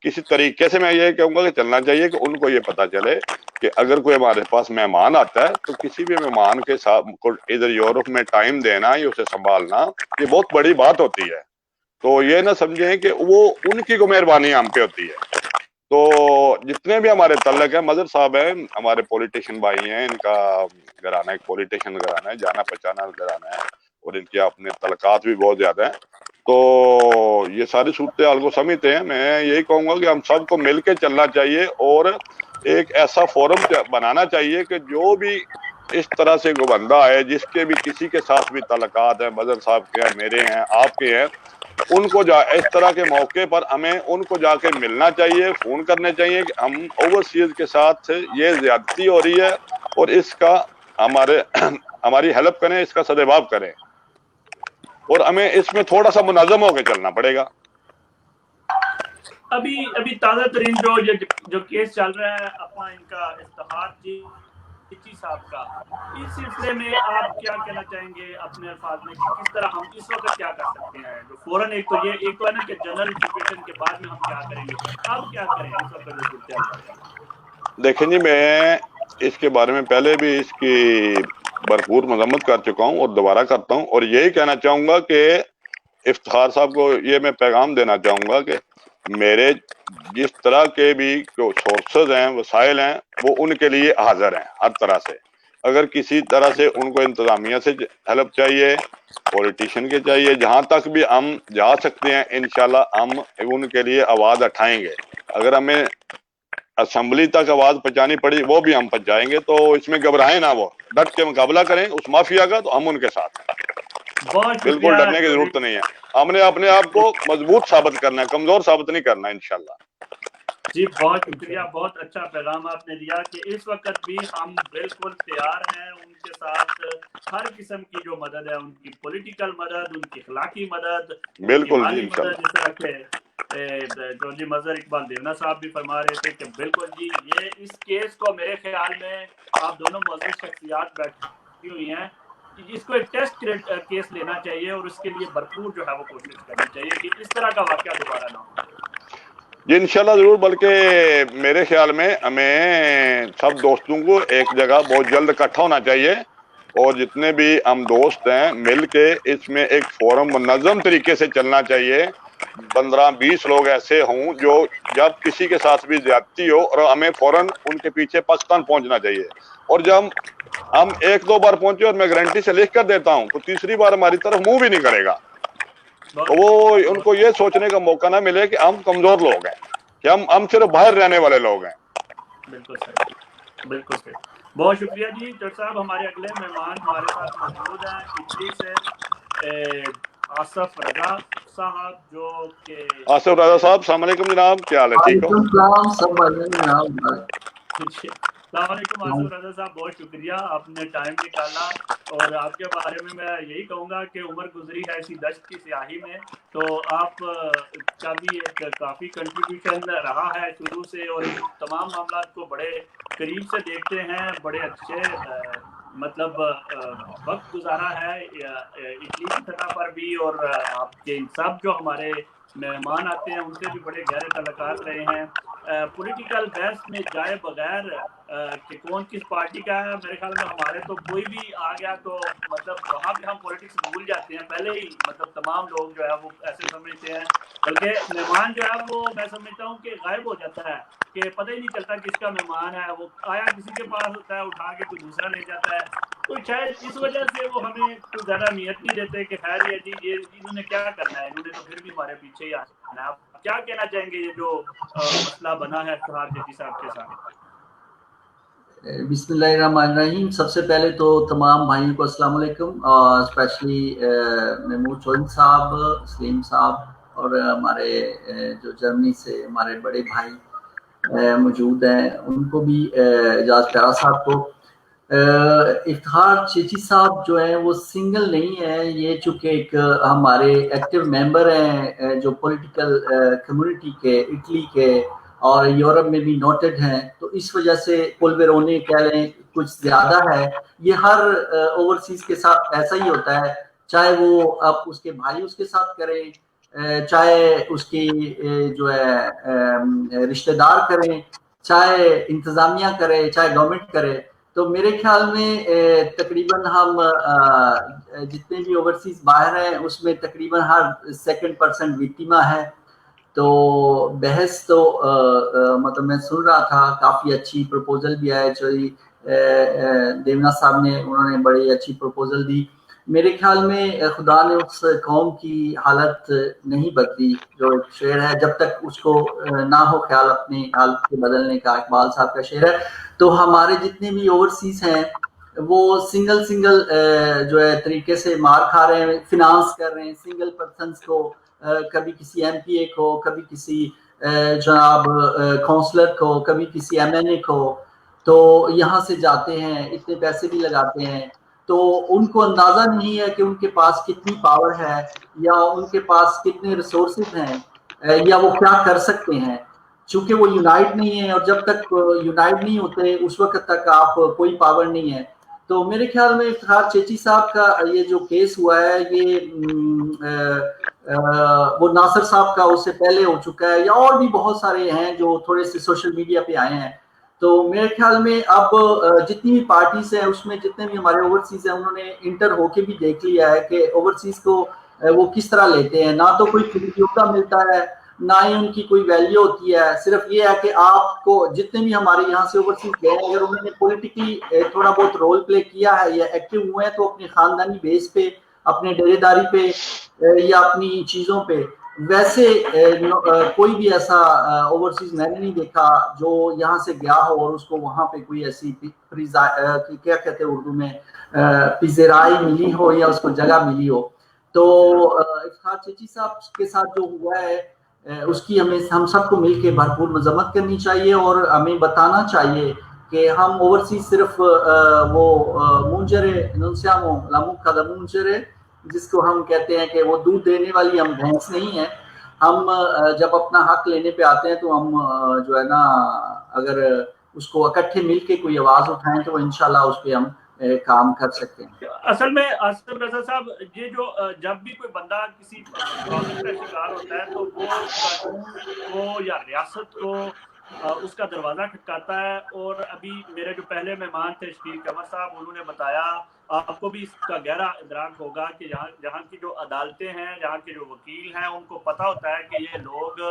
किसी तरीके से मैं ये कहूंगा कि चलना चाहिए कि उनको ये पता चले कि अगर कोई हमारे पास मेहमान आता है तो किसी भी मेहमान के साथ इधर यूरोप में टाइम देना या उसे संभालना ये बहुत बड़ी बात होती है। तो ये ना समझें कि वो उनकी को मेहरबानी हम पे होती है। तो जितने भी हमारे तल्लक है, मदर साहब हैं हमारे पॉलिटिशियन भाई हैं, इनका घराना एक पॉलिटिशियन घराना है, जाना पहचाना घराना है और इनके अपने तलकात भी बहुत ज्यादा है। तो ये सारी सूरत हाल को समझते हैं। मैं यही कहूंगा कि हम सबको मिलकर चलना चाहिए और एक ऐसा फोरम बनाना चाहिए कि जो भी इस तरह से कोई बंदा है जिसके भी किसी के साथ भी तलकात है, मदर साहब के हैं, मेरे हैं, आपके हैं, उनको इस तरह के मौके पर हमें उनको जाके मिलना चाहिए, फोन करने चाहिए कि हम ओवरसीज के साथ ये ज्यादती हो रही है और इसका हमारी हेल्प करें, इसका सदभाव करें और हमें इसमें थोड़ा सा मुनाज़म होकर चलना पड़ेगा। अभी ताज़ा तरीन जो केस चल रहा है अपना इनका इफ्तिखार चीची साहब का, इस सिलसिले में आप क्या कहना चाहेंगे अपने अल्फाज में कि किस तरह हम इस वक्त क्या कर सकते हैं? जो फौरन एक तो है ना कि जनरल सिचुएशन के बाद में हम क्या करेंगे, अब क्या करें इस वक्त? देखें जी, मैं इसके बारे में पहले भी इसकी भरपूर मजम्मत कर चुका हूं और दोबारा करता हूं और यही कहना चाहूंगा कि इफ्तिखार साहब को ये मैं पैगाम देना चाहूंगा कि मेरे जिस तरह के भी सोर्सेज हैं, वसाइल हैं, वो उनके लिए हाजिर हैं हर तरह से। अगर किसी तरह से उनको इंतजामिया से हेल्प चाहिए, पॉलिटिशियन के चाहिए, जहां तक भी हम जा सकते हैं इंशाल्लाह हम उनके लिए आवाज उठाएंगे। अगर हमें असेंबली तक आवाज पहुंचानी पड़ी वो भी हम पहुंचाएंगे। तो इसमें घबराएं ना, वो डट के मुकाबला करें उस माफिया का, तो हम उनके साथ हैं। बिल्कुल डरने की जरूरत नहीं है, हमने अपने आप को मजबूत साबित करना है, कमजोर साबित नहीं करना इंशाल्लाह। जी बहुत शुक्रिया, बहुत अच्छा पैगाम आपने दिया कि इस वक्त भी हम बिल्कुल तैयार हैं उनके साथ हर किस्म की जो मदद है, उनकी पॉलिटिकल मदद, उनकी अखलाकी मदद, बिल्कुल जी इंशाल्लाह। चौधरी मजहर इकबाल देवना साहब भी फरमा रहे थे कि बिल्कुल जी ये इस केस को मेरे ख्याल में आप दोनों मौजूद शख्सियात बैठी हुई हैं, इसको एक टेस्ट केस लेना चाहिए और उसके लिए भरपूर जो है वो कोशिश करनी चाहिए कि इस तरह का वाकया दोबारा ना हो। जी इंशाल्लाह जरूर, बल्कि मेरे ख्याल में हमें सब दोस्तों को एक जगह बहुत जल्द इकट्ठा होना चाहिए और जितने भी हम दोस्त हैं मिल के इसमें एक फोरम मुनज़्ज़म तरीके से चलना चाहिए। 15-20 लोग ऐसे हों जो जब किसी के साथ भी ज्यादती हो और हमें फौरन उनके पीछे पाकिस्तान पहुंचना चाहिए, और जब हम 1-2 बार पहुंचे और मैं गारंटी से लिख कर देता हूं तो तीसरी बार हमारी तरफ मुंह भी नहीं करेगा। तो वो उनको ये सोचने का मौका ना मिले कि हम कमजोर लोग हैं, कि हम सिर्फ बाहर रहने वाले लोग हैं। बिल्कुल सही, बिल्कुल सही। बहुत शुक्रिया जी चौधरी साहब। हमारे अगले मेहमान हमारे साथ मौजूद हैं इटली से आसफ रजा साहब जो कि आसिफ रजा साहब, अस्सलाम वालेकुम जनाब, क्या हाल है, ठीक हो? सब जनाब। अस्सलामुअलैकुम आसिफ रजा साहब, बहुत शुक्रिया आपने टाइम निकाला। और आपके बारे में मैं यही कहूँगा कि उम्र गुजरी है इसी दश्त की स्याही में, तो आप का भी एक काफ़ी कंट्रीब्यूशन रहा है शुरू से, और इन तमाम मामला को बड़े करीब से देखते हैं, बड़े अच्छे मतलब वक्त गुजारा है इटली की सतह पर भी, और आपके इन सब जो हमारे मेहमान आते हैं उनसे भी बड़े गहरे तल्लुकात रहे हैं। पॉलिटिकल बहस में जाए बगैर कि कौन किस पार्टी का है, मेरे ख्याल में हमारे तो कोई भी आ गया तो मतलब वहाँ पे हम पॉलिटिक्स भूल जाते हैं पहले ही, मतलब तमाम लोग जो है वो ऐसे समझते हैं, बल्कि मेहमान जो है वो मैं समझता हूँ कि गायब हो जाता है, कि पता ही नहीं चलता किसका मेहमान है, वो आया किसी के पास होता है, उठा के कोई दूसरा ले जाता है। तो शायद इस वजह से वो हमें कुछ ज़्यादा अहमियत नहीं देते कि खैर ये जी ये इन्होंने क्या करना है, इन्होंने तो फिर भी हमारे पीछे ही आना है। आप क्या कहना चाहेंगे ये जो मसला बना है इफ्तिखार चेची साहब के साथ? बिस्मिल्लाहिर्रहमानिर्रहीम। सबसे पहले तो तमाम भाइयों को अस्सलाम वालेकुम, स्पेशली महमूद चौधरी साहब, सलीम साहब और हमारे जो जर्मनी से हमारे बड़े भाई मौजूद हैं, उनको भी एजाज प्यारा साहब को। इफ्तिखार चेची साहब जो है वो सिंगल नहीं है, ये चूँकि एक हमारे एक्टिव मेंबर हैं जो पॉलिटिकल कम्युनिटी के इटली के और यूरोप में भी नोटेड हैं, तो इस वजह से पुलवेरोने कह लें कुछ ज़्यादा है। ये हर ओवरसीज़ के साथ ऐसा ही होता है, चाहे वो अब उसके भाई उसके साथ करें, चाहे उसकी जो है रिश्तेदार करें, चाहे इंतज़ामिया करे, चाहे गवर्नमेंट करे। तो मेरे ख्याल में तकरीबन हम जितने भी ओवरसीज बाहर हैं उसमें तकरीबन हर सेकंड पर्सन विक्टिमा है। तो बहस तो मतलब मैं सुन रहा था, काफ़ी अच्छी प्रपोजल भी आया, चौधरी देवना साहब ने, उन्होंने बड़ी अच्छी प्रपोजल दी। मेरे ख्याल में खुदा ने उस कौम की हालत नहीं बदली, जो एक शेर है, जब तक उसको ना हो ख्याल अपनी हालत के बदलने का, इकबाल साहब का शेर है। तो हमारे जितने भी ओवरसीज हैं वो सिंगल जो है तरीके से मार खा रहे हैं, फिनांस कर रहे हैं सिंगल पर्सन्स को, कभी किसी एमपीए को, कभी किसी जनाब काउंसलर को, कभी किसी एमएनए को। तो यहाँ से जाते हैं, इतने पैसे भी लगाते हैं, तो उनको अंदाजा नहीं है कि उनके पास कितनी पावर है या उनके पास कितने रिसोर्सेज हैं या वो क्या कर सकते हैं, चूंकि वो यूनाइट नहीं है। और जब तक यूनाइट नहीं होते उस वक्त तक आप कोई पावर नहीं है। तो मेरे ख्याल में इफ्तिखार चेची साहब का ये जो केस हुआ है, ये वो नासिर साहब का उससे पहले हो चुका है, या और भी बहुत सारे हैं जो थोड़े से सोशल मीडिया पे आए हैं। तो मेरे ख्याल में अब जितनी भी पार्टीज हैं उसमें जितने भी हमारे ओवरसीज हैं उन्होंने इंटर होके भी देख लिया है कि ओवरसीज को वो किस तरह लेते हैं। ना तो कोई प्रतियोगिता मिलता है, ना ही उनकी कोई वैल्यू होती है। सिर्फ ये है कि आपको जितने भी हमारे यहाँ से ओवरसीज गए, अगर उन्होंने पॉलिटिकली थोड़ा बहुत रोल प्ले किया है या एक्टिव हुए हैं, तो अपने खानदानी बेस पे, अपने डेरेदारी पे या अपनी चीज़ों पे। वैसे कोई भी ऐसा ओवरसीज मैंने नहीं देखा जो यहाँ से गया हो और उसको वहाँ पे कोई ऐसी क्या कहते हैं उर्दू में पिज़राई मिली हो या उसको जगह मिली हो। तो इफ्तिखार चेची साहब के साथ जो हुआ है उसकी हम सबको मिलके भरपूर मजम्मत करनी चाहिए और हमें बताना चाहिए कि हम ओवरसीज सिर्फ वो मुंजरे नुनसियामो लामुका दा मुंजरे, जिसको हम कहते हैं कि वो दूध देने वाली हम भैंस नहीं है। हम जब अपना हक लेने पे आते हैं तो हम जो है ना, अगर उसको इकट्ठे मिलके कोई आवाज उठाएं तो इंशाल्लाह उस पे हम काम कर सकते हैं। असल में आसिफ रजा साहब, ये जो जब भी कोई बंदा किसी प्रॉब्लम का शिकार होता है तो वो कानून को या रियासत को उसका दरवाजा खटकाता है। और अभी मेरे जो पहले मेहमान थे शकील कमर साहब, उन्होंने बताया, आपको भी इसका गहरा इदराक होगा कि जहाँ की जो अदालतें हैं, जहाँ के जो वकील हैं, उनको पता होता है कि ये लोग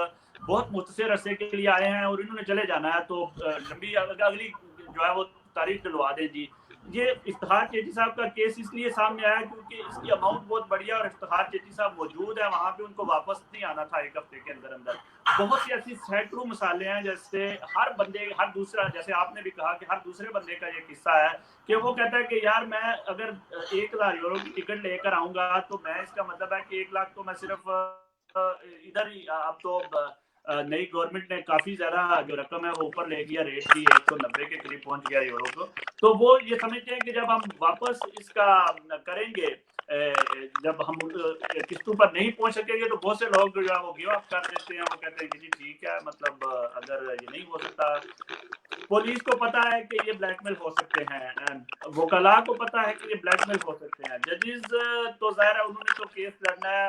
बहुत मुख्तसर अरसे के लिए आए हैं और इन्होंने चले जाना है, तो लंबी अगली जो है वो तारीख दिलवा दें जी। ये इफ्तिखार चेची साहब का केस इसलिए सामने आया क्योंकि इसकी अमाउंट बहुत बढ़िया और इफ्तिखार चेची साहब मौजूद है वहाँ पे, उनको वापस नहीं आना था एक हफ्ते के अंदर अंदर। बहुत सी ऐसी सैकड़ों मिसालें हैं, जैसे हर बंदे, हर दूसरा, जैसे आपने भी कहा कि हर दूसरे बंदे का ये किस्सा है कि वो कहता है कि यार मैं अगर 1000 यूरो की टिकट लेकर आऊंगा तो मैं, इसका मतलब है कि 1 लाख तो मैं सिर्फ इधर ही अब तो नई गवर्नमेंट ने काफी ज्यादा जो रकम है वो ऊपर ले गया, रेट भी 190 के करीब पहुंच गया यूरो को। तो वो ये समझते हैं कि जब हम वापस इसका करेंगे, जब हम किस्तों पर नहीं पहुंच सकेंगे तो बहुत से लोग जो है वो गिव अप कर देते हैं। वो कहते हैं कि जी ठीक है, मतलब अगर ये नहीं हो सकता, पुलिस को पता है कि ये ब्लैकमेल हो सकते हैं, वकला को पता है कि ये ब्लैकमेल हो सकते हैं, जजेस तो ज़ाहिर है उन्होंने तो केस लड़ना है,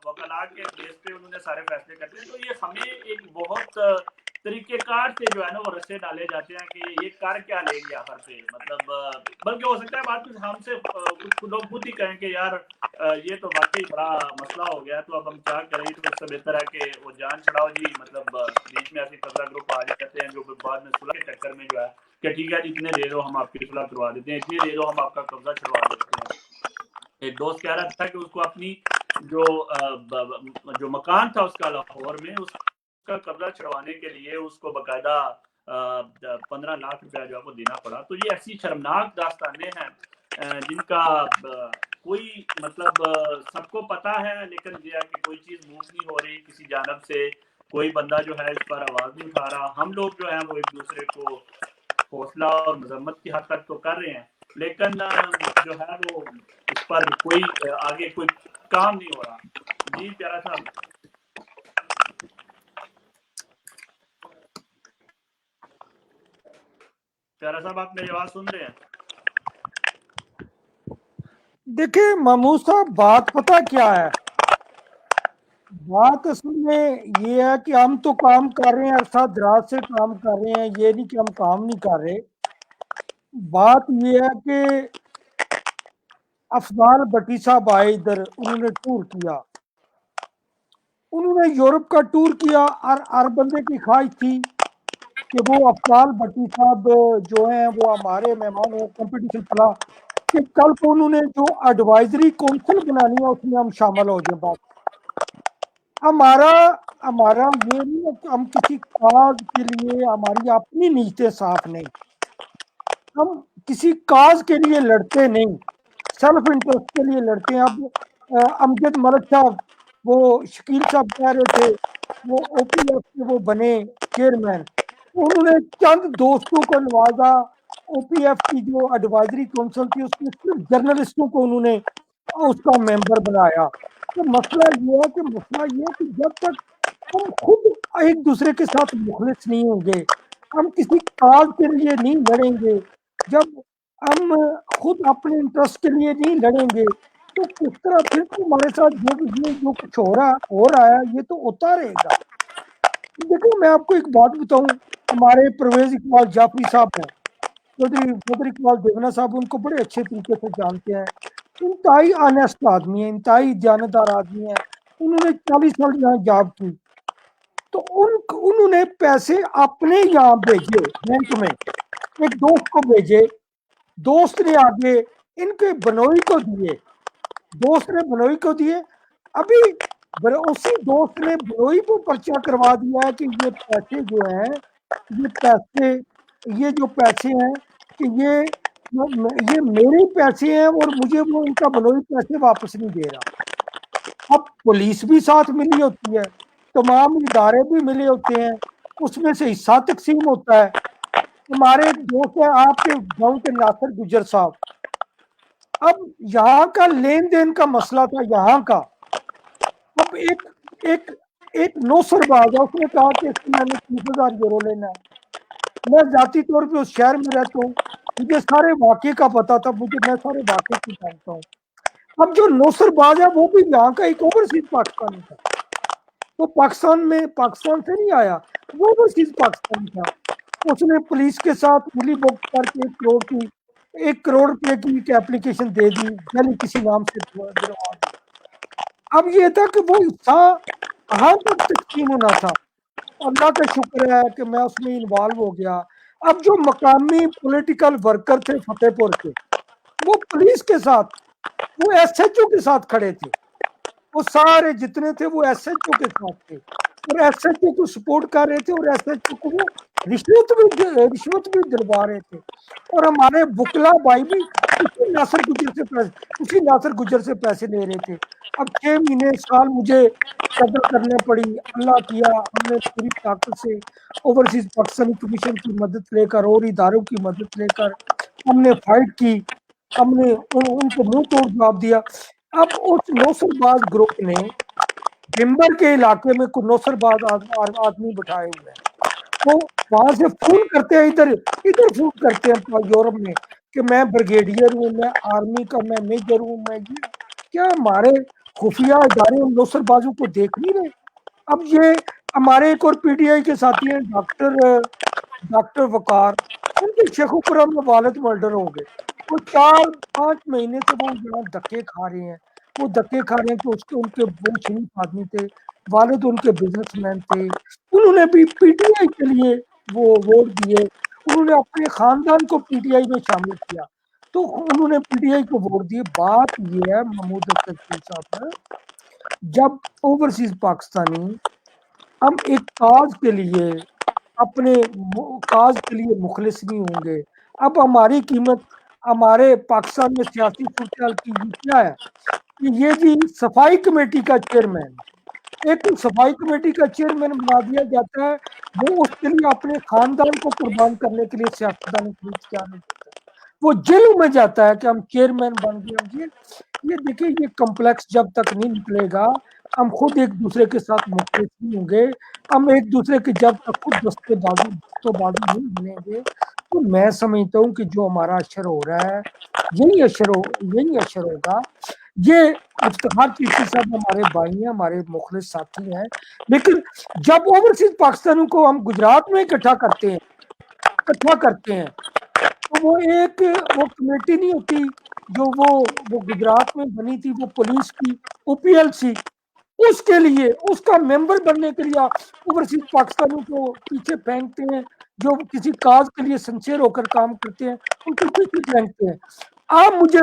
वकला के बेस पे उन्होंने सारे फैसले करते हैं। तो ये हमें एक बहुत तरीकेकार से जो है ना वो रस्ते डाले जाते हैं कि ये कर क्या लेंगे आखिर पे, मतलब बल्कि हो सकता है बात कुछ हमसे कुछ लोग खुद ही कहें कि यार ये तो वाकई बड़ा मसला हो गया, तो अब हम क्या करें। तो इससे बेहतर है कि वो जान छड़ाओ जी, मतलब बीच में ऐसे कब्जा ग्रुप आ जाते हैं जो बाद में सुलह के चक्कर में जो है कि ठीक है इतने दे दो हम आपकी सुलह करवा देते हैं, इतने दे दो हम आपका कब्जा छुड़वा देते हैं। एक दोस्त कह रहा था कि उसको अपनी जो मकान था उसका लाहौर में, उसका कब्जा छुड़वाने के लिए उसको बाकायदा 15 लाख रुपया जो है वो देना पड़ा। तो ये ऐसी शर्मनाक दास्तानें हैं जिनका कोई मतलब सबको पता है, लेकिन जो है कि कोई चीज़ मूव नहीं हो रही, किसी जानब से कोई बंदा जो है इस पर आवाज़ नहीं उठा रहा। हम लोग जो है वो एक दूसरे को हौसला और मजम्मत की हद तक तो कर रहे हैं, लेकिन जो है वो इस पर कोई आगे कोई काम नहीं हो रहा। जी प्यारा साहब, आप मेरी आवाज सुन रहे हैं? देखिए महमूद साहब, बात पता क्या है, बात असल में ये है कि हम तो काम कर रहे हैं, अरसा दराज से काम कर रहे हैं, ये नहीं कि हम काम नहीं कर रहे। बात ये है कि अफजाल भट्टी साहब आए इधर, उन्होंने टूर किया, उन्होंने यूरोप का टूर किया, और हर बंदे की ख्वाहिश थी कि वो अफजाल भट्टी साहब जो हैं वो हमारे मेहमान हो, कंपटीशन चला कि कल को उन्होंने जो एडवाइजरी काउंसिल बनानी है उसमें हम शामिल हो जाए। बात हमारा ये नहीं है कि हम किसी काज के लिए, हमारी अपनी नीयतें साफ नहीं, हम किसी काज के लिए लड़ते नहीं, सेल्फ इंटरेस्ट के लिए लड़ते हैं। अब अमजद मलिक साहब, वो शकील साहब कह रहे थे वो ओपीएफ के वो बने चेयरमैन, उन्होंने चंद दोस्तों को नवाजा, ओपीएफ की जो एडवाइजरी काउंसिल थी उसमें सिर्फ जर्नलिस्टों को उन्होंने उसका मेंबर बनाया। तो मसला ये है कि जब तक हम खुद एक दूसरे के साथ मुखलिस नहीं होंगे, हम किसी काज के लिए नहीं लड़ेंगे, जब हम खुद अपने इंटरेस्ट के लिए नहीं लड़ेंगे, तो किस तरह फिर हमारे साथ जो कुछ हो रहा है ये तो होता रहेगा। देखो मैं आपको एक बात बताऊं, हमारे परवेज इकबाल जाफरी साहब हैं, चौधरी इकबाल देवना साहब उनको बड़े अच्छे तरीके से जानते हैं, इंतहाई ऑनेस्ट आदमी है, इंतहाई जानदार आदमी है, उन्होंने 40 साल यहाँ जॉब की। तो उन्होंने पैसे अपने यहाँ भेजे बैंक में, एक दोस्त को भेजे, दोस्त ने आगे इनके बनोई को दिए, दोस्त ने बनोई को दिए, अभी उसी दोस्त ने बनोई को पर्चा करवा दिया है कि ये पैसे जो हैं, ये जो पैसे हैं कि ये मेरे पैसे हैं और मुझे वो इनका बनोई पैसे वापस नहीं दे रहा। अब पुलिस भी साथ मिली होती है, तमाम इदारे भी मिले होते हैं, उसमें से हिस्सा तकसीम होता है। हमारे दोस्त है आपके गांव के नासिर गुजर साहब, अब यहाँ का लेन देन का मसला था यहाँ का। अब एक नौसरबाज है, उसने कहा कि मैंने 30,000 यूरो लेना है, मैं जाती तौर पे उस शहर में रहता हूँ, मुझे सारे वाक़े का पता था, मैं सारे वाक़े को जानता हूँ। अब जो नौसरबाज है वो भी यहाँ का एक ओवरसीज पाकिस्तानी था, वो पाकिस्तान से नहीं आया, वो ओवरसीज पाकिस्तानी था। उसने पुलिस के साथ मिली बुक करके 1 करोड़ रुपए की एक एप्लीकेशन दे दी, मैंने किसी नाम से गिरवा दी। अब ये था कि वो हिस्सा कहाँ तक तकसीम होना था, अल्लाह का शुक्र है कि मैं उसमें इन्वॉल्व हो गया। अब जो मकामी पॉलिटिकल वर्कर थे फतेहपुर के, वो पुलिस के साथ, वो एसएचओ के साथ खड़े थे, वो सारे जितने थे वो एसएचओ के साथ थे और एसएचओ को सपोर्ट कर रहे थे और एसएचओ को वो रिश्वत भी दिलवा रहे थे। और हमारे बुकला भाई भी इसी नासिर गुजर से पैसे ले रहे थे। अब 6 महीने साल मुझे स्ट्रगल करने पड़ी, अल्लाह किया, हमने पूरी ताकत से ओवरसीज पाकिस्तानी कमीशन की मदद लेकर और इदारों की मदद लेकर हमने फाइट की, हमने उनको मुंह तोड़ जवाब दिया। अब उस नौसरबाज ग्रुप ने बिम्बर के इलाके में कुछ नौसरबाज आदमी बिठाए हुए हैं, तो वहां से फोन करते हैं, इधर फोन करते हैं यूरोप में कि मैं ब्रिगेडियर हूँ, मैं आर्मी का, मैं मेजर हूँ, मैं ये। क्या हमारे खुफिया इदारे उन नौसरबाजों को देख नहीं रहे? अब ये हमारे एक और पीटीआई के साथी हैं डॉक्टर वकार, उनके शेखुपुरा में वालिद मर्डर हो गए। वो 4-5 महीने से वो यहाँ धक्के खा रहे हैं, कि उसके उनके वो शरीफ आदमी थे, वालिद उनके बिजनेसमैन थे, उन्होंने भी पीटीआई के लिए वो वोट दिए, उन्होंने अपने खानदान को पीटीआई में शामिल किया, तो उन्होंने पीटीआई को वोट दिए। बात ये है महमूद अख्तर साहब, जब ओवरसीज पाकिस्तानी हम एक काज के लिए अपने काज के लिए मुखलिस नहीं होंगे, अब हमारी कीमत हमारे पाकिस्तान में सियासी सूरत की क्या है कि ये जी सफाई कमेटी का चेयरमैन, एक सफाई कमेटी का चेयरमैन बना दिया जाता है, वो उसके लिए अपने खानदान को कुर्बान करने के लिए सियासतदान क्या नहीं करता, वो जेल में जाता है कि हम चेयरमैन बन गए। ये देखिए, ये कम्प्लेक्स जब तक नहीं निकलेगा, हम खुद एक दूसरे के साथ मुख्तलिफ नहीं होंगे, हम एक दूसरे के जब तक खुद दस्तबाजी नहीं बनेंगे, तो मैं समझता हूँ कि जो हमारा अशर हो रहा है यही अशर होगा। ये इफ्तिखार चीफी साहब हमारे भाई हैं, हमारे मुखलिस साथी हैं, लेकिन जब ओवरसीज पाकिस्तानियों को हम गुजरात में इकट्ठा करते हैं तो वो कमेटी नहीं होती जो वो गुजरात में बनी थी, वो पुलिस की OPLC, उसके लिए उसका मेंबर बनने के लिए ओवरसीज पाकिस्तानियों को पीछे फेंकते हैं, जो किसी काज के लिए सिंसियर होकर काम करते हैं उनको पीछे फेंकते हैं। आप मुझे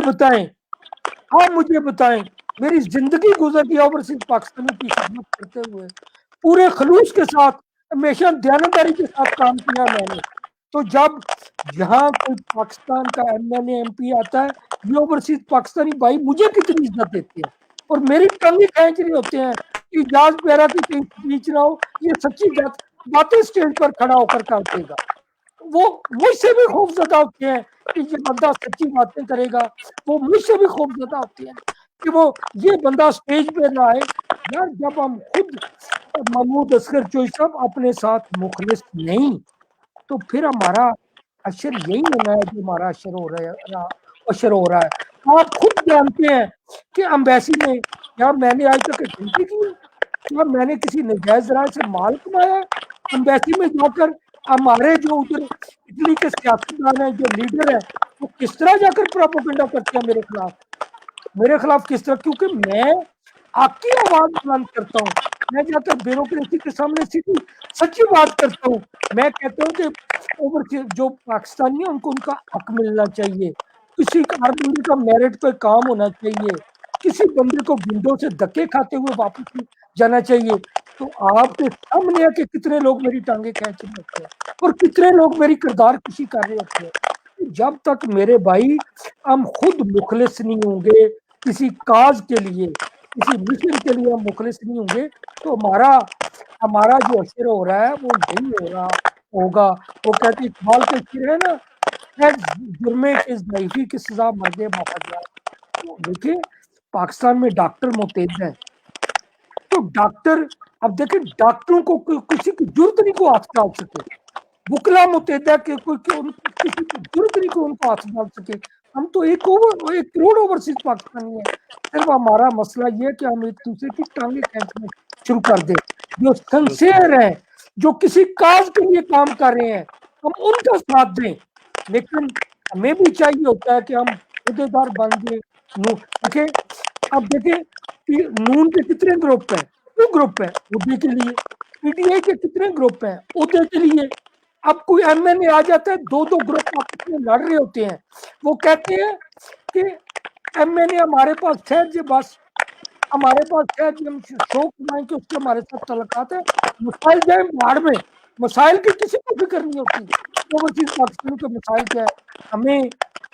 बताएं मेरी जिंदगी गुजर गई ओवरसीज पाकिस्तानियों की खिदमत करते हुए, पूरे खलूस के साथ, हमेशा दयानतदारी के साथ काम किया मैंने। तो जब यहाँ कोई पाकिस्तान का MLA MP आता है, ये ओवरसीज पाकिस्तानी भाई मुझे कितनी इज्जत देते हैं और मेरी टंगे खींच रहे होते हैं कि इजाज प्यारा की कहीं बीच ना हो, ये सच्ची बातें स्टेज पर खड़ा होकर करतेगा। वो मुझसे भी खौफजदा होते हैं कि ये बंदा सच्ची बातें करेगा, वो मुझसे भी खौफजदा होते हैं कि वो ये बंदा स्टेज पे ना आए। यार, जब हम खुद महमूद असगर चोई साहब अपने साथ मुखलिस नहीं, तो फिर हमारा अशर यही होना है जो हमारा अशर हो रहा है। आप खुद जानते हैं कि एम्बेसी में क्या मैंने आज तक गिनती की, क्या मैंने किसी नजायज राय से माल कमाया? एम्बेसी में जाकर हमारे जो उधर इटली के सियासतदान है, जो लीडर है, वो किस तरह जाकर प्रोपेगेंडा करते हैं मेरे खिलाफ किस तरह, क्योंकि मैं आपकी आवाज बुलंद करता हूँ, मैं जाकर ब्यूरोक्रेसी के सामने सीधी सच्ची बात करता हूँ। मैं कहता हूँ कि जो पाकिस्तानी है उनको उनका हक मिलना चाहिए, किसी हर बंदे का मेरिट पे काम होना चाहिए, किसी बंदे को विंडो से धक्के खाते हुए वापस जाना चाहिए। तो आपके सामने है कि कितने लोग मेरी टांगे खींच रहे होते हैं और कितने लोग मेरी किरदार कशी कर रहे होते हैं। जब तक मेरे भाई हम खुद मुखलिस नहीं होंगे, किसी काज के लिए, किसी मिशन के लिए हम मुखलिस नहीं होंगे, तो हमारा जो अशर हो रहा है वो यही होगा। वो कहते इकबाल के शेर है ना, जुर्मे के ज़ईफ़ी की सजा मर्दे बाफजात। तो देखिए, पाकिस्तान में डॉक्टर मुतैद हैं, तो डॉक्टर, अब देखिए डॉक्टरों को किसी की जरूरत नहीं को हाथ डाल सके, बुकला मुतैदा के किसी की जरूरत नहीं को उनको हाथ डाल सके। हम तो 1 करोड़ ओवरसीज पाकिस्तानी है, सिर्फ हमारा मसला ये है कि हम एक दूसरे की टांगे खींचने शुरू कर दें। जो सिंसियर हैं, जो किसी काज के लिए काम कर रहे हैं, हम उनका साथ दें, लेकिन हमें भी चाहिए होता है कि हम उहदेदार बन जाए। देखिए, अब देखिए नून के कितने ग्रुप हैं, 2 ग्रुप है उहदे के लिए, PTI के कितने ग्रुप हैं उहदे के लिए। अब कोई MLA आ जाता है, 2 ग्रुप आपस में लड़ रहे होते हैं, वो कहते हैं कि MLA हमारे पास है जी, बस हमारे पास है जी, हम शौक बनाएं कि उसके हमारे साथ तल्लुकात है, मसाइल जाए बाढ़ में, मसाइल की किसी को फिक्र नहीं होती। ओवरसीज पाकिस्तान के मसाइल क्या है,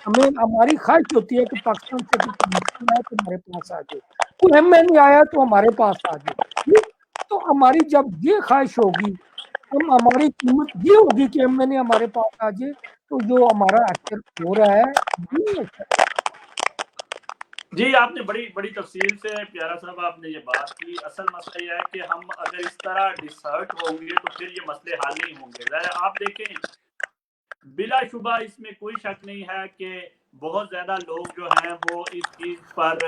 हमें हमारी ख्वाहिश होती है कि पाकिस्तान से कोई मसला है तो हमारे पास आ जाए, कोई हमें नहीं आया तो हमारे पास आ जाए। तो हमारी जब ये ख्वाहिश होगी, हम हमारी कीमत ये होगी कि हमें हमारे पास आ जाए, तो जो हमारा अक्सर हो रहा है ये जी, आपने बड़ी बड़ी तफसील से प्यारा साहब आपने ये बात की। असल मसला ये है कि हम अगर इस तरह डिसहर्ट होंगे तो फिर ये मसले हल नहीं होंगे। ज़रा आप देखें, बिलाशुबा इसमें कोई शक नहीं है कि बहुत ज़्यादा लोग जो हैं वो इस चीज़ पर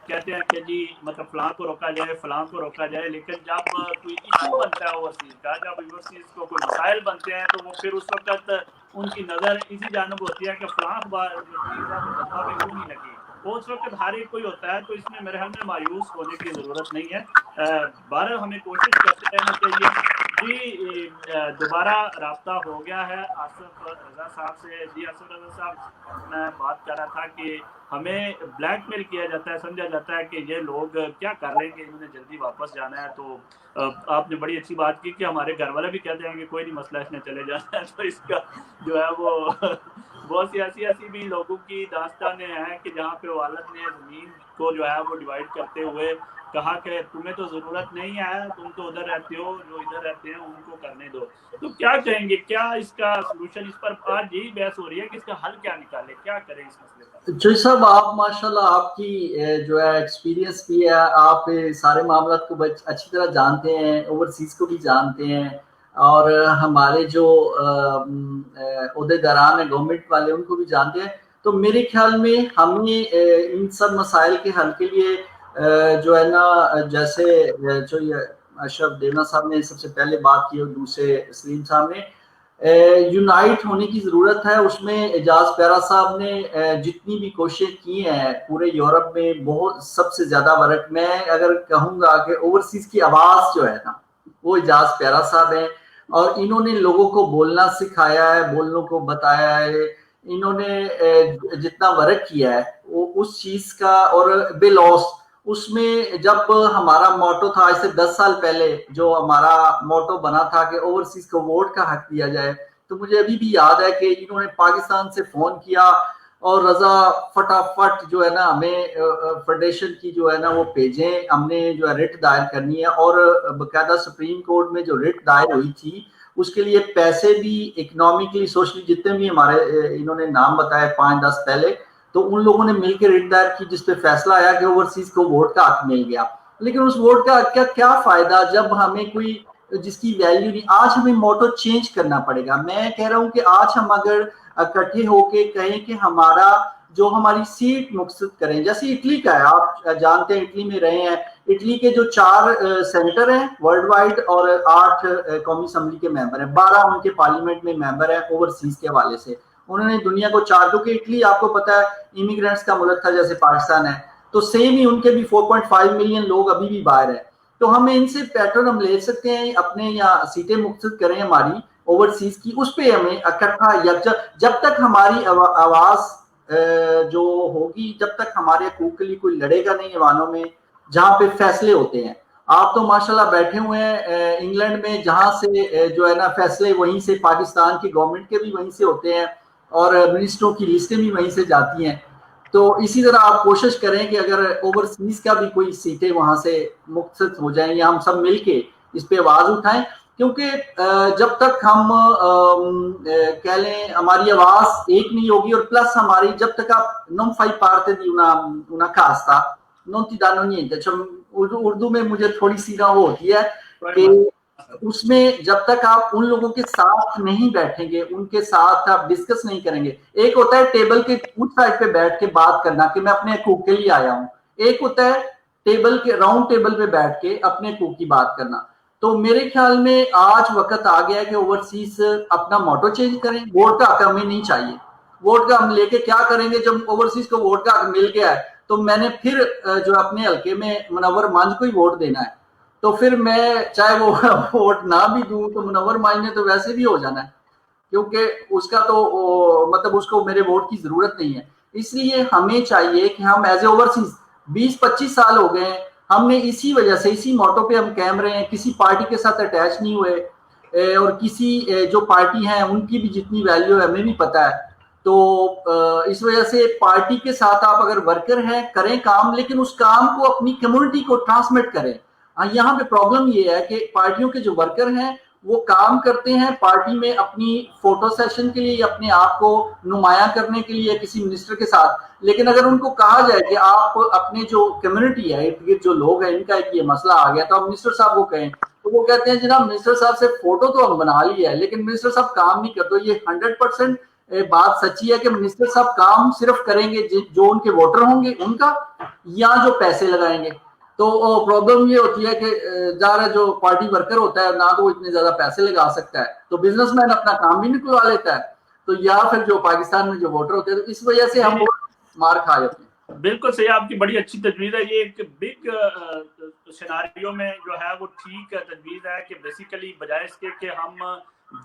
कहते हैं कि जी मतलब फ़लाँ को रोका जाए, फ़लाँ को रोका जाए, लेकिन जब कोई इशू बनता है ओवरसीज़ का, जब ओवरसीज़ को कोई मसाइल बनते हैं तो वो फिर उस वक्त उनकी नज़र इसी जानब होती है कि फ़लाँ दफ़ा में क्यों नहीं लगी। वो उस वक्त हर एक कोई होता है, तो इसमें मेरे ख्याल में मायूस होने की ज़रूरत नहीं है। बहरहाल हमें कोशिश करते रहना चाहिए। जी, दोबारा राब्ता हो गया है आसिफ रज़ा साहब से। जी आसिफ रज़ा साहब, मैं बात कर रहा था कि हमें ब्लैकमेल किया जाता है, समझा जाता है कि ये लोग क्या कर लेंगे, इन्होंने जल्दी वापस जाना है। तो आपने बड़ी अच्छी बात की कि हमारे घर वाले भी कहते हैं कि कोई नहीं मसला, इसने चले जाना है। तो इसका जो है वो बहुत सी ऐसी भी लोगों की दास्तानें हैं कि जहाँ पे वालिद ने ज़मीन को जो है वो डिवाइड करते हुए कहा कि तुम्हें तो ज़रूरत नहीं है, तुम तो उधर रहते हो, जो इधर रहते हैं उनको करने दो। तो क्या कहेंगे, क्या इसका सलूशन, इस पर आज यही बहस हो रही है कि इसका हल क्या निकाले, क्या करें इस मसले पर? जोई साहब, आप माशाल्लाह आपकी जो है एक्सपीरियंस भी है, आप सारे मामला को अच्छी तरह जानते हैं, ओवरसीज को भी जानते हैं, और हमारे जो ओहदेदारान है गवर्नमेंट वाले उनको भी जानते हैं। तो मेरे ख्याल में हमें इन सब मसाइल के हल के लिए जो है ना, जैसे जो ये अशरफ देवना साहब ने सबसे पहले बात की और दूसरे सलीम साहब ने, यूनाइट होने की ज़रूरत है। उसमें एजाज प्यारा साहब ने जितनी भी कोशिश की हैं पूरे यूरोप में, बहुत सबसे ज़्यादा वर्क, मैं अगर कहूँगा कि ओवरसीज की आवाज़ जो है ना वो एजाज प्यारा साहब हैं, और इन्होंने लोगों को बोलना सिखाया है, बोलने को बताया है। इन्होंने जितना वर्क किया है वो उस चीज़ का, और बेलॉस उसमें जब हमारा मोटो था आज से 10 साल पहले, जो हमारा मोटो बना था कि ओवरसीज को वोट का हक दिया जाए, तो मुझे अभी भी याद है कि इन्होंने पाकिस्तान से फोन किया और रजा फटाफट जो है ना हमें फेडरेशन की जो है ना वो भेजें, हमने जो है रिट दायर करनी है। और बकायदा सुप्रीम कोर्ट में जो रिट दायर हुई थी उसके लिए पैसे भी, इकोनॉमिकली सोशली जितने भी हमारे इन्होंने नाम बताए 5-10 पहले, तो उन लोगों ने मिलकर रिट दायर की, जिसपे फैसला आया कि ओवरसीज को वोट का हक मिल गया। लेकिन उस वोट का क्या फायदा जब हमें कोई जिसकी वैल्यू नहीं। आज हमें मोटो चेंज करना पड़ेगा। मैं कह रहा हूं कि आज हम अगर इकट्ठे होके कहें कि हमारा जो हमारी सीट मुक्तसद करें, जैसे इटली का है, आप जानते हैं इटली में रहे हैं, इटली के जो 4 सेनेटर हैं वर्ल्ड वाइड और 8 कौमी असम्बली के मेंबर हैं, 12 उनके पार्लियामेंट में मेंबर हैं ओवरसीज के हवाले से। उन्होंने दुनिया को 4, क्योंकि इटली आपको पता है इमिग्रेंट्स का मुल्क था जैसे पाकिस्तान है, तो सेम ही उनके भी 4.5 मिलियन लोग अभी भी बाहर है। तो हमें इनसे पैटर्न हम ले सकते हैं अपने, या सीटें मुक्तसद करें हमारी ओवरसीज की, उस पे हमें इकट्ठा जब तक हमारी आवाज जो होगी, जब तक हमारे हकूक के लिए कोई लड़ेगा नहीं ऐवानों में जहाँ पे फैसले होते हैं। आप तो माशाल्लाह बैठे हुए हैं इंग्लैंड में, जहाँ से जो है ना फैसले वहीं से, पाकिस्तान की गवर्नमेंट के भी वहीं से होते हैं और मिनिस्टरों की लिस्टें भी वहीं से जाती हैं। तो इसी तरह आप कोशिश करें कि अगर ओवरसीज का भी कोई सीटें वहां से मुक्तसद हो जाएं, या हम सब मिलके इस पे आवाज उठाएं, क्योंकि जब तक हम कह लें हमारी आवाज एक नहीं होगी, और प्लस हमारी जब तक आप non fai parte di una casta non ti danno niente, Urdu में मुझे थोड़ी सी ना वो होती है कि उसमें जब तक आप उन लोगों के साथ नहीं बैठेंगे, उनके साथ आप डिस्कस नहीं करेंगे। एक होता है टेबल के उस साइड पे बैठ के बात करना कि मैं अपने हकूक के लिए आया हूँ, एक होता है टेबल के राउंड टेबल पे बैठ के अपने हकूक की बात करना। तो मेरे ख्याल में आज वक्त आ गया है कि ओवरसीज अपना मोटो चेंज करें। वोट का हक हमें नहीं चाहिए। वोट का हम लेके क्या करेंगे जब ओवरसीज को वोट का हक मिल गया है, तो मैंने फिर जो अपने हल्के में मुनव्वर मांझ को ही वोट देना है, तो फिर मैं चाहे वो वोट ना भी दूं तो मुनव्वर मांझ ने तो वैसे भी हो जाना है, क्योंकि उसका तो मतलब उसको मेरे वोट की जरूरत नहीं है। इसलिए हमें चाहिए कि हम एज ए ओवरसीज 20-25 साल हो गए हैं, हमने इसी वजह से, इसी मोटो पे हम कायम रहे हैं, किसी पार्टी के साथ अटैच नहीं हुए, और किसी जो पार्टी है उनकी भी जितनी वैल्यू है हमें भी पता है। تو اس وجہ سے پارٹی کے ساتھ آپ اگر ورکر ہیں کریں کام، لیکن اس کام کو اپنی کمیونٹی کو ٹرانسمٹ کریں. یہاں پہ پرابلم یہ ہے کہ پارٹیوں کے جو ورکر ہیں وہ کام کرتے ہیں پارٹی میں اپنی فوٹو سیشن کے لیے، اپنے آپ کو نمایاں کرنے کے لیے کسی منسٹر کے ساتھ، لیکن اگر ان کو کہا جائے کہ آپ اپنے جو کمیونٹی ہے ارد گرد جو لوگ ہیں ان کا ایک یہ مسئلہ آ گیا تو آپ منسٹر صاحب کو کہیں، تو وہ کہتے ہیں جناب منسٹر صاحب سے فوٹو تو ہم بنا لی ہے لیکن منسٹر صاحب کام نہیں کرتے. یہ 100% بات سچی ہے کہ منسٹر صاحب کام صرف کریں گے جو ان کے ووٹر ہوں گے ان کا، یا جو پیسے لگائیں گے. تو پرابلم یہ ہوتی ہے کہ ظاہر جو پارٹی ورکر ہوتا ہے نہ تو وہ اتنے زیادہ پیسے لگا سکتا ہے، تو بزنس مین اپنا کام بھی نکلوا لیتا ہے، تو یا پھر جو پاکستان میں جو ووٹر ہوتے ہیں تو اس وجہ سے ہم مار کھا جاتے ہیں. بالکل صحیح، آپ کی بڑی اچھی تجویز ہے. یہ ایک بگ سیناریو میں جو ہے وہ ٹھیک تجویز ہے کہ بیسیکلی بجائے اس کے کہ ہم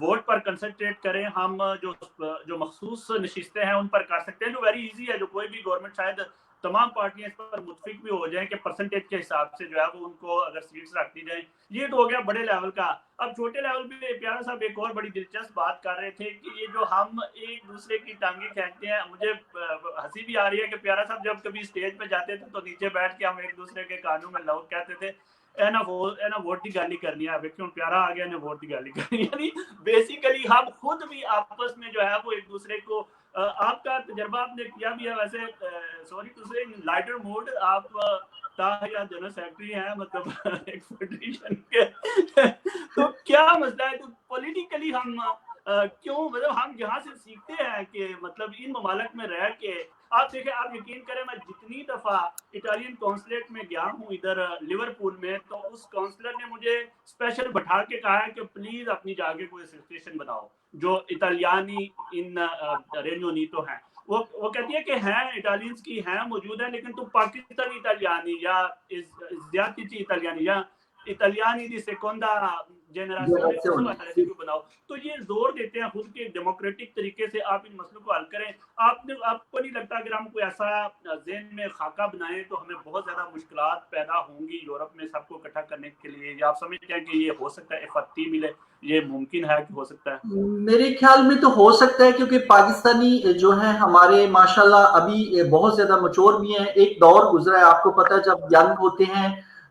ووٹ پر کنسنٹریٹ کریں، ہم جو مخصوص نشستیں ہیں ان پر کر سکتے ہیں، جو ویری ایزی ہے، جو کوئی بھی گورنمنٹ شاید تمام پارٹیاں اس پر متفق بھی ہو جائیں کہ پرسنٹیج کے حساب سے جو ہے وہ ان کو اگر سیٹس رکھ دی جائیں. یہ تو ہو گیا بڑے لیول کا. اب چھوٹے لیول پہ پیارا صاحب ایک اور بڑی دلچسپ بات کر رہے تھے کہ یہ جو ہم ایک دوسرے کی ٹانگیں کھینچتے ہیں، مجھے ہنسی بھی آ رہی ہے کہ پیارا صاحب جب کبھی اسٹیج پہ جاتے تھے تو نیچے بیٹھ کے ہم ایک دوسرے کے کانوں میں لوگ کہتے تھے ووٹ کی گالی کرنی ہے، کیوں پیارا آ گیا ووٹ کی گالی کرنی. یعنی بیسیکلی ہم خود بھی آپس میں جو ہے وہ ایک دوسرے کو، آپ کا تجربہ آپ نے کیا بھی ہے ویسے، سوری ٹو سے لائٹر موڈ، آپ یا جنرل سیکرٹری ہیں مطلب ایک فیڈریشن کے، تو کیا مسئلہ ہے؟ تو پولیٹیکلی ہم کیوں، مطلب ہم یہاں سے سیکھتے ہیں کہ مطلب ان ممالک میں رہ کے، آپ دیکھیں، آپ یقین کریں میں جتنی دفعہ اٹالین کونسلیٹ میں گیا ہوں ادھر لیورپول میں، تو اس کونسلر نے مجھے اسپیشل بٹھا کے کہا ہے کہ پلیز اپنی جگہ کوئی اسٹیشن بناؤ جو اٹالیانی ان رینیو نیٹو ہیں. وہ کہتی ہے کہ ہیں اٹالینس کی ہیں موجود ہیں، لیکن تو پاکستانی اٹالیانی یا زیادتی اٹالیانی یا اٹالیانی دی سیکونڈا جنریشن کو بناؤ. تو یہ زور دیتے ہیں خود کے ڈیموکریٹک طریقے سے آپ ان مسئلوں کو حل کریں. آپ کو نہیں لگتا اگر ہم کوئی ایسا ذہن میں خاکہ بنائیں تو ہمیں بہت زیادہ مشکلات پیدا ہوں گی یورپ میں سب کو اکٹھا کرنے کے لیے؟ یا آپ سمجھتے ہیں کہ یہ ہو سکتا ہے افتی ملے، یہ ممکن ہے کہ ہو سکتا ہے؟ میرے خیال میں تو ہو سکتا ہے، کیونکہ پاکستانی جو ہے ہمارے ماشاءاللہ ابھی بہت زیادہ مچور بھی ہیں. ایک دور گزرا ہے، آپ کو پتہ ہے جب ینگ ہوتے ہیں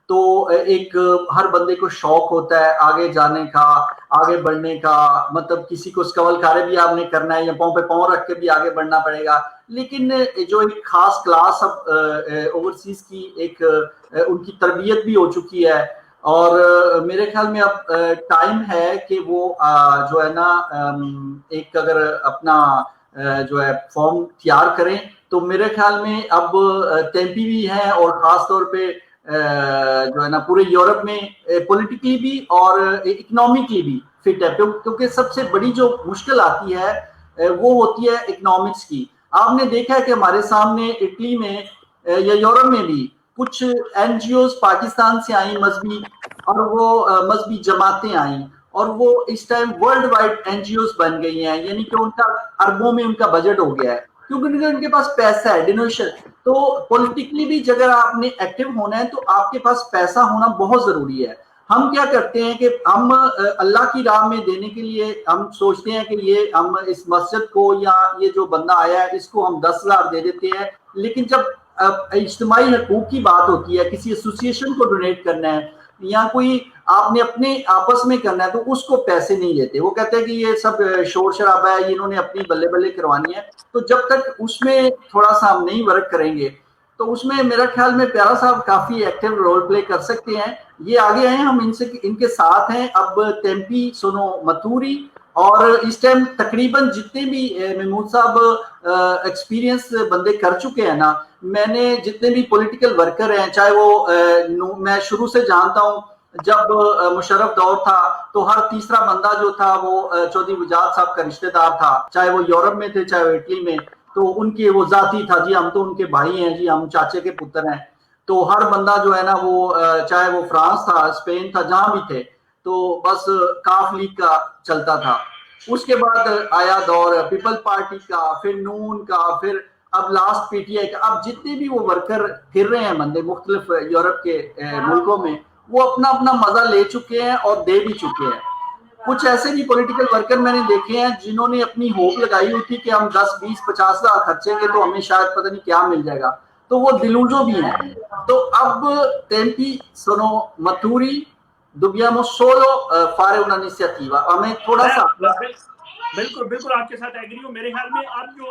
تو ایک ہر بندے کو شوق ہوتا ہے آگے جانے کا، آگے بڑھنے کا، مطلب کسی کو اسکول کارے بھی آپ نے کرنا ہے یا پاؤں پہ پاؤں رکھ کے بھی آگے بڑھنا پڑے گا. لیکن جو ایک خاص کلاس اب اوورسیز کی ایک ان کی تربیت بھی ہو چکی ہے، اور میرے خیال میں اب ٹائم ہے کہ وہ جو ہے نا ایک اگر اپنا جو ہے فارم تیار کریں تو میرے خیال میں اب ٹیمپی بھی ہیں، اور خاص طور پہ جو ہے نا پورے یورپ میں پولیٹیکلی بھی اور اکنامکلی بھی فٹ ہے، کیونکہ سب سے بڑی جو مشکل آتی ہے وہ ہوتی ہے اکنامکس کی. آپ نے دیکھا ہے کہ ہمارے سامنے اٹلی میں یا یورپ میں بھی کچھ این جی اوز پاکستان سے آئیں مذہبی، اور وہ مذہبی جماعتیں آئیں، اور وہ اس time worldwide N G Os بن گئی ہیں. یعنی کہ ان کا اربوں میں ان کا بجٹ ہو گیا ہے کیونکہ ان کے پاس پیسہ ہے، ڈونیشن. تو پولیٹیکلی بھی اگر آپ نے ایکٹیو ہونا ہے تو آپ کے پاس پیسہ ہونا بہت ضروری ہے. ہم کیا کرتے ہیں کہ ہم اللہ کی راہ میں دینے کے لیے ہم سوچتے ہیں کہ یہ ہم اس مسجد کو یا یہ جو بندہ آیا ہے اس کو ہم 10,000 دے دیتے ہیں، لیکن جب اجتماعی حقوق کی بات ہوتی ہے، کسی ایسوسیشن کو ڈونیٹ کرنا ہے یا کوئی آپ نے اپنے آپس میں کرنا ہے تو اس کو پیسے نہیں دیتے. وہ کہتے ہیں کہ یہ سب شور شرابہ ہے، انہوں نے اپنی بلے بلے کروانی ہے. تو جب تک اس میں تھوڑا سا ہم نہیں ورک کریں گے تو اس میں میرا خیال میں پیارا صاحب کافی ایکٹیو رول پلے کر سکتے ہیں. یہ آگے ہیں، ہم ان کے ساتھ ہیں. اب ٹیمپی سونو متوری اور اس ٹائم تقریباً جتنے بھی محمود صاحب ایکسپیرینس بندے کر چکے ہیں نا، میں نے جتنے بھی پولیٹیکل ورکر ہیں، چاہے وہ میں شروع سے جانتا ہوں جب مشرف دور تھا تو ہر تیسرا بندہ جو تھا وہ چودھری وجاد صاحب کا رشتہ دار تھا، چاہے وہ یورپ میں تھے چاہے وہ اٹلی میں. تو ان کے وہ ذاتی تھا، جی ہم تو ان کے بھائی ہیں، جی ہم چاچے کے پتر ہیں. تو ہر بندہ جو ہے نا وہ چاہے وہ فرانس تھا، اسپین تھا، جہاں بھی تھے تو بس کاف لیگ کا چلتا تھا. اس کے بعد آیا دور پیپل پارٹی کا، پھر نون کا، پھر اب لاسٹ پی ٹی آئی کا. اب جتنے بھی وہ ورکر پھر رہے ہیں بندے مختلف یورپ کے ملکوں میں، وہ اپنا اپنا مزہ لے چکے ہیں اور دے بھی چکے ہیں. कुछ ऐसे भी पॉलिटिकल वर्कर मैंने देखे हैं जिन्होंने अपनी होप लगाई हुई थी कि हम 10, 20, 50 हज़ार खर्चेंगे तो हमें शायद पता नहीं क्या मिल जाएगा, तो वो दिलूजो भी हैं। तो अब tempi sono maturi, dobbiamo solo fare un'iniziativa, हमें थोड़ा सा बिल्कुल बिल्कुल आपके साथ एग्री हूँ। मेरे ख्याल में अब जो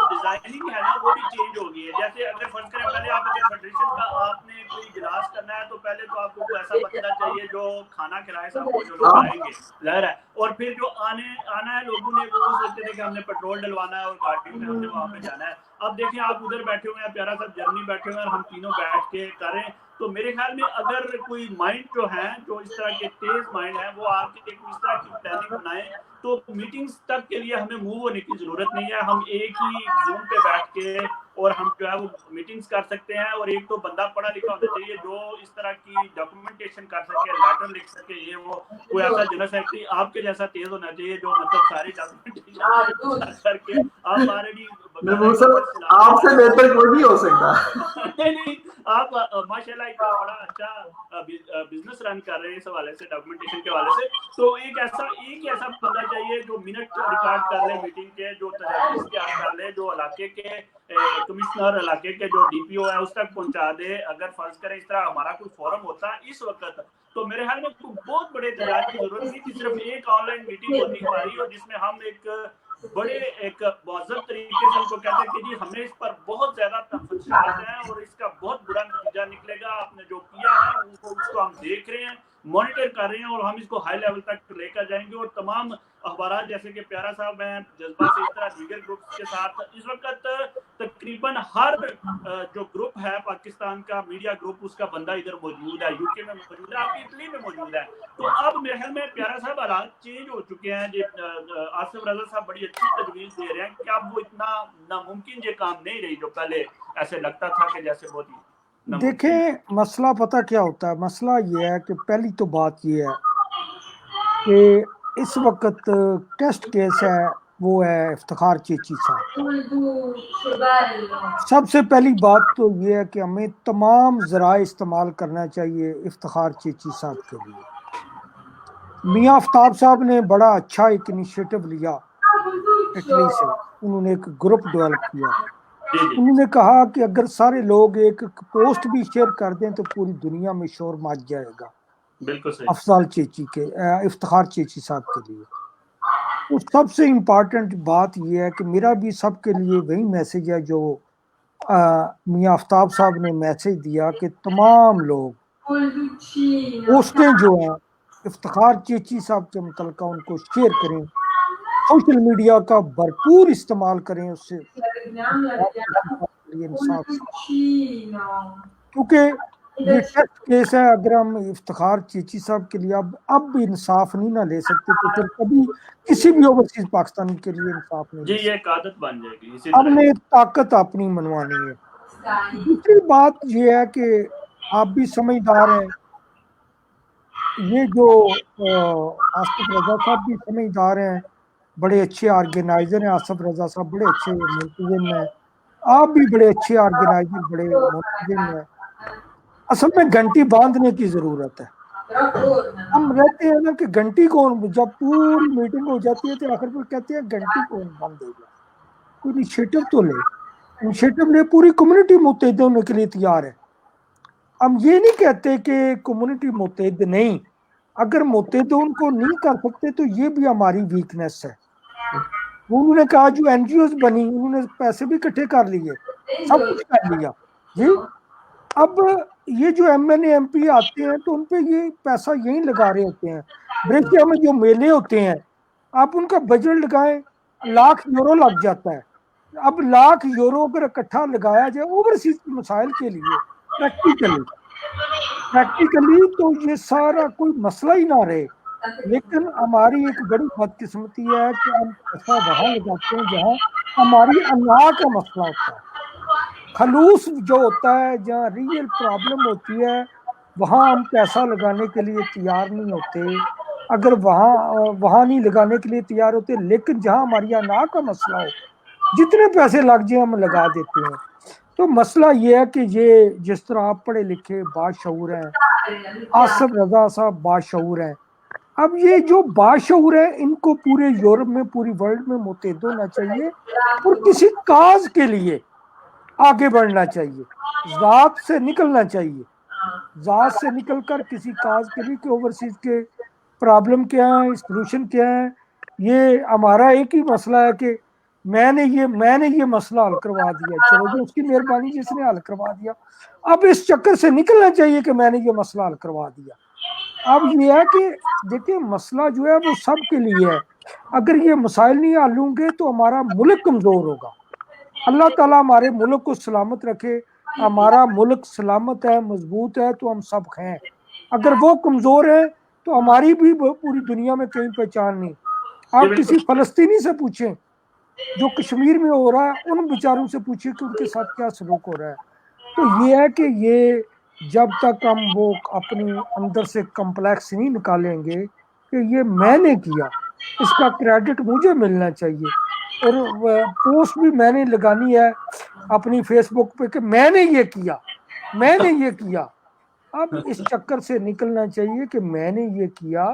डिजाइनिंग है ना वो भी चेंज हो गई है। जैसे अगर फर्ज करें पहले आप अगर फेडरेशन का आपने कोई इजलास करना है तो पहले तो आपको कोई ऐसा बंदा चाहिए जो खाना खिलाए सबको, जो लोग आएंगे जाहिर है, और फिर जो आना है लोगों ने वो सोचते थे कि हमने पेट्रोल डलवाना है और गाड़ी में हमने वहाँ पे जाना है। अब देखिए आप उधर बैठे हुए हैं, प्यारा साहब जर्मनी बैठे हुए हैं, हम तीनों बैठ के करें, तो मेरे ख्याल में अगर कोई माइंड जो है जो इस तरह के तेज माइंड है वो आके एक इस तरह की प्लानिंग बनाए तो मीटिंग्स तक के लिए हमें मूव होने की जरूरत नहीं है। हम एक ही जूम पे बैठ के और हम जो है वो मीटिंग्स कर सकते हैं। और एक तो बंदा पढ़ा लिखा होना चाहिए जो इस तरह की डॉक्यूमेंटेशन कर सके, लेटर लिख सके, ये वो कोई ऐसा जनरल सेक्रेटरी आपके जैसा तेज होना चाहिए जो मतलब सारी डॉक्यूमेंटेशन करके आप ऑलरेडी आपसे बेहतर कोई नहीं हो सकता। नहीं आप माशाल्लाह एक बड़ा अच्छा बिजनेस रन कर रहे हैं इस हवाले से, डॉक्यूमेंटेशन के हवाले से। तो एक ऐसा बंदा चाहिए जो मिनट रिकॉर्ड कर ले मीटिंग के, जो तहरीर कर ले, जो इलाके के कमिश्नर, इलाके के जो डीपीओ है उस तक पहुंचा दे। अगर फर्ज करें इस तरह हमारा कोई फोरम होता इस वक्त तो मेरे ख्याल में बहुत बड़े इंतजाज की जरूरत नहीं थी, सिर्फ एक ऑनलाइन मीटिंग होती हमारी और जिसमें हम एक बड़े एक मौजूद तरीके से उनको कहते हैं कि जी हमने इस पर बहुत ज्यादा तफसीलात हैं और इसका बहुत बुरा नतीजा निकलेगा, आपने जो किया है उसको हम देख रहे हैं, मॉनिटर कर रहे हैं और हम इसको हाई लेवल तक लेकर जाएंगे। और तमाम अखबार जैसे कि प्यारा साहब हैं जज्बा से, इस तरह दीगर ग्रुप्स के साथ इस वक्त तकरीबन हर जो ग्रुप है पाकिस्तान का मीडिया ग्रुप उसका बंदा इधर मौजूद है, यूके में मौजूद है, आपकी इटली में मौजूद है। तो अब मेरे ख्याल में प्यारा साहब हालात चेंज हो चुके हैं। आसिफ रजा साहब बड़ी अच्छी तजवीज दे रहे हैं कि अब वो इतना नामुमकिन ये काम नहीं रही जो पहले ऐसे लगता था कि जैसे बहुत ही। देखें मसला पता क्या होता है, मसला ये है कि पहली तो बात ये है कि इस वक्त टेस्ट केस है वो है इफ्तिखार चेची साहब। सबसे पहली बात तो ये है कि हमें तमाम ज़राए इस्तेमाल करना चाहिए इफ्तिखार चेची साहब के लिए। मियां आफ्ताब साहब ने बड़ा अच्छा एक इनिशिएटिव लिया इटली से, उन्होंने एक ग्रुप डेवलप किया। उन्होंने कहा कि अगर सारे लोग एक पोस्ट भी शेयर कर दें तो पूरी दुनिया में शोर मच जाएगा अफजाल चेची के, इफ्तिखार चेची साहब के लिए। तो सबसे इम्पोर्टेंट बात यह है कि मेरा भी सबके लिए वही मैसेज है जो मियां आफ्ताब साहब ने मैसेज दिया कि तमाम लोग पोस्टें जो हैं इफ्तिखार चेची साहब के मुतल्लिका उनको शेयर करें, सोशल मीडिया का भरपूर इस्तेमाल करें उससे इंसाफ, क्योंकि ये टेस्ट केस है। अगर हम इफ्तिखार चेची साहब के लिए अब भी इंसाफ नहीं ना ले सकते तो फिर कभी किसी भी ओवरसीज पाकिस्तानी के लिए इंसाफ नहीं जी, ये एक आदत बन जाएगी। हमने ताकत अपनी मनवानी है। दूसरी बात ये है कि आप भी समझदार हैं, ये जो आसिफ रजा साहब भी समझदार हैं, बड़े अच्छे ऑर्गेनाइजर हैं। आसिफ रजा साहब बड़े अच्छे मुंतजिम हैं, आप भी बड़े अच्छे ऑर्गेनाइजर, बड़े मुंतजिम हैं। असल में घंटी बांधने की जरूरत है। हम रहते हैं ना कि घंटी कौन, जब पूरी मीटिंग हो जाती है तो आखिर पर कहते हैं घंटी कौन बांधेगा, कोई इनिशिएटिव तो ले, इनिशिएटिव ले, पूरी कम्युनिटी मुत्तहिद होने के लिए तैयार है। हम ये नहीं कहते कि कम्युनिटी मुत्तहिद नहीं, अगर मुत्तहिद उनको नहीं कर सकते तो ये भी हमारी वीकनेस है। उन्होंने कहा जो एनजीओ बनी उन्होंने पैसे भी इकट्ठे कर लिए, सब कुछ कर लिया जी। अब ये जो एमएनए एमपी आते हैं तो उनपे ये पैसा यहीं लगा रहे होते हैं। ब्रेकिया में जो मेले होते हैं आप उनका बजट लगाएं, €1,00,000 लग जाता है। अब €1,00,000 अगर इकट्ठा लगाया जाए ओवरसीज के मसाइल के लिए प्रैक्टिकली तो ये सारा कोई मसला ही ना रहे। लेकिन हमारी एक बड़ी बदकिस्मती है कि हम पैसा वहां लगाते हैं जहां हमारी अना का मसला होता है, खलूस जो होता है, जहाँ रियल प्रॉब्लम होती है वहाँ हम पैसा लगाने के लिए तैयार नहीं होते। अगर वहाँ नहीं लगाने के लिए तैयार होते, लेकिन जहाँ हमारी अना का मसला हो जितने पैसे लग जाए हम लगा देते हैं। तो मसला ये है कि ये जिस तरह आप पढ़े लिखे बाशऊर हैं, आसिफ रजा साहब बाशऊर हैं, اب یہ جو باشعور ہے ان کو پورے یورپ میں پوری ورلڈ میں متحد ہونا چاہیے اور کسی کاز کے لیے آگے بڑھنا چاہیے، ذات سے نکلنا چاہیے، ذات سے نکل کر کسی کاز کے لیے کہ اوورسیز کے پرابلم کیا ہے، سلوشن کیا ہے۔ یہ ہمارا ایک ہی مسئلہ ہے کہ میں نے یہ مسئلہ حل کروا دیا، چلو جو اس کی مہربانی جس نے حل کروا دیا، اب اس چکر سے نکلنا چاہیے کہ میں نے یہ مسئلہ حل کروا دیا۔ اب یہ ہے کہ دیکھیں مسئلہ جو ہے وہ سب کے لیے ہے، اگر یہ مسائل نہیں حل ہوں گے تو ہمارا ملک کمزور ہوگا۔ اللہ تعالیٰ ہمارے ملک کو سلامت رکھے، ہمارا ملک سلامت ہے، مضبوط ہے تو ہم سب ہیں، اگر وہ کمزور ہے تو ہماری بھی پوری دنیا میں کہیں پہچان نہیں۔ آپ کسی فلسطینی سے پوچھیں جو کشمیر میں ہو رہا ہے، ان بیچاروں سے پوچھیں کہ ان کے ساتھ کیا سلوک ہو رہا ہے۔ تو یہ ہے کہ یہ جب تک ہم وہ اپنی اندر سے کمپلیکس نہیں نکالیں گے کہ یہ میں نے کیا، اس کا کریڈٹ مجھے ملنا چاہیے، اور پوسٹ بھی میں نے لگانی ہے اپنی فیس بک پہ کہ میں نے یہ کیا، میں نے یہ کیا۔ اب اس چکر سے نکلنا چاہیے کہ میں نے یہ کیا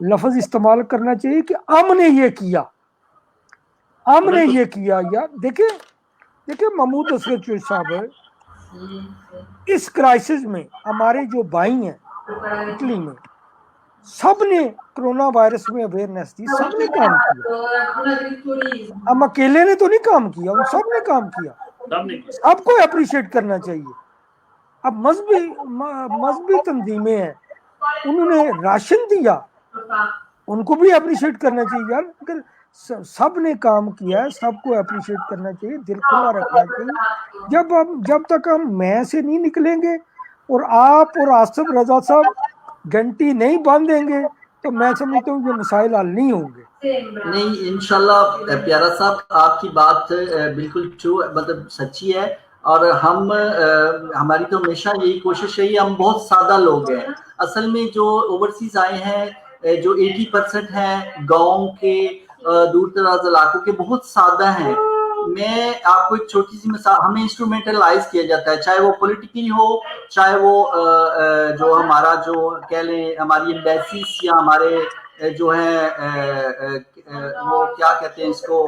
لفظ استعمال کرنا چاہیے کہ ہم نے یہ کیا، ہم نے یہ کیا۔ یا دیکھیں محمود اصغر چوہدری صاحب، اس کرائسس میں ہمارے جو بھائی ہیں اٹلی میں، سب نے کرونا وائرس میں اویئرنیس دی، سب نے کام کیا، ہم اکیلے نے تو نہیں کام کیا، ان سب نے کام کیا، سب کو اپریشیٹ کرنا چاہیے۔ اب مذہبی تنظیمیں ہیں، انہوں نے راشن دیا، ان کو بھی اپریشیٹ کرنا چاہیے یار، اگر سب نے کام کیا ہے سب کو اپریشیٹ کرنا چاہیے، دل کھلا رکھنا چاہیے۔ جب تک ہم میں سے نہیں نکلیں گے اور آپ اور آصف رضا صاحب گھنٹی نہیں باندھیں گے تو میں سمجھتا ہوں یہ مسائل حل نہیں ہوں گے۔ نہیں انشاءاللہ پیارا صاحب آپ کی بات بالکل ٹرو، مطلب سچی ہے، اور ہماری تو ہمیشہ یہی کوشش ہے، ہم بہت سادہ لوگ ہیں اصل میں، جو اوورسیز آئے ہیں جو 80% ہیں گاؤں کے دور دراز علاقوں کے، بہت سادہ ہیں۔ میں آپ کو ایک چھوٹی سی مثال، ہمیں انسٹرومنٹلائز کیا جاتا ہے، چاہے وہ پولیٹیکلی ہو، چاہے وہ جو ہمارا جو کہہ لیں ہماری ایمبیسیز یا ہمارے جو ہیں وہ کیا کہتے ہیں اس کو،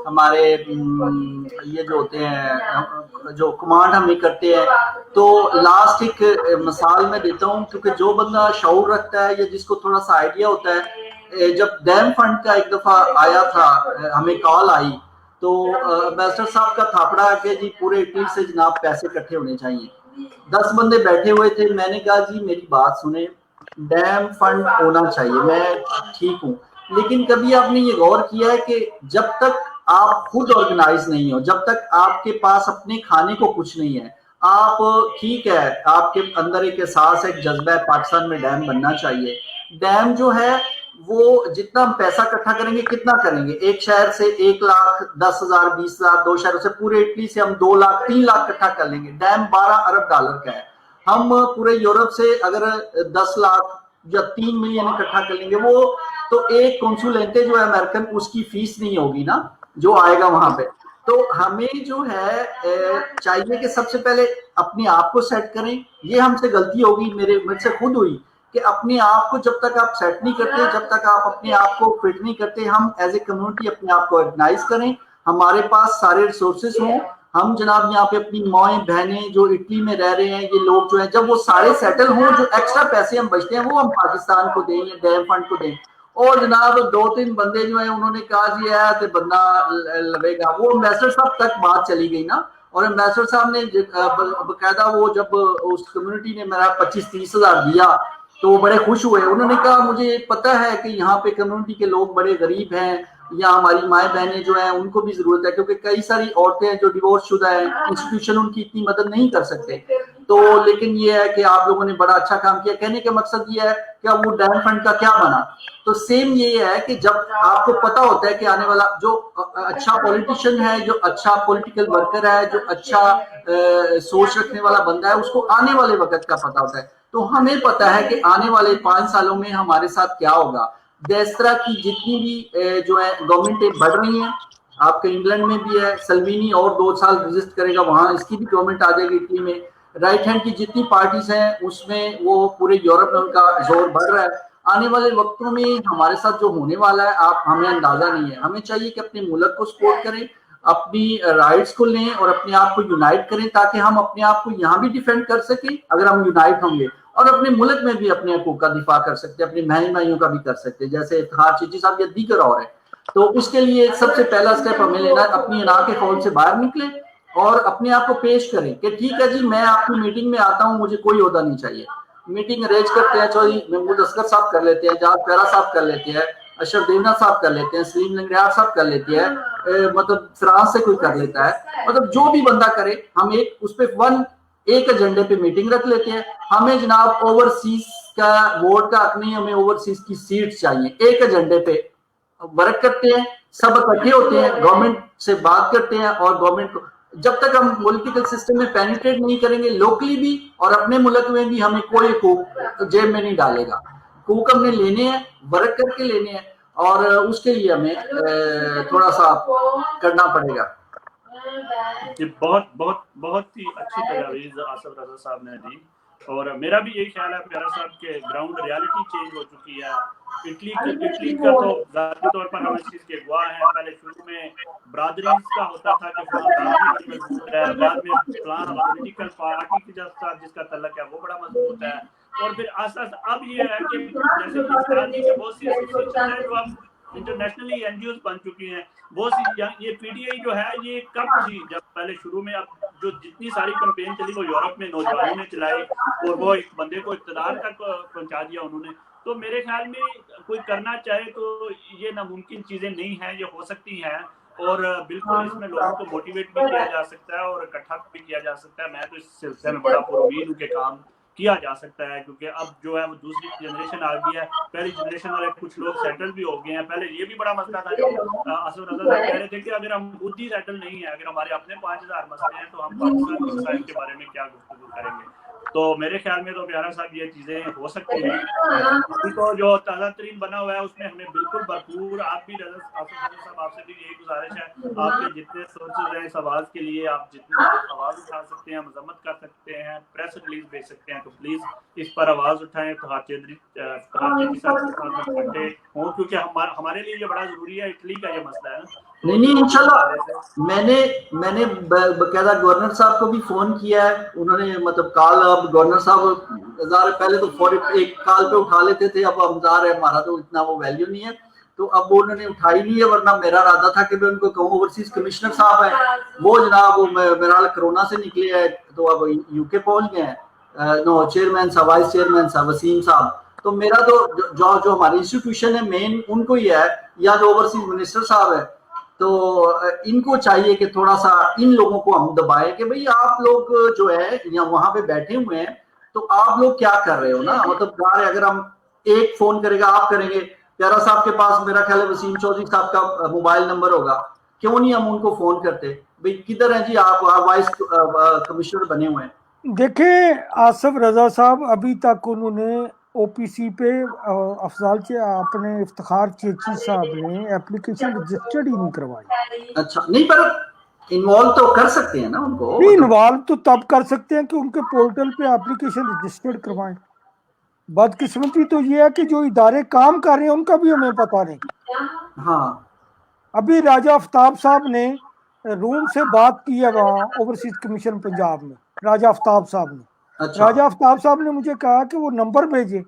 ہمارے یہ جو ہوتے ہیں جو کمانڈ ہمیں کرتے ہیں۔ تو لاسٹ ایک مثال میں دیتا ہوں، کیونکہ جو بندہ شعور رکھتا ہے یا جس کو تھوڑا سا آئیڈیا ہوتا ہے، جب ڈیم فنڈ کا ایک دفعہ آیا تھا، ہمیں کال آئی تو امبیسڈر صاحب کا تھاپڑا ہے کہ جی پورے اٹلی سے جناب پیسے اکٹھے ہونے چاہیے، 10 بندے بیٹھے ہوئے تھے۔ میں نے کہا جی میری بات سنیں، ڈیم فنڈ ہونا چاہیے، میں ٹھیک ہوں، لیکن کبھی آپ نے یہ غور کیا ہے کہ جب تک آپ خود آرگنائز نہیں ہو، جب تک آپ کے پاس اپنے کھانے کو کچھ نہیں ہے، آپ ٹھیک ہے آپ کے اندر ایک احساس ہے، ایک جذبہ ہے پاکستان میں ڈیم بننا چاہیے، ڈیم جو ہے وہ جتنا ہم پیسہ اکٹھا کریں گے کتنا کریں گے، ایک شہر سے 1,10,000 20,000، 2 شہروں سے پورے اٹلی سے ہم 2 لاکھ 3 لاکھ اکٹھا کر لیں گے، ڈیم 12 ارب ڈالر کا ہے۔ ہم پورے یورپ سے اگر 10 لاکھ یا 3 ملین اکٹھا کر لیں گے، وہ تو ایک کنسولینٹے جو ہے امریکن، اس کی فیس نہیں ہوگی نا جو آئے گا وہاں پہ۔ تو ہمیں جو ہے چاہیے کہ سب سے پہلے اپنے آپ کو سیٹ کریں، یہ ہم سے غلطی ہوگی، مجھ سے خود ہوئی کہ اپنے آپ کو جب تک آپ سیٹ نہیں کرتے، جب تک آپ اپنے آپ کو فٹ نہیں کرتے، ہم ایز اے کمیونٹی اپنے آپ کو آرگنائز کریں، ہمارے پاس سارے ریسورسز ہوں، ہم جناب یہاں پہ اپنی مائیں بہنیں جو اٹلی میں رہ رہے ہیں، یہ لوگ جو ہیں جب وہ سارے سیٹل ہوں، جو ایکسٹرا پیسے ہم بچتے ہیں وہ ہم پاکستان کو دیں یا ڈیم فنڈ کو دیں۔ اور جناب 2-3 بندے جو ہیں انہوں نے کہا جی ہے تو بندہ لگے گا، وہ امبیسڈر صاحب تک بات چلی گئی نا، اور امبیسڈر صاحب نے باقاعدہ وہ جب اس کمیونٹی نے میرا 25-30 ہزار دیا تو وہ بڑے خوش ہوئے، انہوں نے کہا مجھے پتہ ہے کہ یہاں پہ کمیونٹی کے لوگ بڑے غریب ہیں، یا ہماری مائیں بہنیں جو ہیں ان کو بھی ضرورت ہے، کیونکہ کئی ساری عورتیں جو ڈیورس شدہ ہیں، انسٹیٹیوشن ان کی اتنی مدد نہیں کر سکتے۔ تو لیکن یہ ہے کہ آپ لوگوں نے بڑا اچھا کام کیا، کہنے کا مقصد یہ ہے کہ اب وہ ڈیم فنڈ کا کیا بنا۔ تو سیم یہ ہے کہ جب آپ کو پتا ہوتا ہے کہ آنے والا جو اچھا پولیٹیشین ہے، جو اچھا پولیٹیکل ورکر ہے، جو اچھا سوچ رکھنے والا بندہ ہے، اس کو آنے والے وقت کا پتا ہوتا ہے، تو ہمیں پتا ہے کہ آنے والے 5 سالوں میں ہمارے ساتھ کیا ہوگا۔ اس طرح کی جتنی بھی جو ہے گورنمنٹیں بڑھ رہی ہیں، آپ کے انگلینڈ میں بھی ہے، سلوینی اور 2 سال رجسٹ کرے گا وہاں، اس کی بھی گورنمنٹ آ جائے گی اٹلی میں، رائٹ ہینڈ کی جتنی پارٹیز ہیں اس میں وہ پورے یورپ میں ان کا زور بڑھ رہا ہے۔ आने वाले वक्तों में हमारे साथ जो होने वाला है आप हमें अंदाजा नहीं है। हमें चाहिए कि अपने मुल्क को सपोर्ट करें, अपनी राइट्स को लें और अपने आप को यूनाइट करें, ताकि हम अपने आप को यहाँ भी डिफेंड कर सकें अगर हम यूनाइट होंगे, और अपने मुल्क में भी अपने हकूक का दिफा कर सकते हैं, अपने बहन भाइयों का भी कर सकते हैं, जैसे इफ्तिखार चीची साहब या दीगर और है। तो उसके लिए सबसे पहला स्टेप हमें लेना है, अपनी इना के खौल से बाहर निकले और अपने आप को पेश करें कि ठीक है जी, मैं आपकी मीटिंग में आता हूँ, मुझे कोई ओहदा नहीं चाहिए। मीटिंग अरेंज करते हैं, चौधरी महमूद असगर साहब कर लेते हैं, जहाज प्यारा साहब कर लेते हैं, अशरफ देवनाथ साहब कर लेते हैं, सलीम लंगड़ियार साहब कर लेते हैं, मतलब फ्रांस से कोई कर लेता है, मतलब जो भी बंदा करे, हम एक उस पे एक एजेंडे पे मीटिंग रख लेते हैं। हमें जनाब ओवरसीज का वोट का हक नहीं, हमें ओवरसीज की सीट चाहिए। एक एजेंडे पे वर्क करते हैं, सब इकट्ठे होते हैं, गवर्नमेंट से बात करते हैं, और गवर्नमेंट को जब तक हम पॉलिटिकल सिस्टम में पेनिट्रेट नहीं करेंगे, लोकली भी और अपने मुल्क में भी, हमें कोई हकूक जेब में नहीं डालेगा। हकूक हमने लेने हैं, वर्क करके लेने हैं, और उसके लिए हमें थोड़ा सा करना पड़ेगा। जी, बहुत बहुत बहुत ही अच्छी तजवीज़ आसिफ रज़ा साहब ने दी, और मेरा भी यही ख्याल है प्यारा साहब के ग्राउंड रियलिटी चेंज हो चुकी है। इटली का तो ज़ाती तौर पर हम इस चीज़ के गवाह हैं। पहले शुरू में बरादरीज का होता था कि बरादरी बड़ी मजबूत है, बाद में फलां पॉलिटिकल पार्टी के साथ जिसका तल्लक है वो बड़ा मजबूत है, और फिर अब ये है कि जैसे पाकिस्तान की बहुत सी एसोसिएशन है जो अब इंटरनेशनली एनजीओ बन चुकी हैं, बहुत सी। ये पीटीआई जो है ये कब थी, जब पहले शुरू में, अब जो जितनी सारी कैंपेन चली वो यूरोप में नौजवानों ने चलाई, और वो एक बंदे को इक़्तिदार तक पहुंचा दिया उन्होंने। तो मेरे ख्याल में कोई करना चाहे तो ये नामुमकिन चीजें नहीं है, ये हो सकती हैं, और बिल्कुल इसमें लोगों को मोटिवेट भी किया जा सकता है और इकट्ठा भी किया जा सकता है। मैं तो इस सिलसिले में बड़ा पुरउम्मीद हूं कि काम किया जा सकता है, क्योंकि अब जो है वो दूसरी जनरेशन आ गई है। पहली जनरेशन वाले कुछ लोग सेटल भी हो गए हैं। पहले ये भी बड़ा मसला था जो आसिफ रज़ा साहब कह रहे थे कि अगर हम खुद ही सेटल नहीं है, अगर हमारे अपने 5000 मसले हैं, तो हम पाकिस्तान के मसाइल के बारे में क्या गुफ्तगू करेंगे। तो मेरे ख्याल में तो प्यारा साहब ये चीजें हो सकती हैं। अभी तो जो ताज़ा तरीन बना हुआ है उसमें हमें बिल्कुल भरपूर, आप भी आसिफ रज़ा साहब, आपसे भी यही गुजारिश है, आपके जितने सोर्सेज हैं इस आवाज के लिए, आप जितनी आवाज उठा सकते हैं, मजम्मत कर सकते हैं, प्रेस रिलीज भेज सकते हैं, तो प्लीज इस पर आवाज उठाएं। इफ्तिखार चौधरी साहब के साथ इकट्ठे हों, क्योंकि हमारे लिए ये बड़ा जरूरी है। इटली का ये मसला है ना। नहीं, इंशाल्लाह मैंने बकायदा गवर्नर साहब को भी फोन किया है। उन्होंने मतलब कॉल, अब गवर्नर साहब पहले तो एक कॉल पे उठा लेते थे, अब हमजार है हमारा तो इतना वो वैल्यू नहीं है, तो अब वो उन्होंने उठाई नहीं है। वरना मेरा इरादा था कि मैं उनको कहूँ, ओवरसीज कमिश्नर साहब है वो जनाब, वो मेरा कोरोना से निकले है, तो अब यूके पहुंच गए हैं। नो चेयरमैन साहब, वाइस चेयरमैन साहब, वसीम साहब, तो मेरा तो जो हमारी इंस्टीट्यूशन है मेन उनको ही है, या जो ओवरसीज मिनिस्टर साहब है, तो इनको चाहिए कि थोड़ा सा इन लोगों को हम दबाएं कि भाई आप लोग जो है या वहां पे बैठे हुए हैं, तो आप लोग क्या कर रहे हो ना। मतलब अगर हम एक फोन करेगा, आप करेंगे, प्यारा साहब के पास मेरा ख्याल है वसीम चौधरी साहब का मोबाइल नंबर होगा, क्यों नहीं हम उनको फोन करते, भाई किधर है जी आप वाइस कमिश्नर बने हुए हैं। देखें आसिफ रज़ा साहब, अभी तक उन्होंने ओपीसी पे अफजाल के अपने इफ्तिखार चेची साहब ने एप्लीकेशन रजिस्टर्ड ही नहीं करवाई। अच्छा, नहीं पर इन्वॉल्व तो कर सकते हैं ना उनको। नहीं, इन्वॉल्व तो तब कर सकते हैं कि उनके पोर्टल पे एप्लीकेशन रजिस्टर्ड करवाएं। बदकिस्मती तो ये है कि जो इदारे काम कर रहे हैं उनका भी हमें पता नहीं। हाँ, अभी राजा आफ्ताब साहब ने रूम से बात की है वहाँ ओवरसीज कमीशन पंजाब में, राजा आफ्ताब साहब ने। अच्छा। राजा आफ्ताब साहब ने मुझे कहा कि वो नंबर भेजे,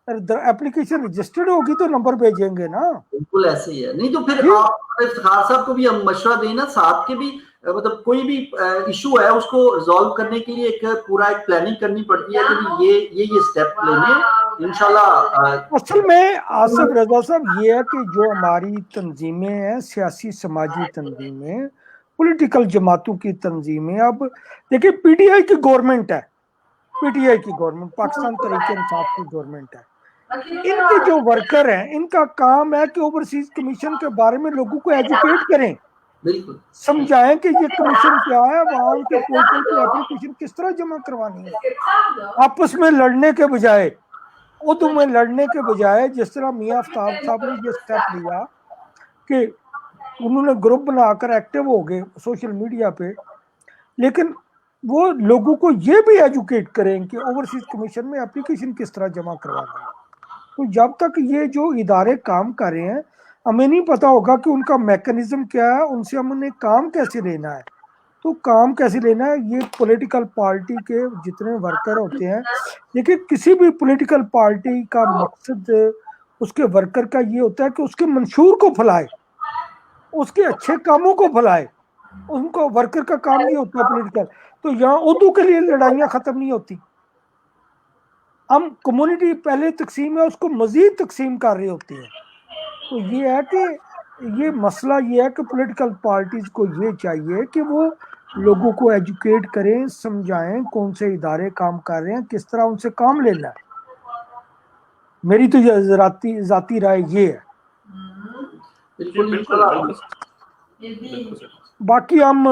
एप्लीकेशन रजिस्टर्ड होगी तो नंबर भेजेंगे ना। बिल्कुल ऐसे ही है। नहीं तो फिर आप इफ्तिखार साहब को भी हम मशवरा देना, साहब के भी मतलब कोई भी इशू है उसको रिजॉल्व करने के लिए एक प्लानिंग करनी पड़ती है कि ये स्टेप लेने इंशाल्लाह। असल में आसिफ रज़ा साहब ये है कि जो हमारी तंजीमें हैं, सियासी समाजी तंजीमें, पॉलिटिकल जमातों की तंजीमें, अब देखिए पीटीआई की गवर्नमेंट है, पीटीआई की गवर्नमेंट पाकिस्तान तरीके इंसाफ की गवर्नमेंट है। इनके जो वर्कर हैं इनका काम है कि ओवरसीज कमीशन के बारे में लोगों को एजुकेट करें, बिल्कुल समझाएं कि ये कमीशन क्या है, वहां उनके पोर्टल पे एप्लीकेशन किस तरह जमा करवानी है। आपस में लड़ने के बजाय, उर्दू में लड़ने के बजाय, जिस तरह मियां आफ्ताब साहब ने ये स्टेप लिया कि उन्होंने ग्रुप बनाकर एक्टिव हो गए सोशल मीडिया पे, लेकिन वो लोगों को ये भी एजुकेट करें कि ओवरसीज कमीशन में एप्लीकेशन किस तरह जमा करवानी है। तो जब तक ये जो इदारे काम कर रहे हैं हमें नहीं पता होगा कि उनका मैकेनिज्म क्या है, उनसे हमने काम कैसे लेना है। तो काम कैसे लेना है ये पॉलिटिकल पार्टी के जितने वर्कर होते हैं, देखिए किसी भी पॉलिटिकल पार्टी का मकसद उसके वर्कर का ये होता है कि उसके मंशूर को फैलाए, उसके अच्छे कामों को फैलाए। उनको वर्कर का काम नहीं होता पॉलिटिकल। तो यहाँ उर्दू के लिए लड़ाइयाँ खत्म नहीं होती। हम कम्युनिटी पहले तकसीम है उसको मजीद तकसीम कर रहे होते हैं। तो ये है कि ये मसला ये है कि पॉलिटिकल पार्टीज को ये चाहिए कि वो लोगों को एजुकेट करें, समझाएं कौन से इदारे काम कर रहे हैं, किस तरह उनसे काम लेना है। मेरी तो ये जाती राय ये है। बाकी हम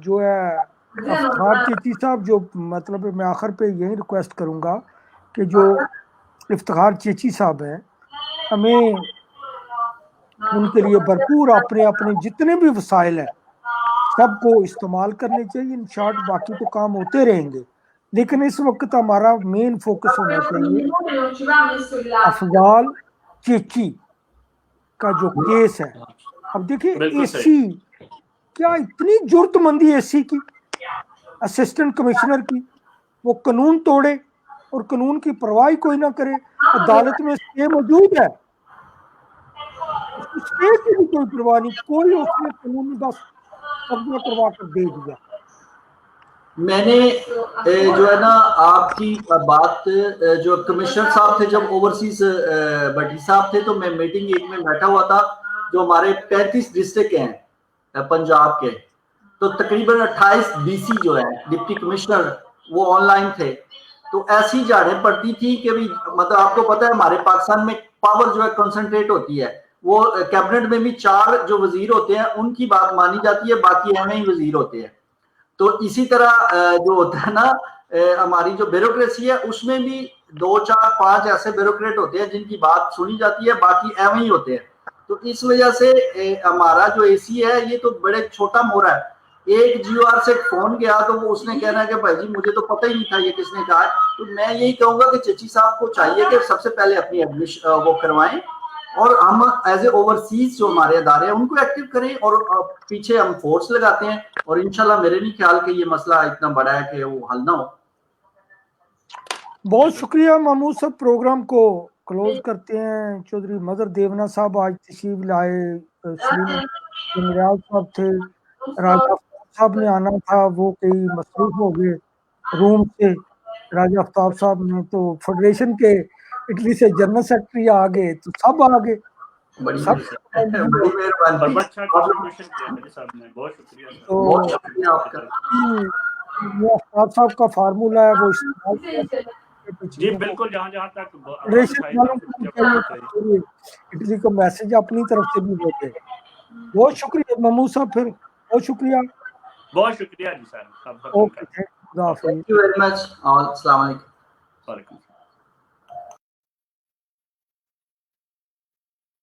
जो है अफ्तार चेची साहब जो मतलब मैं आखिर पे यही रिक्वेस्ट करूंगा कि जो इफ्तिखार चेची साहब हैं हमें उनके लिए भरपूर अपने अपने जितने भी वसाइल हैं सबको इस्तेमाल करने चाहिए। इन शॉर्ट बाकी तो काम होते रहेंगे, लेकिन इस वक्त हमारा मेन फोकस होना चाहिए अफजाल चेची का जो केस है। अब देखिए एसी क्या इतनी जुर्तमंदी एसी की, असिस्टेंट कमिश्नर की, वो कानून तोड़े और कानून की परवाह कोई ना करे। अदालत में स्टे मौजूद है, स्टे की भी कोई परवाह नहीं, कोई उसने कानूनी बस कब्जा करवा कर दे दिया। मैंने जो है ना आपकी बात जो कमिश्नर साहब थे जब ओवरसीज भट्टी साहब थे तो मैं मीटिंग एक में बैठा हुआ था। जो हमारे 35 डिस्ट्रिक्ट हैं पंजाब के, तो तकरीबन 28 डीसी जो है डिप्टी कमिश्नर वो ऑनलाइन थे। तो ऐसी झाड़ें पड़ती थी कि भी मतलब आपको पता है हमारे पाकिस्तान में पावर जो है कंसंट्रेट होती है, वो कैबिनेट में भी 4 जो वजीर होते हैं उनकी बात मानी जाती है, बाकी एमए ही वजीर होते हैं। तो इसी तरह जो होता है ना हमारी जो ब्यूरोक्रेसी है उसमें भी 2, 4, 5 ऐसे ब्यूरोक्रेट होते हैं जिनकी बात सुनी जाती है, बाकी एवं ही होते हैं। तो इस वजह से हमारा जो एसी है ये तो बड़े छोटा मोरा है। एक जीओआर से फोन गया तो वो उसने कहना है कि भाई जी मुझे तो पता ही नहीं था ये किसने कहा। तो मैं यही कहूंगा कि चेची साहब को चाहिए कि सबसे पहले अपनी एडमिशन वो करवाएं और हम एज ए ओवरसीज जो हमारे अदारे हैं उनको एक्टिव करें और पीछे हम फोर्स लगाते हैं और इंशाल्लाह मेरे नहीं ख्याल कि ये मसला इतना बड़ा है कि वो हल ना हो। बहुत शुक्रिया महमूद साहब, प्रोग्राम को क्लोज करते हैं। चौधरी मदर देवना साहब आज तशरीफ लाए, साहब थे, राजा साहब ने आना था वो कई मसरूफ हो गए रूम से। राजा आफ्ताब साहब ने तो फेडरेशन के इटली से जनरल सेक्रेटरी आ गए, तो सब आ गए। आफ्ताब साहब का फार्मूला है वो इस्तेमाल जी बिल्कुल, जहाँ तक इटली को मैसेज अपनी तरफ से भी देते हैं। बहुत शुक्रिया महमूद साहब, फिर बहुत शुक्रिया जी sir. Okay, thank you very much. अस्सलाम वालेकुम।